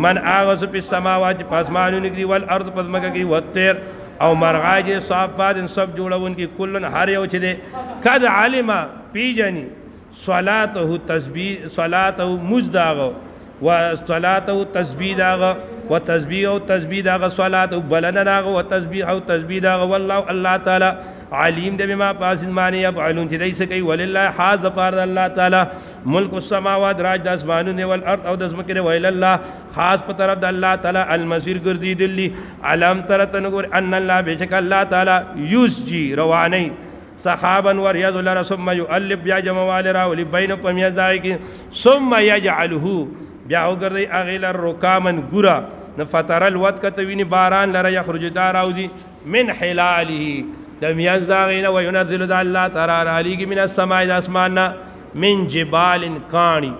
من آغاز پی السماوات پاسمانو نکری والارض پدمکا کی والطیر او مرغاج صافات ان سب جوڑون کی کلن ہر یو چھ دے قد علما پی جانی صلاتہو تسبیح صلاتہو مزداغو و صلاتہو تسبیح داغو و تسبیحو تسبیح داغو صلاتہو بلن داغو و تسبیحو تسبیح داغو واللہ اللہ تعالی علیم دے بما پاسن مانی یفعلون چھ دے سکی وللہ حاض پار اللہ تعالی ملک السماوات راج دا اسمانون دے والارض او دزمکر ویلاللہ خاص پر طرف دا اللہ تعالی المسیر گردی دلی علم ترتنگور ان اللہ بیشک اللہ تعالی یسجی روانی صحابا وریاض اللہ ثم یؤلف بیا جموال راولی بین پمیز دائی کی ثم یجعلہو بیاو گردی اغیل رکامن گرا نفتر الوت کتوین باران لرا یخرج داراوزی من حلالی دمیاز داغینا وینزل دا اللہ ترار علیگی من السماء دا اسماننا من جبال کانی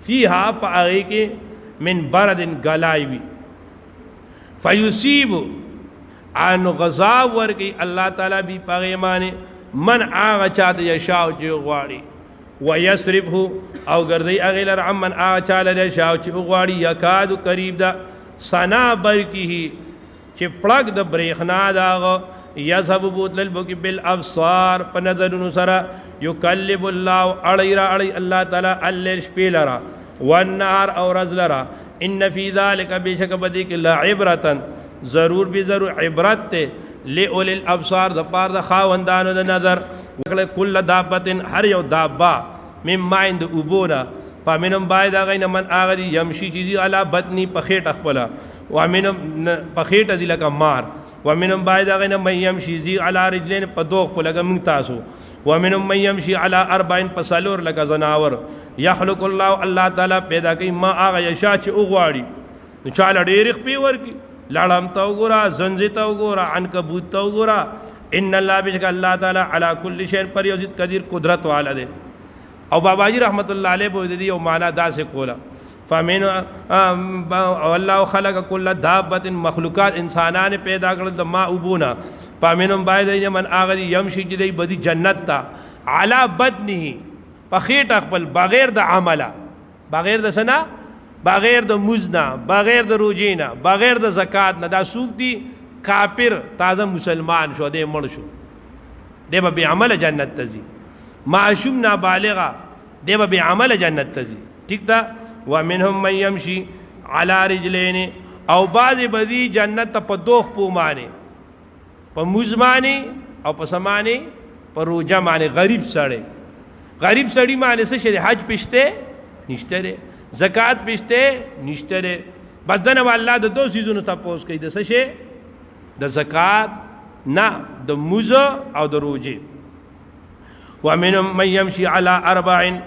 فیہا پا آگئی کے من برد گلائی بھی فیصیب آن غذاب ورکی اللہ تعالیٰ بھی پاگیمانے من آغا چاہتا یشاو چی اغواری ویسرف ہو او گردی اغیلر عمن آغا چاہتا یشاو چی اغواری یکادو قریب دا سنا برکی ہی چی پلک دا بریخنا داغا یذهب بوتل البکی بالابصار پنظر نسرا یکلب اللہ اڑی را اڑی اللہ تعالی اللیل شپیلرا والنهار او رزلرا ان فی ذالک بیشک بدیک لعبرتا ضرور بھی ضرور عبرت تے لئول الابصار دا پار دا خاوندانو دا نظر کل دابت ہر یو دابا من مائن دا ابونا فمنم باید آغین من آغدی یمشی چیزی علا بطنی پخیٹ اخبلا ومنم پخیٹ دی لکا مار ومنم باید آغین من یمشی زی علا رجلین پا دوغ پا لگا منتاسو ومنم من یمشی علا اربعین پسالور لگا زناور یخلق اللہ اللہ تعالی پیدا کی ما آغا یشا چی اغواری چالا ڈیرخ پیور کی لڑم تاو گورا زنزی تاو گورا عنکبوت تاو گورا ان اللہ بشک اللہ تعالی علا کل شین پر یوزید قدیر قدرت والا دے او باباجی رحمت الله علیه به دې او معنا دا سے کولا فمن الله خلق كل دابه مخلوقات انسانان پیدا کړل د ما وبونا فمنهم باید من اغه يمشي جدي بدی جنت تا علی بدنه پخیټ خپل بغیر د عمله بغیر د سنا بغیر د مزنا بغیر د روجینا بغیر د زکات نه دا سوق دي کافر تازه مسلمان شو دې مړ شو دې به عمل جنت تزي معشوم نابالغه دې به عمل جنت تزي ٹھیک دا ومنهم من يمشي على رجلين او بعض بدی جنت په دوخ پومانه په مزمانه او په سمانه په روجا معنی غریب سړی معنی څه شي حج پښته نشته زکات پښته نشته بدن الله د دوه سيزونو تاسو کوي د څه شي د زکات نه د موزه او د روجه ومنهم من يمشي على 4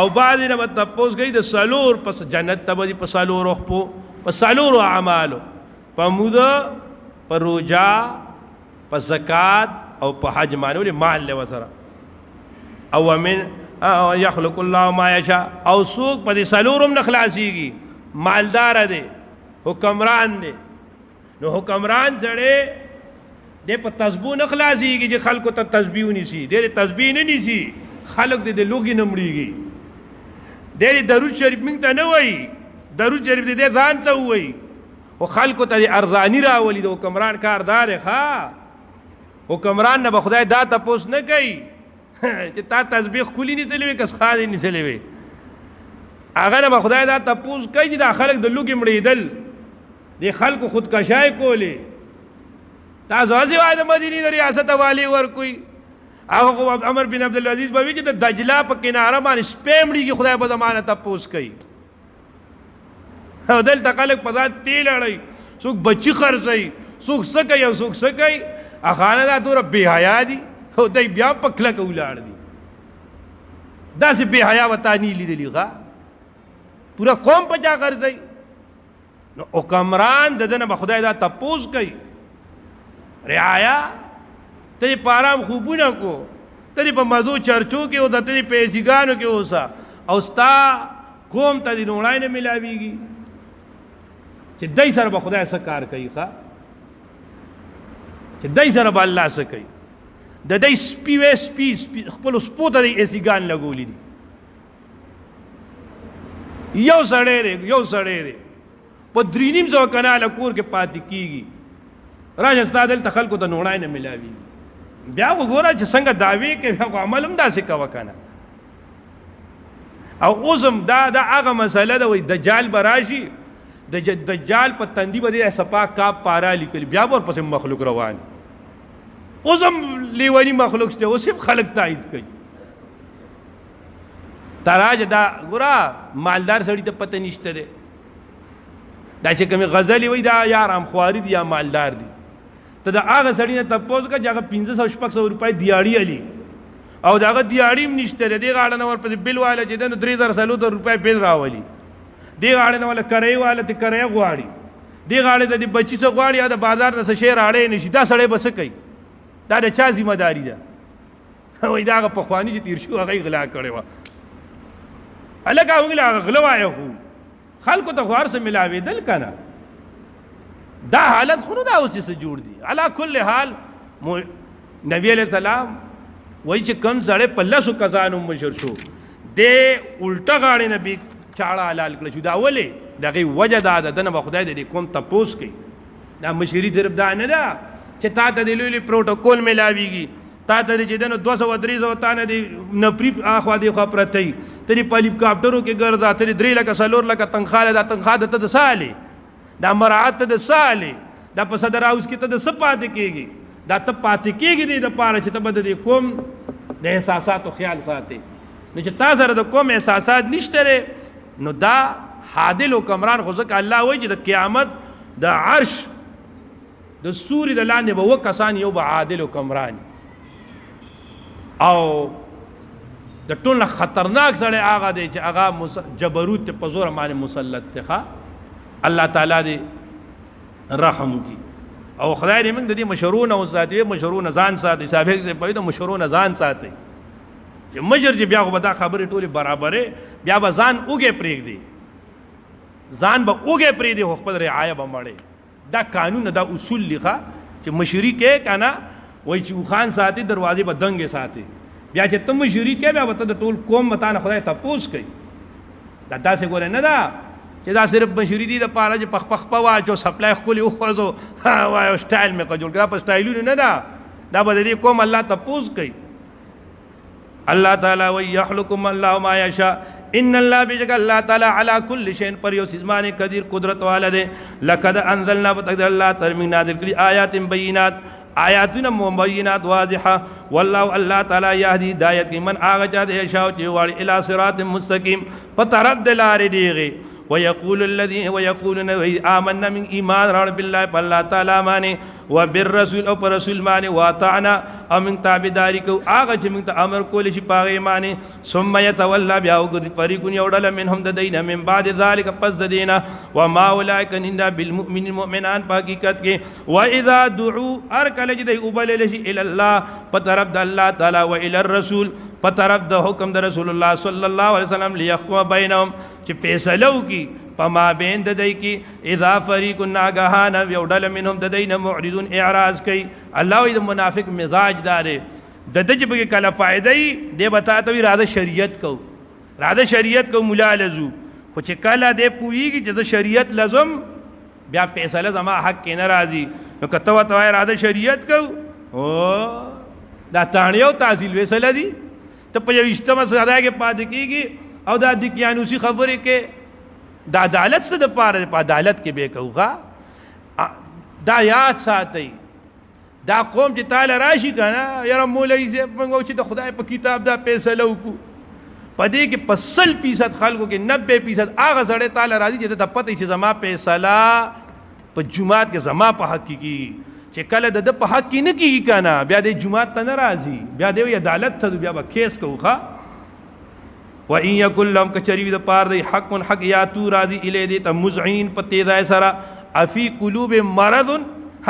او بعد نه تاسو کوي د سالور پس جنت ته په سالور خو په سالور اعمالو په موزه په روجا په زکات او په حج معنی مال له وسره او من يخلق الله ما يشاء او سوق په سالورم نخلاصيږي مالدار دی حکمران دی نو حکمران سره د په تسبیح نخلاصيږي چې خلکو ته تسبیح ونیسي د تسبیح نه نیسي خلک د لوګي نمړيږي د درود شریف موږ ته نه وایي درود شریف دې ځان ته وایي او خلکو ته ارزانی راولي د حکمران کاردار ښا حکمران نه به خدای دا تاسو نه کوي چې تا تسبیح کلی نه چلوي کس خاص نه چلوي هغه نه به خدای دا تاسو کوي چې دا خلک د لوګي مړېدل د خلکو خودکشای کولی تاسو ځي وای د مدینه د ریاست والی ور کوي هغه عمر بن عبد العزيز به چې د دجله په کناره باندې سپېمړي کې خدای په زمانه تاسو کوي او دلته خلک په ځان تیل اړي څوک بچی خرڅي څوک سکه یو څوک سکه اخانه دا تور بے حیا دي او دای بیا پکله کولاړ دي دا سه بے حیا وتا نی لیدلی غا پورا قوم په چا خرڅي نو حکمران دنه به خدای دا تپوس کوي رعایا ته پارام خوبونه کو ته په مزو چرچو کې او ته په سیګانو کې اوسه او ستا قوم ته د نوړای نه ملاويږي چې دای سره به خدای سره کار کوي ښا چې دای سره به الله سره کوي د دای سپي خپل سپوته د سیګان لګولې دي یو سړی په درینیم زو کناله کور کې پاتې کیږي راځه ستاد ته خلکو ته نوړای نه ملاوي بیا وګوره چې څنګه داوی کوي هغه عمل هم داسې کوه کنه او اوسم دا هغه مسله ده وای دجال براشي د دجال په تندي باندې سپا کا پارا لیکل بیا ور پس مخلوق روان اوسم لیونی مخلوق ته اوسم خلق تایید کوي تراج دا ګوره مالدار سړی ته پته نشته ده دا چې کوم غزلی وای دا یار ام خواري دي یا مالدار دي ته دا هغه سړی نه تاسو کا چې 500 روپۍ دیاړي علي او داغه دیاړي نشته دی غاړه نور په بل والا چې د 3000 روپۍ بل راولي دی غاړه نور کرای والا ته کرای غواړي دی غاړه د بچی څخه غواړي یا د بازار څخه شهر اړې نشي دا سړی بس کوي دا د چا ذمہ داری ده وای دا په خواني چې تیر شو هغه غلا کړي وا الګا وګلا غلوایو خلکو ته غوار سره ملاوي دل کنه دا حالت خو دا اوس څه جوړ دي علا کل حال نبی علیہ السلام وای چې کم سړی په لاسو کزانو مشر شو د الټا غاړي نبی چاړه حلال کړ شو دا ولې دغه وجه دا ده نه خدای دې کوم تپوس کوي دا مشری ضرب دا نه ده چې تا ته د لولي پروتوکول ملاويږي تا ته چې دنه 200 تا نه دی نپری اخوا دی خو پرتای ته په هلیکاپټرو کې ګرځا ته 3 لک سلور لک تنخواه د تنخواه ته سالي دا مراعات ته سالي دا په صدر هاوس کې ته د سپات کېږي دا ته پات کېږي د پاره چې ته بد دي کوم د احساساتو خیال ساتي نو چې تاسو سره د کوم احساسات نشته نو دا عادل حکمران خو ځکه الله وایي چې د قیامت د عرش د سوري د لاندې به وکسان یو به عادل حکمران او د ټول خطرناک سره هغه دی چې هغه جبروت په زور باندې مسلط ته الله تعالی دې رحم وکړي او خدای دې موږ د دې مشرون او ساتي مشرون ځان ساتي سابق سے په دې مشرون ځان ساتي چې مشر چې بیا خو به دا خبرې ټولې برابرې بیا به ځان اوږې پرېږدي ځان به اوږې پرېږدي خو خپل رعایه به مړې دا قانون دا اصول لیکه چې مشري کې که نه وایي چې اوښان ساتي دروازې به دنګې ساتي بیا چې ته مشري کې بیا به ته د ټول قوم به تا نه خدای تپوس کوي دا داسې ګورې نه ده چې دا صرف مشري دي دپاره چې پخ پخ په واچو سپلای ښکلې وخوځو وایو سټایل مې که جوړ کړه په سټایلونو نه ده دا به د دې قوم الله تپوس کوي الله تعالی وی یخلقکم الله ما یشاء ان الله بجک الله تعالی علی کل شیء پر یو سزمان قدیر قدرت والا دے لقد انزلنا بتقدر الله ترمی نازل کړي آیات بینات آیاتنا مبینات واضحه والله الله تعالی یهدی ہدایت کی من آغا چا دے شاو چې واړي الی صراط مستقیم په طرف د لارې دیږي ويقول الذين ويقولون آمنا من ایمان راړ بالله بالله تعالی باندې وبالرسول او پر رسول باندې واطعنا او من تابعداري کو هغه چې موږ ته امر کول شي پاغه باندې ثم يتولى بیا وګړي فریقون یوډل منهم د دینه من بعد ذلك پس د دینه وما اولئک ان بالمؤمنین مؤمنان په حقیقت کې واذا دعوا ارکل جدي وبلل شي الى الله په طرف د الله تعالی و الى الرسول په طرف د حکم د رسول الله صلی الله علیه وسلم ليحكم بينهم چې فیصلو کی پما بین د دای کی اذا فریق ناگهان یوډل منهم د دین معرضون اعراض کوي الله د منافق مزاج داره د دجب کې کله فائدې دی بتا ته راځه شریعت کو راځه شریعت کو مولا لزو خو چې کله دې پویږي چې شریعت لازم بیا فیصله زما حق کې ناراضي نو کته وته راځه شریعت کو او دا تانیو تحصیل وسله دي ته په یو اجتماع سره کې پاد کیږي او دا د قانوني خبرې کې دا عدالت څه د پاره په عدالت کې به کوغه دا یاد ساتي دا قوم چې تعالی راشي کنه یاره مولوی سے منغو چې د خدای په کتاب دا فیصله وکړو پدې کې 50% خلکو کې 90% هغه سره تعالی راضي چې د پته چې زما فیصله په جمعات کې زما په حق کې چې کله د په حق کې نه کیږي کنه بیا د جمعات ته ناراضي بیا د عدالت ته بیا به کیس کوخه وَإِن يَكُن لَّهُمْ كَچَرِوِ د پار دی حق یا تو راضی الی دی ته مزعین په تیزای سره افی قلوب مرض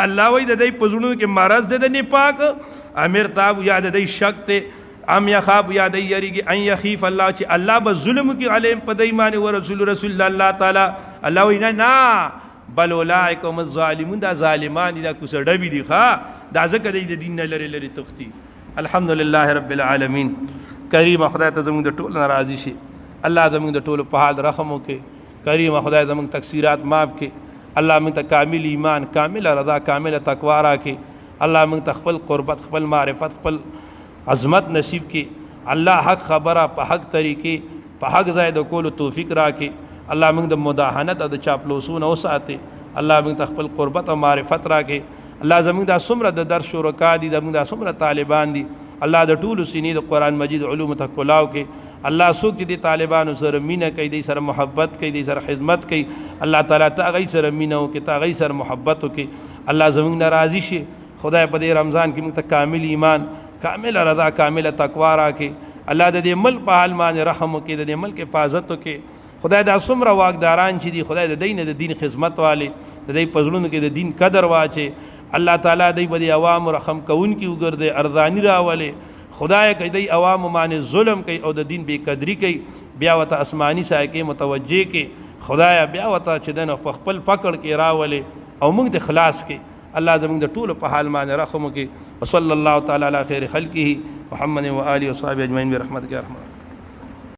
الله وی د دې پزړو کې مرض د نه پاک امر تاب یا د دې شک ته ام یخاف یا د یریږي ان یخیف الله چې الله به ظلم کې علیم په دای معنی او رسول الله تعالی الله وی نه بل اولئکم الظالمون دا ظالمان دي دا کوسړبي دي ښا دا ځکه د دین نه لري تختی الحمدلله رب العالمین کریم خدای ته زموږ د ټولو ناراضي شي الله زموږ د ټولو په حال رحم وکړي کریم خدای زموږ تقصیرات معاف کړي الله موږ ته کامل ایمان کامل رضا کامل تقوا راکړي الله موږ ته خپل قربت خپل معرفت خپل عظمت نصیب کړي الله حق خبره په حق طریقې په حق ځای د کولو توفیق راکړي الله موږ د مداهنت او د چاپلوسونو وساتي الله موږ ته خپل قربت او معرفت راکړي الله زموږ د څومره د درس شرکا دي زموږ د څومره طالبان دي الله د ټولو سینې د قرآن مجید علوم ته کلاو کې الله څوک چې د طالبانو سره مینه کوي د سره محبت کوي د سره خدمت کوي الله تعالی ته هغه سره مینه وکړي ته هغه سره محبت وکړي الله زموږ ناراضي شي خدای په دې رمضان کې موږ ته کامل ایمان کامل رضا کامل تقوا راکړي الله د دې ملک په حال باندې رحم وکړي د دې ملک حفاظت وکړي خدای دا څومره واقداران چې دي خدای د دین د دین خدمت والے د دې پزړونو کې د دین قدر واچي الله تعالی دې په عوام رحم کون کی وګرځي ارزانی راولي خدای کوي دې عوام باندې ظلم کوي او د دین بے قدری کوي بیا وته آسمانی سایه کې متوجه کې خدای بیا وته چې دنه خپل پکړ کې راولي او موږ ته خلاص کې الله زموږ د ټولو په حال باندې رحم وکړي وصلی الله تعالی علی خیر خلقه محمد و آله و صحبه اجمعین برحمتک یا رحمت